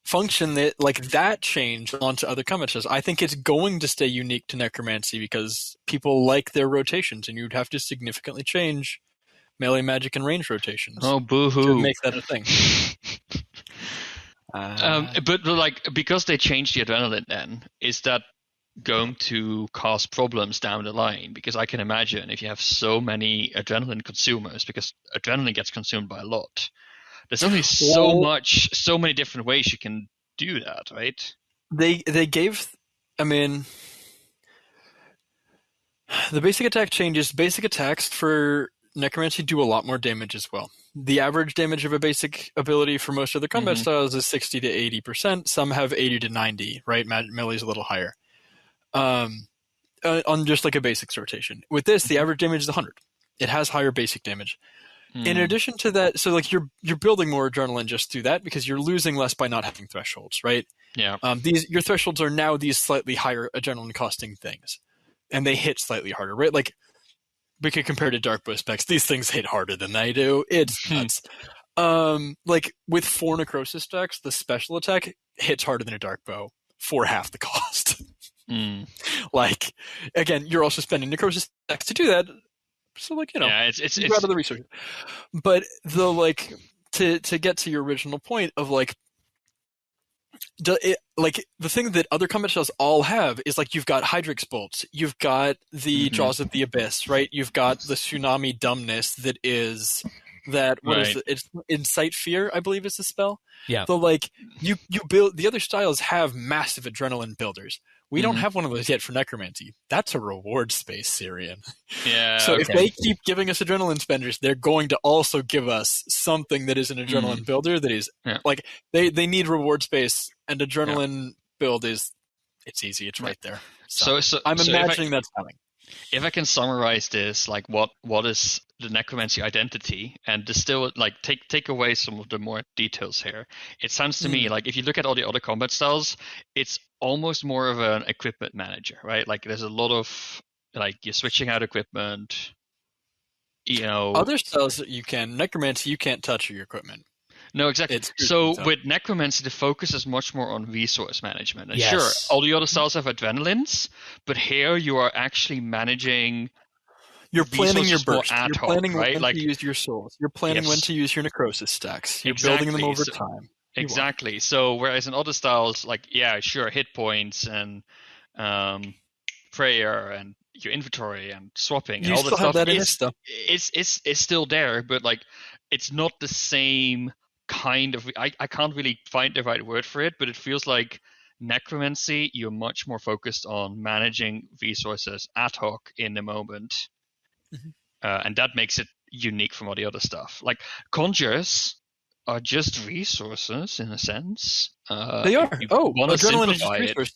function that change onto other combat styles. I think it's going to stay unique to Necromancy because people like their rotations, and you'd have to significantly change melee magic and range rotations. Oh, boo-hoo. To make that a thing. But like, because they changed the adrenaline, then is that going to cause problems down the line? Because I can imagine if you have so many adrenaline consumers, because adrenaline gets consumed by a lot. There's only so many different ways you can do that, right? They gave, I mean, the basic attack changes. Basic attacks for Necromancy do a lot more damage as well. The average damage of a basic ability for most other combat styles is 60 to 80%. Some have 80 to 90, right? Melee's a little higher. On just like a basics rotation. With this, the average damage is 100. It has higher basic damage. In addition to that, so like you're building more adrenaline just through that because you're losing less by not having thresholds, right? Yeah. Your thresholds are now these slightly higher adrenaline costing things, and they hit slightly harder, right? Like we could compare to Darkbow specs. These things hit harder than they do. It's nuts. Like with 4 necrosis stacks, the special attack hits harder than a Darkbow for half the cost. Like again, you're also spending necrosis stacks to do that. So like, it's out of the resources. But the like to get to your original point of like the thing that other combat styles all have is like you've got Hydrix bolts, you've got the Jaws of the Abyss, right? You've got the tsunami dumbness that is that what is it? It's Incite Fear, I believe is the spell. Yeah. So like you build the other styles have massive adrenaline builders. We don't have one of those yet for Necromancy. That's a reward space, Syrian. Yeah. So if they keep giving us adrenaline spenders, they're going to also give us something that is an adrenaline builder that is like they need reward space, and adrenaline build it's easy. It's right there. So I'm imagining that's coming. If I can summarize this, like what is the Necromancy identity, and distill it, like take away some of the more details here. It sounds to me like if you look at all the other combat styles, it's almost more of an equipment manager, right? Like there's a lot of like you're switching out equipment. Other styles that you can Necromancy, you can't touch your equipment. No, exactly. So with Necromancy, the focus is much more on resource management. And sure, all the other styles have adrenalines, but here you are actually managing. You're planning your burst. You're planning right? when to use your souls. You're planning when to use your necrosis stacks. You're building them over time. Exactly. So whereas in other styles, like hit points and prayer and your inventory and swapping and all that stuff, that in this stuff. It's still there, but like it's not the same kind of. I can't really find the right word for it, but it feels like Necromancy, you're much more focused on managing resources ad hoc in the moment. And that makes it unique from all the other stuff. Like Conjures are just resources in a sense. They are. Adrenaline is just a resource.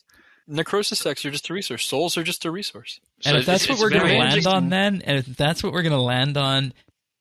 Necrosis stacks are just a resource. Souls are just a resource. And if that's what we're going to land on then, and if that's what we're going to land on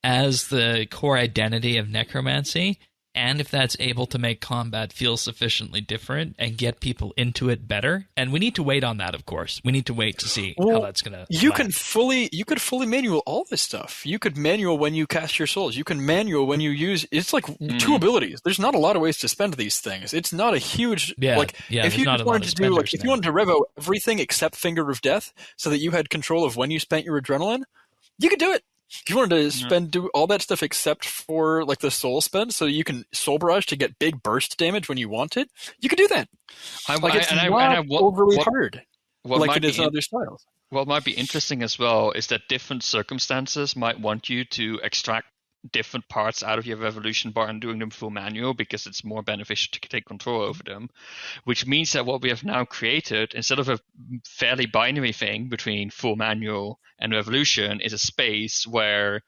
as the core identity of Necromancy, and if that's able to make combat feel sufficiently different and get people into it better, and we need to wait on that, of course. We need to wait to see how that's going to. You could fully manual all this stuff. You could manual when you cast your souls. You can manual when you use. It's like 2 abilities. There's not a lot of ways to spend these things. It's not a huge If you just wanted to do if you wanted to revo everything except Finger of Death, so that you had control of when you spent your adrenaline, you could do it. If you wanted to do all that stuff except for like the soul spend, so you can soul barrage to get big burst damage when you want it, you could do that. It's not overly hard like it is in other styles. What might be interesting as well is that different circumstances might want you to extract different parts out of your revolution bar and doing them full manual because it's more beneficial to take control over them, which means that what we have now created, instead of a fairly binary thing between full manual and revolution, is a space where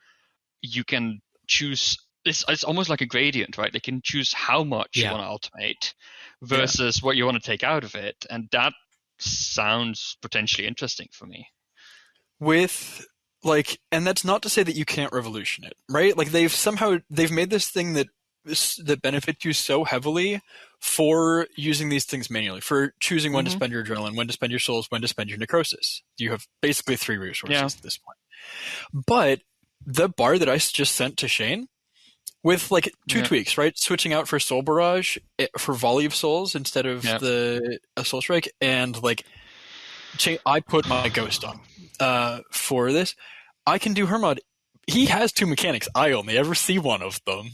you can choose. It's almost like a gradient, right? They can choose how much you want to automate versus what you want to take out of it, and that sounds potentially interesting for me. And that's not to say that you can't revolution it, right? Like they've made this thing that benefits you so heavily for using these things manually, for choosing when to spend your adrenaline, when to spend your souls, when to spend your necrosis. You have basically 3 resources at this point. But the bar that I just sent to Shane, with like two tweaks, right? Switching out for Soul Barrage for Volley of Souls instead of the Soul Strike, and like I put my Ghost on for this. I can do Hermod. He has two mechanics. I only ever see one of them.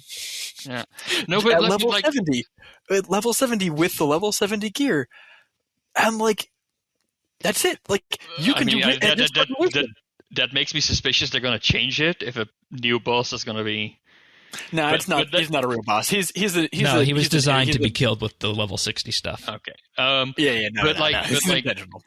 Yeah. No, but at level 70. At level 70 with the level 70 gear. I'm like, that's it. Like, you can do it. That makes me suspicious they're going to change it if a new boss is going to be... No, it's not. He's not a real boss. He was designed to be killed with the level 60 stuff. Okay.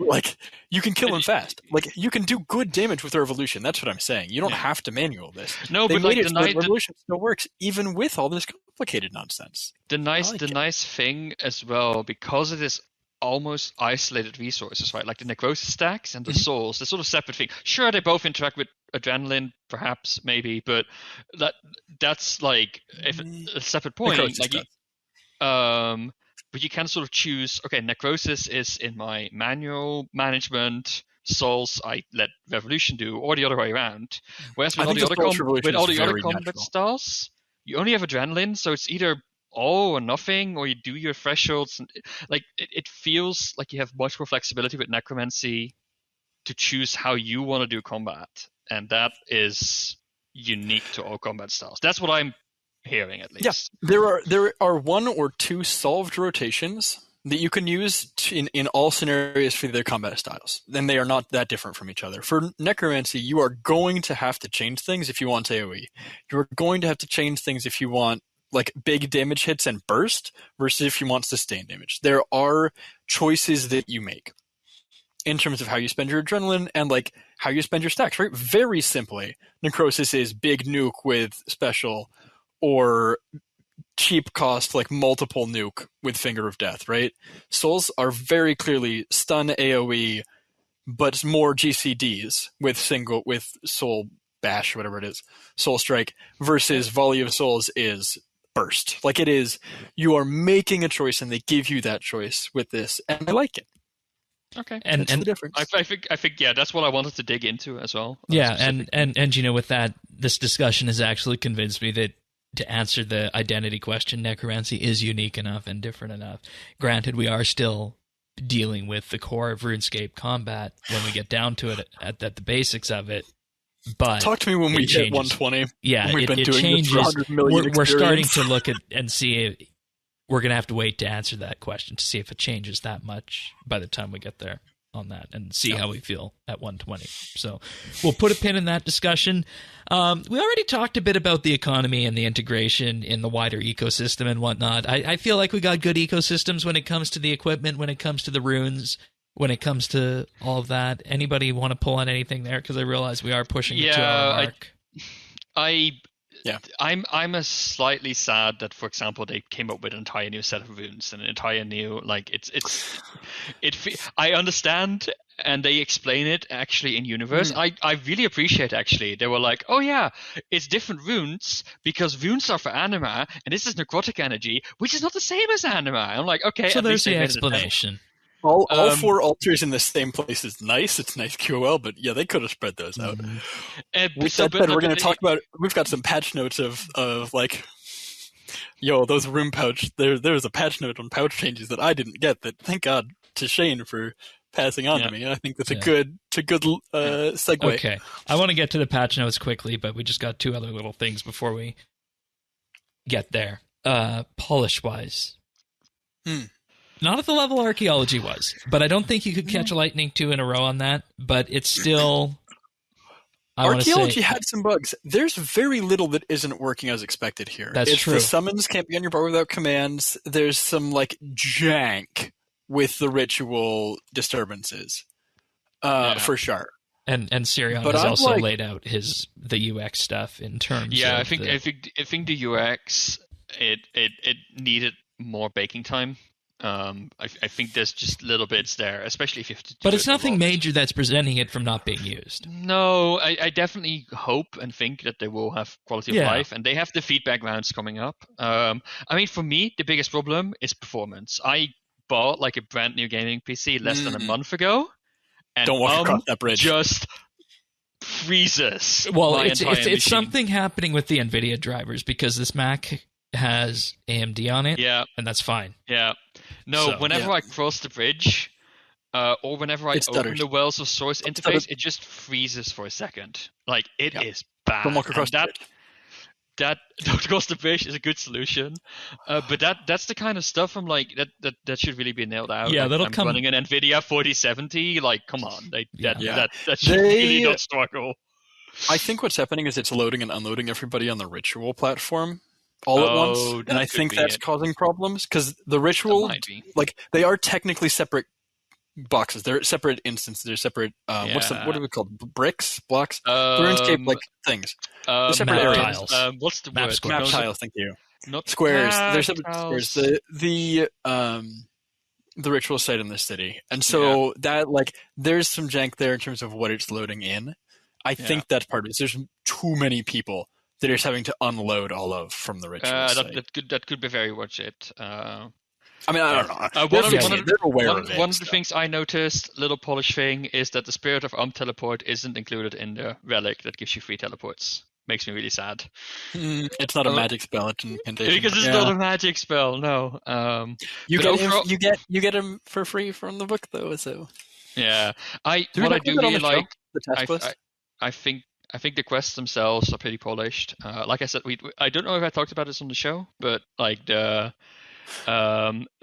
Like, you can kill him fast. Like, you can do good damage with the Revolution. That's what I'm saying. You don't have to manual this. No, but like the Revolution still works even with all this complicated nonsense. The nice thing as well, because it is almost isolated resources, right? Like the necrosis stacks and the souls, they're sort of separate things. Sure, they both interact with adrenaline, perhaps, maybe, but that's like a separate point. But you can sort of choose. Okay, necrosis is in my manual management. Souls, I let Revolution do, or the other way around. Whereas with all the other combat styles, you only have adrenaline, so it's either all or nothing, or you do your thresholds. And, like it feels like you have much more flexibility with necromancy to choose how you want to do combat, and that is unique to all combat styles. That's what I'm hearing, at least. Yeah, there are one or two solved rotations that you can use in all scenarios for their combat styles. Then they are not that different from each other. For necromancy, you are going to have to change things if you want AoE. You're going to have to change things if you want like big damage hits and burst versus if you want sustained damage. There are choices that you make in terms of how you spend your adrenaline and like how you spend your stacks, right? Very simply, necrosis is big nuke with special, or cheap cost like multiple nuke with Finger of Death, right? Souls are very clearly stun AoE, but more GCDs with soul bash, whatever it is, soul strike, versus Volley of Souls is burst. Like, it is, you are making a choice and they give you that choice with this, and I like it. Okay, and the difference. I think that's what I wanted to dig into as well. Yeah, and you know, with that, this discussion has actually convinced me that to answer the identity question, necromancy is unique enough and different enough. Granted, we are still dealing with the core of RuneScape combat when we get down to it at the basics of it. But talk to me when we hit 120. Yeah, we've been it doing changes. This for 100 million we're starting to look at and see. We're going to have to wait to answer that question to see if it changes that much by the time we get there on that, and see how we feel at 120. So we'll put a pin in that discussion. We already talked a bit about the economy and the integration in the wider ecosystem and whatnot. I feel like we got good ecosystems when it comes to the equipment, when it comes to the runes, when it comes to all of that. Anybody want to pull on anything there? Because I realize we are pushing the 2-hour mark. I'm a slightly sad that, for example, they came up with an entire new set of runes and an entire new, like, I understand, and they explain it actually in universe. I really appreciate, actually. They were like, oh yeah, it's different runes because runes are for anima and this is necrotic energy, which is not the same as anima. I'm like, okay, so there's the explanation. All four altars in the same place is nice. It's nice QOL, but yeah, they could have spread those out. With that said, we're going to talk about. We've got some patch notes of like, yo, those rune pouch. There's a patch note on pouch changes that I didn't get. That, thank God to Shane for passing on to me. I think that's a good segue. Okay, I want to get to the patch notes quickly, but we just got two other little things before we get there. Polish wise. Not at the level archaeology was, but I don't think you could catch a lightning 2 in a row on that, but it's still... Archaeology had some bugs. There's very little that isn't working as expected here. That's true. The summons can't be on your bar without commands. There's some like jank with the ritual disturbances, for sure. And Sirion has also laid out the UX stuff in terms of... I think the UX, it needed more baking time. I think there's just little bits there, especially if you have to do But it's nothing major that's preventing it from not being used. No, I definitely hope and think that they will have quality of life, and they have the feedback rounds coming up. I mean, for me, the biggest problem is performance. I bought like a brand new gaming PC less than a month ago, and don't walk across that bridge. Just freezes. Well, my it's entire machine. something happening with the NVIDIA drivers because this Mac has AMD on it, Yeah, and that's fine. yeah. No, So- whenever I cross the bridge, or whenever I It open stutters. the Wells of Source interface, it just freezes for a second. Like, it is bad. Don't walk across And the bridge. that don't cross the bridge is a good solution, but that's the kind of stuff I'm like that should really be nailed out. Yeah, like, that'll I'm come- running an NVIDIA 4070. Like, come on, Yeah. that should really not struggle. I think what's happening is it's loading and unloading everybody on the ritual platform all at once, that and I could think be that's it. causing problems because the That ritual, might be. like, they are technically separate boxes. They're separate instances. They're separate. What are we called? Bricks, blocks, RuneScape like things. They're separate map areas. tiles. What's the Map word? squares. Map No, tiles. Thank you. not Squares. They're map separate tiles. squares. The ritual site in this city, and so that like there's some jank there in terms of what it's loading in. I think that's part of it. There's too many people that it's having to unload all of from the ritual site. that could be very much it. I mean, I don't know. One of They're aware of one it. of the things I noticed, little polish thing, is that the Spirit of Teleport isn't included in the relic that gives you free teleports. Makes me really sad. It's not a magic spell. It's an incantation. Because it's not a magic spell, no. You but get overall- you get them for free from the book though. So Yeah, we what I not do put that on really the show? like. The task list. I think the quests themselves are pretty polished. Like I said, I don't know if I talked about this on the show, but like the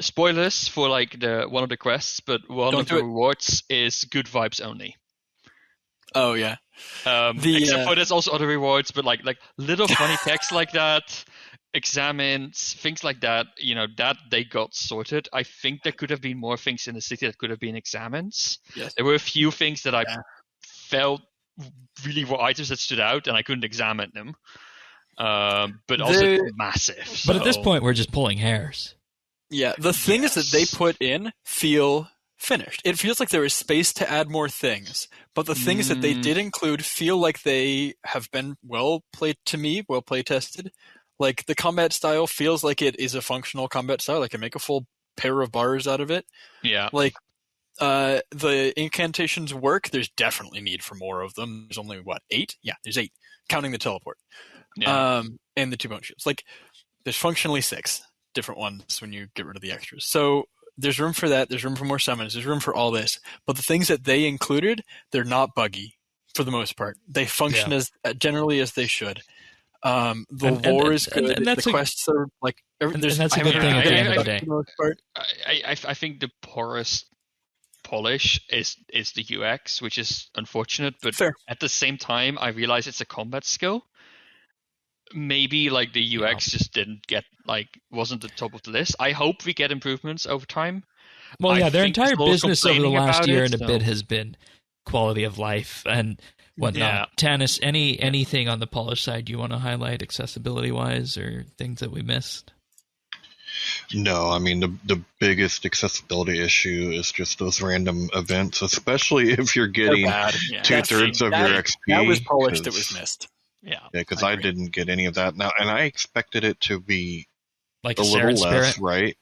spoilers for like the one of the quests, but one Don't of do the it. rewards is good vibes only. Oh yeah. Except for there's also other rewards, but like little funny text like that, examines, things like that, that they got sorted. I think there could have been more things in the city that could have been examines. Yes. There were a few things that I felt really were items that stood out, and I couldn't examine them. But also it's massive. But at this so- point, we're just pulling hairs. Yeah, the things that they put in feel finished. It feels like there is space to add more things, but the things that they did include feel like they have been well play tested. Like the combat style feels like it is a functional combat style. I can make a full pair of bars out of it. yeah. Like the incantations work. There's definitely need for more of them. There's only 8? Yeah, there's 8, counting the teleport. Yeah. And the 2 bone shields. Like there's functionally 6 different ones when you get rid of the extras. So there's room for that. There's room for more summons. There's room for all this. But the things that they included, they're not buggy for the most part. They function as generally as they should. The lore is good. and that's the quests are like. And that's a good thing at the end of the day. For the most part. I think the poorest polish is the UX, which is unfortunate, but Fair. at the same time, I realize it's a combat skill. Maybe like the UX just didn't get wasn't the top of the list. I hope we get improvements over time. Well, I yeah, their think entire there's lots business over the complaining last about year it, and a bit has been quality of life and whatnot. Yeah. Tanis, anything on the polish side you want to highlight accessibility-wise or things that we missed? No, I mean the biggest accessibility issue is just those random events, especially if you're getting bad. Yeah. 2/3 of your XP. That was polished. That 'cause- was missed. Yeah. Yeah, because I I agree. didn't get any of that now, and I expected it to be Like a a little Saren less, spirit? right?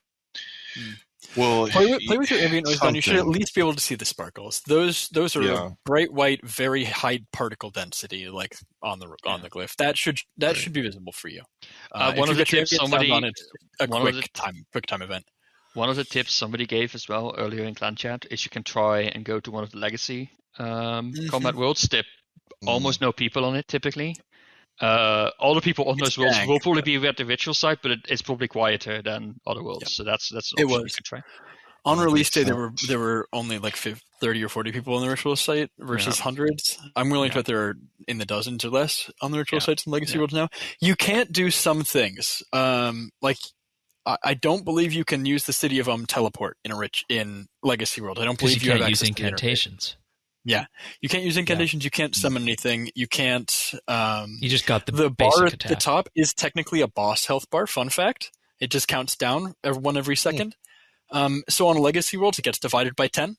Well, Play with your ambient noise down. You should at something. least be able to see the sparkles. Those are Yeah. bright white, very high particle density, like on the glyph. That should be visible for you. One if of you the get your tips ambient sound somebody- on, it's a one of quick time event. One of the tips somebody gave as well earlier in clan chat is you can try and go to one of the legacy combat worlds. There almost no people on it typically. All the people on those worlds jank, will probably be at the ritual site, but it's probably quieter than other worlds. Yep. So that's an It option you was. could try. On release day, so. there were only like 30 or 40 people on the ritual site versus hundreds. I'm willing to bet there are in the dozens or less on the ritual sites in Legacy Worlds now. You can't do some things. Like I don't believe you can use the City of teleport in Legacy World. I don't Because believe you you have can't use access to the interface. incantations. Yeah, you can't use incantations. You can't summon anything. You can't. You just got the The basic bar at attack. the top is technically a boss health bar. Fun fact: it just counts down every second. So on Legacy Worlds, it gets divided by 10.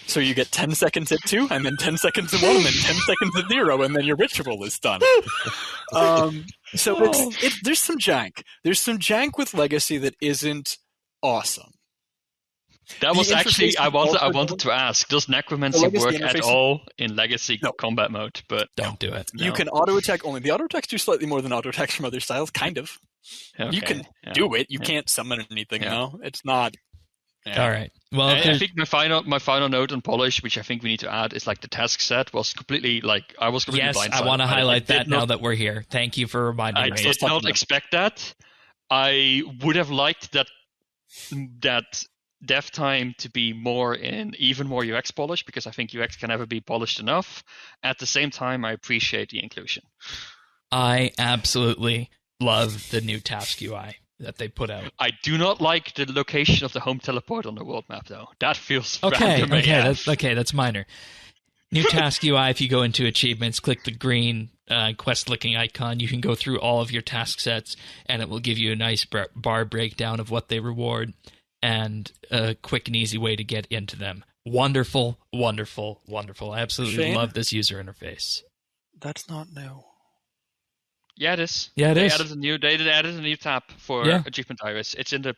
So you get 10 seconds at 2, and then 10 seconds at 1, and then 10 seconds at 0, and then your ritual is done. So there's some jank. There's some jank with Legacy that isn't awesome. That was actually interface I also wanted to ask. Does necromancy legacy work at interface- all in legacy No. combat mode? But Don't do it. You No. can auto attack only. The auto attacks do slightly more than auto attacks from other styles, kind of. okay, You can yeah. do it. You Yeah. can't summon anything. Yeah. No, it's not. Yeah. All right. Well, I think my final note on polish, which I think we need to add, is like the task set was completely I was completely yes, blindsided. I want to by it. highlight that did now not- that we're here. Thank you for reminding I me. did not expect that. I would have liked that dev time to be even more UX polish, because I think UX can never be polished enough. At the same time, I appreciate the inclusion. I absolutely love the new task UI that they put out. I do not like the location of the home teleport on the world map, though. That feels Okay, random AF. that's minor. New task UI, if you go into achievements, click the green quest-looking icon, you can go through all of your task sets, and it will give you a nice bar breakdown of what they reward, and a quick and easy way to get into them. Wonderful, wonderful, wonderful. I absolutely Shane? love this user interface. That's not new. Yeah, it is. Yeah, it they is. Added they added a new tab for Yeah. achievement iris. It's in the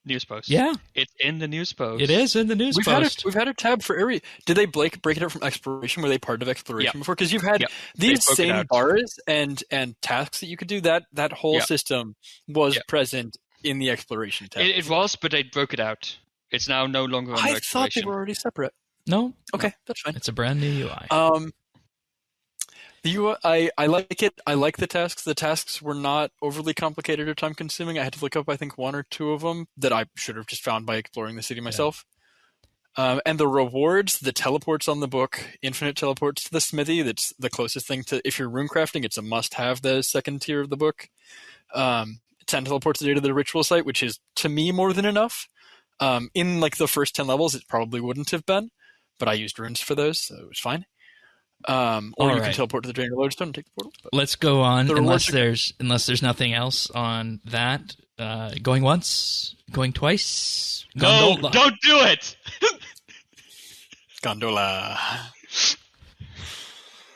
news post. Yeah, It's in the news post. it is in the news post. We've had a tab for every. Did they break it out from exploration? Were they part of exploration Yeah. before? Because you've had Yeah. these They broke it same out. bars and tasks that you could do. That whole Yeah. system was Yeah. present in the exploration tab. It was, but they broke it out. It's now no longer under I thought exploration. they were already separate. No, Okay, that's fine. it's a brand new UI. The UI, I like it. I like the tasks. The tasks were not overly complicated or time consuming. I had to look up, I think, one or two of them that I should have just found by exploring the city myself. And the rewards, the teleports on the book, infinite teleports to the smithy. That's the closest thing to, if you're runecrafting, it's a must-have, the second tier of the book. 10 teleports a day to the ritual site, which is, to me, more than enough. In like the first 10 levels, it probably wouldn't have been, but I used runes for those, so it was fine. Or you can teleport to the Drainer Lodestone and take the portal. But Let's go on, The unless rewards there's nothing else on that. Going once, going twice. No, Gondola. don't do it! Gondola.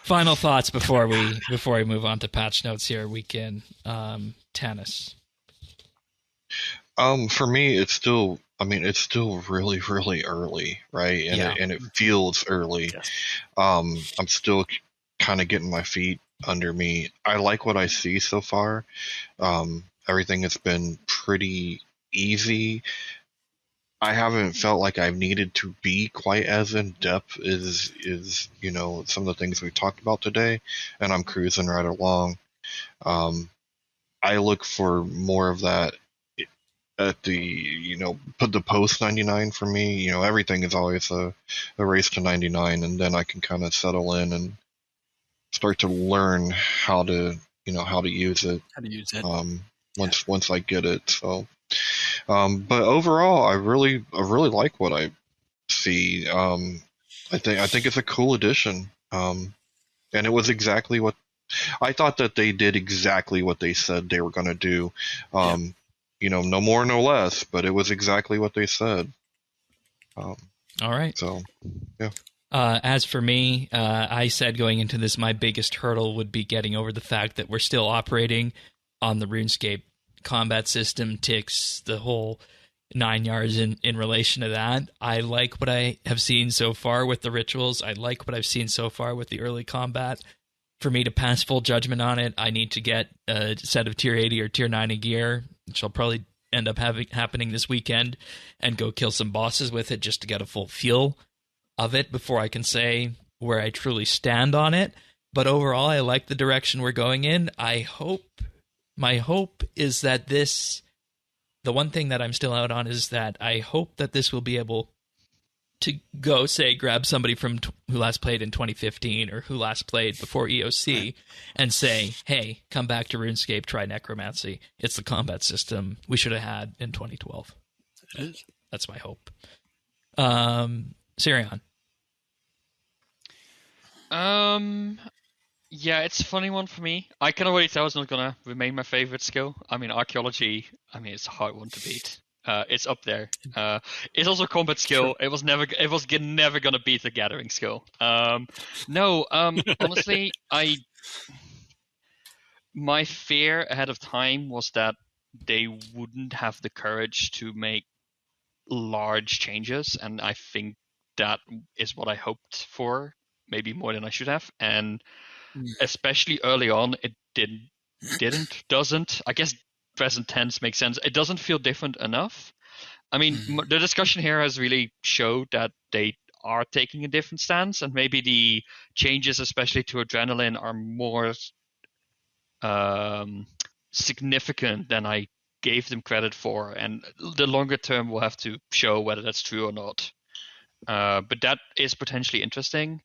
Final thoughts before we move on to patch notes here. Weekend, Tannis. For me, it's still really, really early, right? And it feels early. Yes. I'm still kind of getting my feet under me. I like what I see so far. Everything has been pretty easy. I haven't felt like I've needed to be quite as in depth as some of the things we talked about today, and I'm cruising right along. I look for more of that at the put the post 99 for me. Everything is always a race to 99, and then I can kind of settle in and start to learn how to use it. How to use it. Once I get it. So, but overall, I really like what I see. I think it's a cool addition. And it was exactly what I thought, that they did exactly what they said they were going to do. No more, no less, but it was exactly what they said. All right. So, yeah. As for me, I said going into this, my biggest hurdle would be getting over the fact that we're still operating on the RuneScape combat system, ticks, the whole 9 yards in relation to that. I like what I have seen so far with the rituals. I like what I've seen so far with the early combat. For me to pass full judgment on it, I need to get a set of tier 80 or tier 90 gear, which I'll probably end up happening this weekend, and go kill some bosses with it just to get a full feel of it before I can say where I truly stand on it. But overall, I like the direction we're going in. My hope is that the one thing that I'm still out on is that I hope that this will be able to go, say, grab somebody from who last played in 2015 or who last played before EOC and say, hey, come back to RuneScape, try Necromancy. It's the combat system we should have had in 2012. It is. That's my hope. Sirion. Yeah, it's a funny one for me. I can already tell it's not gonna remain my favorite skill. I mean, archaeology. It's a hard one to beat. It's up there. It's also a combat skill. It was never gonna beat the gathering skill. Honestly, my fear ahead of time was that they wouldn't have the courage to make large changes, and I think that is what I hoped for, maybe more than I should have. And especially early on, it doesn't. I guess present tense makes sense. It doesn't feel different enough. I mean, the discussion here has really showed that they are taking a different stance, and maybe the changes, especially to adrenaline, are more significant than I gave them credit for. And the longer term will have to show whether that's true or not. But that is potentially interesting.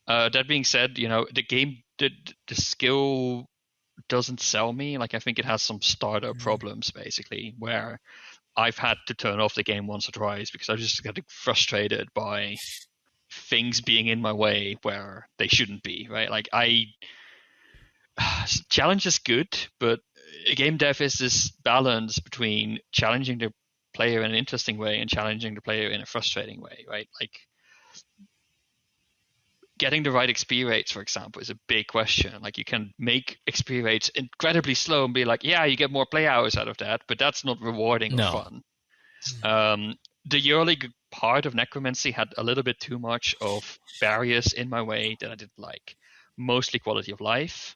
That being said, the game, the skill doesn't sell me. Like, I think it has some starter problems, basically, where I've had to turn off the game once or twice because I just get frustrated by things being in my way where they shouldn't be, right? Like, challenge is good, but game dev is this balance between challenging the player in an interesting way and challenging the player in a frustrating way, right? Like, getting the right XP rates, for example, is a big question. Like, you can make XP rates incredibly slow and be like, yeah, you get more play hours out of that, but that's not rewarding or fun. The early part of Necromancy had a little bit too much of barriers in my way that I didn't like, mostly quality of life.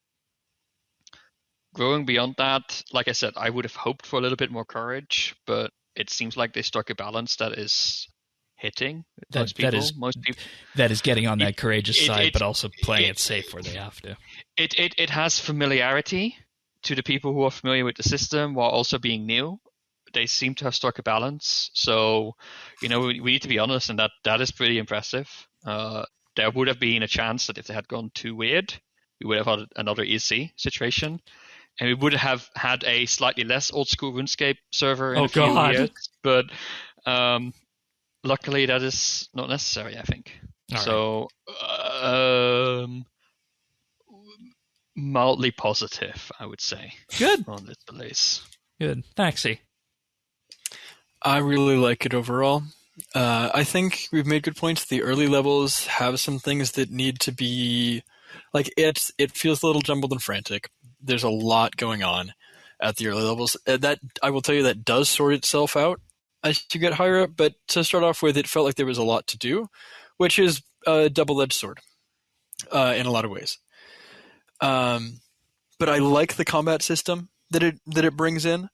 Growing beyond that, like I said, I would have hoped for a little bit more courage, but it seems like they struck a balance that is hitting most people. That is getting on that courageous side, but also playing it safe where they have to. It has familiarity to the people who are familiar with the system while also being new. They seem to have struck a balance. So, we need to be honest, and that is pretty impressive. There would have been a chance that if they had gone too weird, we would have had another EC situation. And we would have had a slightly less old school RuneScape server in a few years. But luckily, that is not necessary, I think. All so, mildly positive, I would say. Good. On this release. Good. Thanksy. I really like it overall. I think we've made good points. The early levels have some things that need to be... Like, it feels a little jumbled and frantic. There's a lot going on at the early levels. That I will tell you, that does sort itself out as you get higher up, but to start off with, it felt like there was a lot to do, which is a double-edged sword in a lot of ways. But I like the combat system that it brings in.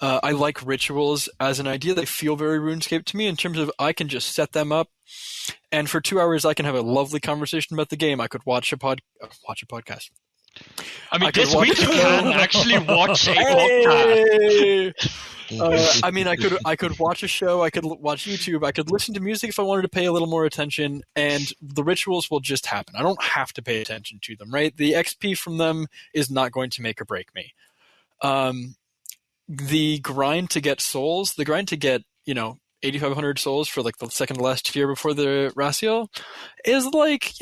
I like rituals as an idea. They feel very RuneScape to me in terms of I can just set them up, and for 2 hours I can have a lovely conversation about the game. I could watch a podcast. I mean, this week you can actually watch a podcast. I could watch a show, I could watch YouTube, I could listen to music if I wanted to pay a little more attention, and the rituals will just happen. I don't have to pay attention to them, right? The XP from them is not going to make or break me. The grind to get souls, the grind to get, 8,500 souls for like the second to last tier before the Ratio is like,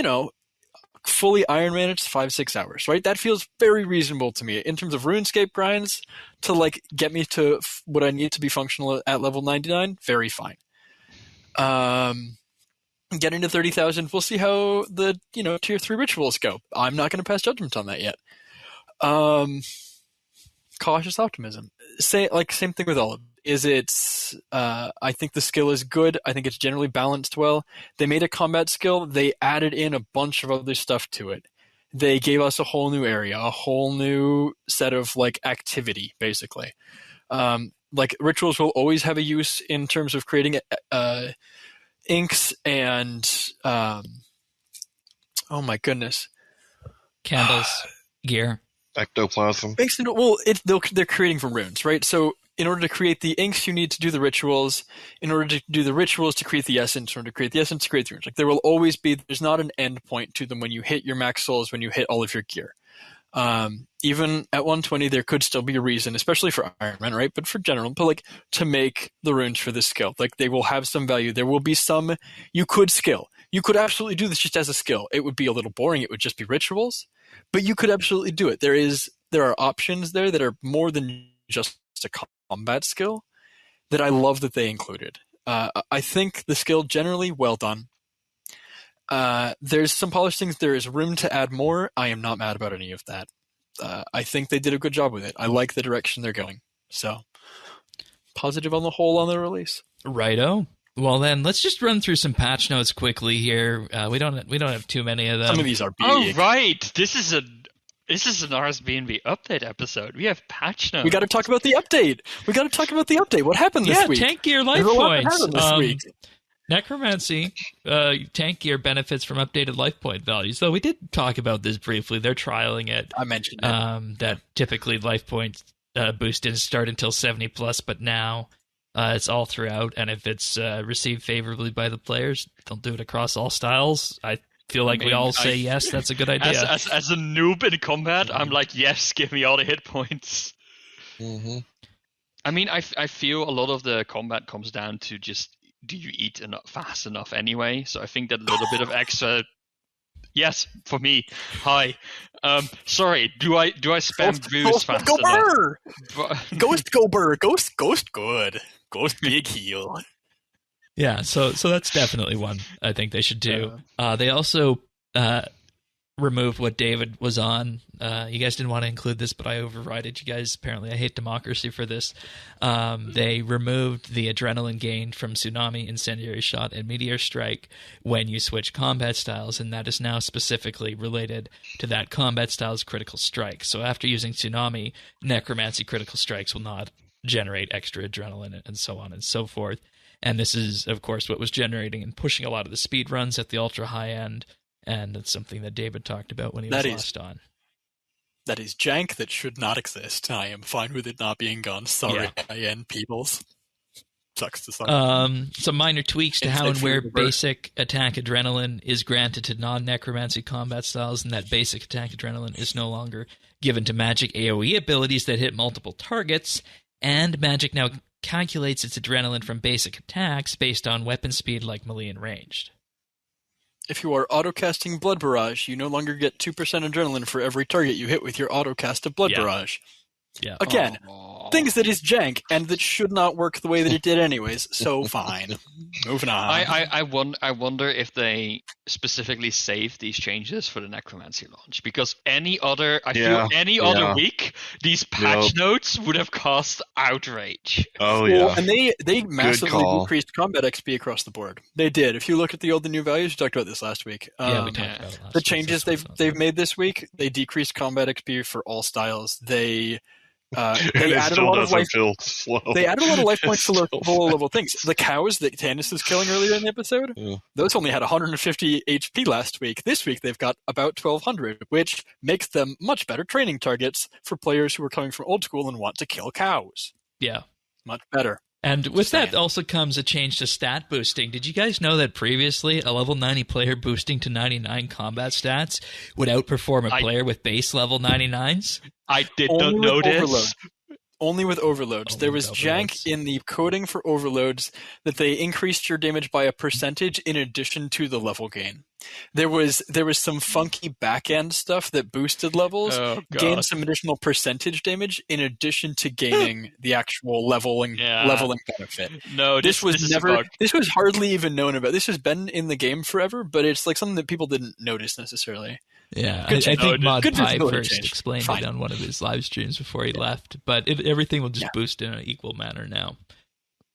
fully Iron Man, it's 5-6 hours, right? That feels very reasonable to me in terms of RuneScape grinds to like get me to what I need to be functional at level 99. Very fine. Getting to 30,000, we'll see how the tier 3 rituals go. I'm not going to pass judgment on that yet. Cautious optimism. Same thing with all of it. I think the skill is good. I think it's generally balanced well. They made a combat skill. They added in a bunch of other stuff to it. They gave us a whole new area, a whole new set of like activity, basically. Like rituals will always have a use in terms of creating inks and oh my goodness, candles, gear. Ectoplasm. They're creating from runes, right? So in order to create the inks, you need to do the rituals. In order to do the rituals, to create the essence. In order to create the essence, to create the runes. Like there will always be. There's not an end point to them when you hit your max souls. When you hit all of your gear, even at 120, there could still be a reason, especially for Iron Man, right? But for general, to make the runes for this skill, like they will have some value. There will be some you could skill. You could absolutely do this just as a skill. It would be a little boring. It would just be rituals. But you could absolutely do it. There are options there that are more than just a combat skill that I love that they included. I think the skill generally well done. There's some polished things. There is room to add more. I am not mad about any of that. I think they did a good job with it. I like the direction they're going. So positive on the whole on the release. Righto. Well, then let's just run through some patch notes quickly here. We don't have too many of them. Some of these are big. Oh, right. This is an RSBANDB update episode. We have patch notes. We got to talk about the update. What happened this week? Tank gear life There's a lot that points. happened this week. Necromancy tank gear benefits from updated life point values. Though we did talk about this briefly. They're trialing it. I mentioned it. That typically life point boost didn't start until 70 plus, but now it's all throughout. And if it's received favorably by the players, they'll do it across all styles. I feel like we all say yes, that's a good idea. As a noob in combat, I'm like, yes, give me all the hit points. Mm-hmm. I mean, I feel a lot of the combat comes down to just, do you eat fast enough anyway? So I think that a little bit of extra. Yes, for me. Hi. Sorry. Do I spam boost fast enough? Ghost go burr. Ghost good. Ghost big heal. Yeah, so that's definitely one I think they should do. They also removed what David was on. You guys didn't want to include this, but I overrided you guys. Apparently, I hate democracy for this. They removed the adrenaline gain from Tsunami, Incendiary Shot, and Meteor Strike when you switch combat styles, and that is now specifically related to that combat style's critical strike. So after using Tsunami, Necromancy critical strikes will not generate extra adrenaline and so on and so forth. And this is, of course, what was generating and pushing a lot of the speed runs at the ultra high end. And it's something that David talked about when he was last on. That is jank that should not exist. I am fine with it not being gone. Sorry, high-end peoples. Sucks to suck. Some minor tweaks to how and where basic attack adrenaline is granted to non-necromancy combat styles, and that basic attack adrenaline is no longer given to magic AoE abilities that hit multiple targets, and magic now calculates its adrenaline from basic attacks based on weapon speed like melee and ranged. If you are auto-casting Blood Barrage, you no longer get 2% adrenaline for every target you hit with your auto-cast of Blood Barrage. Yeah. Again, things that is jank, and that should not work the way that it did anyways, so fine. Moving on. I wonder if they specifically saved these changes for the Necromancy launch, because any other week, these patch notes would have caused outrage. Oh, yeah. Well, and they massively decreased combat XP across the board. They did. If you look at the old and new values, we talked about this last week. We talked about it last week. The changes they've made this week, they decreased combat XP for all styles. They added a lot of life. They added a lot of life points to lower level things. The cows that Tannis was killing earlier in the episode, those only had 150 HP last week. This week they've got about 1,200, which makes them much better training targets for players who are coming from old school and want to kill cows. Yeah, much better. And with that also comes a change to stat boosting. Did you guys know that previously a level 90 player boosting to 99 combat stats would outperform a player with base level 99s? I did not notice. Only with overloads. There was jank in the coding for overloads that they increased your damage by a percentage in addition to the level gain. There was some funky back-end stuff that boosted levels, gained some additional percentage damage in addition to gaining the actual leveling benefit. No, this was hardly even known about. This has been in the game forever, but it's like something that people didn't notice necessarily. Yeah, I think Mod Pie first explained it on one of his live streams before he left, but everything will just boost in an equal manner now.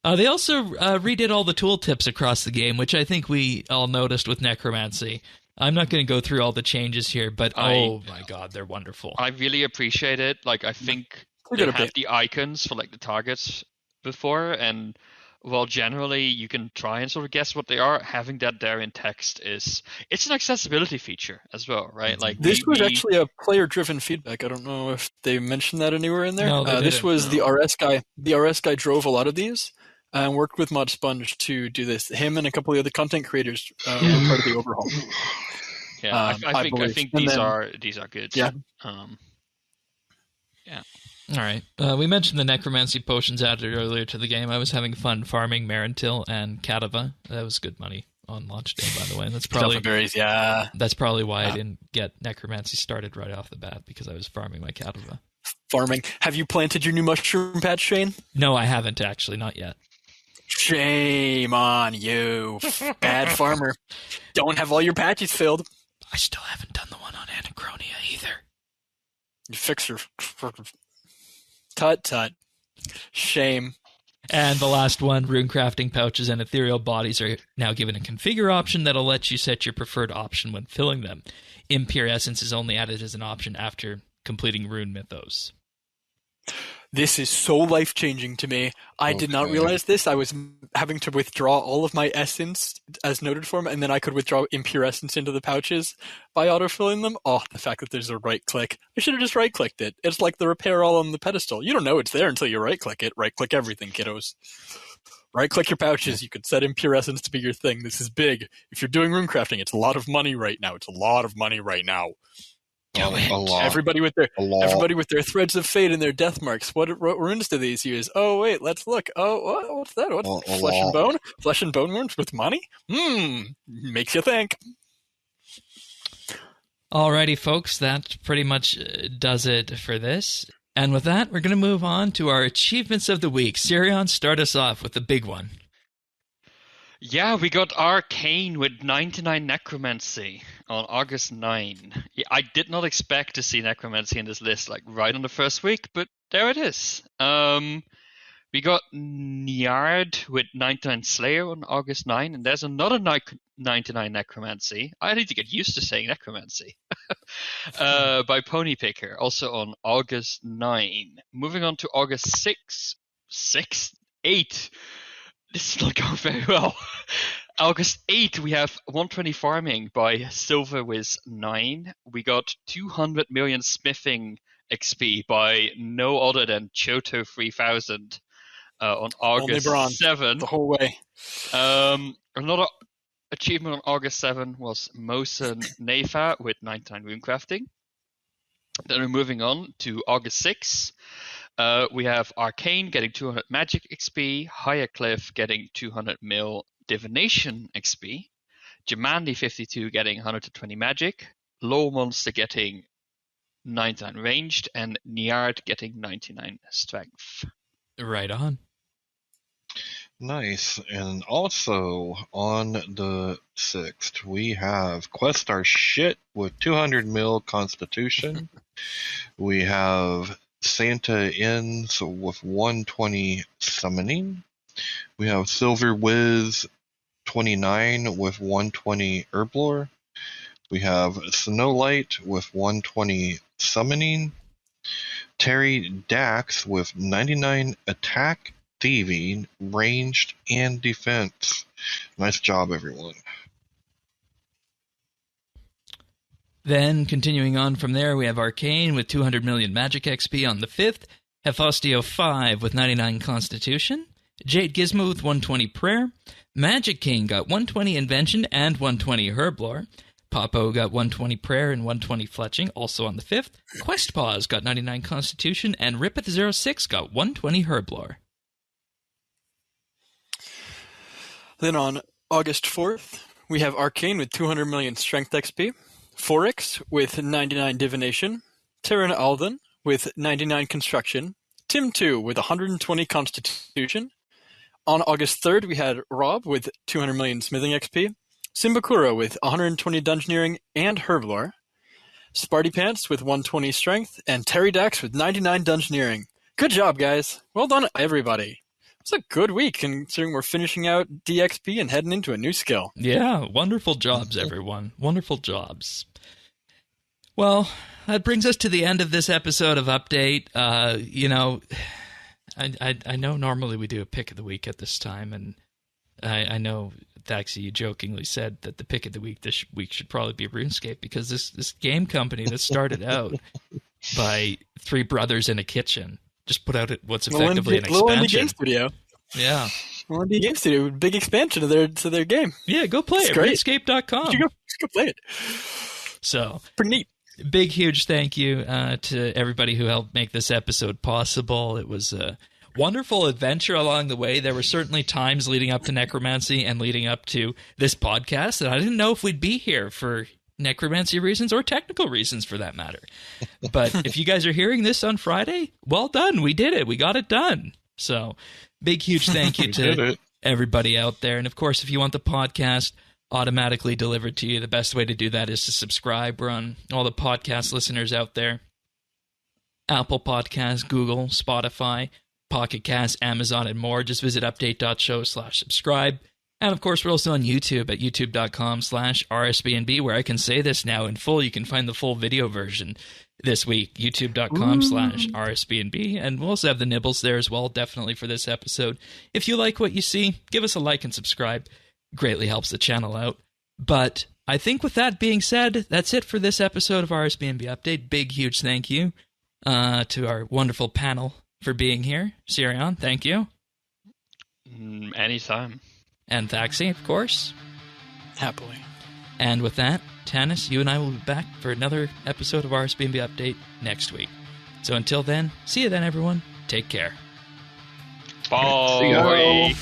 They also redid all the tooltips across the game, which I think we all noticed with Necromancy. I'm not going to go through all the changes here, but oh my god, they're wonderful. I really appreciate it. Like, I think they had the icons for like the targets before, and well, generally you can try and sort of guess what they are. Having that there in text it's an accessibility feature as well, right? Like this was actually a player-driven feedback. I don't know if they mentioned that anywhere in there. No, this was the RS guy. The RS guy drove a lot of these and worked with Mod Sponge to do this. Him and a couple of other content creators were part of the overhaul. Yeah, I think these are good. Yeah. Yeah. All right. We mentioned the necromancy potions added earlier to the game. I was having fun farming Marintil and Catava. That was good money on launch day, by the way. And that's probably berries, yeah. That's probably why I didn't get necromancy started right off the bat, because I was farming my Catava. Farming. Have you planted your new mushroom patch, Shane? No, I haven't actually, not yet. Shame on you, bad farmer. Don't have all your patches filled. I still haven't done the one on Anachronia either. You fix her. Tut. Shame. And the last one, rune crafting pouches and ethereal bodies are now given a configure option that'll let you set your preferred option when filling them. Impure Essence is only added as an option after completing Rune Mythos. This is so life-changing to me. I did not realize this. I was having to withdraw all of my essence as noted form, and then I could withdraw impure essence into the pouches by autofilling them. Oh, the fact that there's a right-click. I should have just right-clicked it. It's like the repair all on the pedestal. You don't know it's there until you right-click it. Right-click everything, kiddos. Right-click your pouches. You could set impure essence to be your thing. This is big. If you're doing rune crafting, it's a lot of money right now. It's a lot of money right now. A lot. Everybody with their threads of fate and their death marks. What runes do these use? Oh wait, let's look. Oh, what's that? What's flesh and bone? Flesh and bone runes with money? Makes you think. Alrighty, folks, that pretty much does it for this. And with that, we're going to move on to our achievements of the week. Sirion, start us off with the big one. Yeah, we got Arcane with 99 Necromancy on August 9. I did not expect to see Necromancy in this list like right on the first week, but there it is. We got Nyard with 99 Slayer on August 9, and there's another 99 Necromancy. I need to get used to saying Necromancy. By Pony Picker, also on August 9. Moving on to August 8. This is not going very well. August 8, we have 120 Farming by Silverwiz 9. We got 200 million Smithing XP by no other than Choto 3000 on August 7. The whole way. Another achievement on August 7 was Mosen Nefa with 99 Runecrafting. Then we're moving on to August 6. We have Arcane getting 200 Magic XP, Higher Cliff getting 200 mil Divination XP, Jamandi 52 getting 120 Magic, Low Monster getting 99 Ranged, and Nyard getting 99 Strength. Right on. Nice. And also on the 6th, we have Quest Our Shit with 200 mil Constitution. We have Santa Inns with 120 Summoning. We have Silver Wiz 29 with 120 Herblore. We have Snowlight with 120 Summoning. Terry Dax with 99 Attack, Thieving, Ranged, and Defense. Nice job, everyone. Then, continuing on from there, we have Arcane with 200 million Magic XP on the 5th, Hephaestio 5 with 99 Constitution, Jade Gizmo with 120 Prayer, Magic King got 120 Invention and 120 Herblore, Popo got 120 Prayer and 120 Fletching, also on the 5th, Quest Pause got 99 Constitution, and Ripeth06 got 120 Herblore. Then on August 4th, we have Arcane with 200 million Strength XP, Forex with 99 Divination, Terran Alden with 99 Construction, Tim 2 with 120 Constitution. On August 3rd, we had Rob with 200 million Smithing XP, Simbakura with 120 Dungeoneering and Herblore, Sparty Pants with 120 Strength, and Terry Dax with 99 Dungeoneering. Good job, guys. Well done, everybody. It's a good week, considering we're finishing out DXP and heading into a new skill. Yeah, wonderful jobs, everyone. Wonderful jobs. Well, that brings us to the end of this episode of Update. I know normally we do a pick of the week at this time, and I know, Thaxi, you jokingly said that the pick of the week this week should probably be RuneScape, because this game company that started out by three brothers in a kitchen just put out what's effectively an expansion. Little Indie Game Studio. Yeah. Little Indie Game Studio, big expansion to their game. Yeah, go play it. RuneScape.com. Just go play it. So, pretty neat. Big, huge thank you to everybody who helped make this episode possible. It was a wonderful adventure along the way. There were certainly times leading up to Necromancy and leading up to this podcast that I didn't know if we'd be here for necromancy reasons or technical reasons, for that matter. But if you guys are hearing this on Friday, well done. We did it. We got it done. So big, huge thank you to everybody out there. And of course, if you want the podcast automatically delivered to you, the best way to do that is to subscribe. We're on all the podcast listeners out there: Apple Podcasts, Google, Spotify, Pocket Cast, Amazon, and more. Just visit update.show/subscribe. And of course, we're also on YouTube at youtube.com/RSBANB, where I can say this now in full. You can find the full video version this week, youtube.com/RSBANB. And we'll also have the nibbles there as well, definitely for this episode. If you like what you see, give us a like and subscribe. Greatly helps the channel out. But I think with that being said, that's it for this episode of RSBANB Update. Big, huge thank you to our wonderful panel for being here. Sirion, thank you. Anytime. And Thaxi, of course. Happily. And with that, Tanis, you and I will be back for another episode of RSBANB Update next week. So until then, see you then, everyone. Take care. Bye.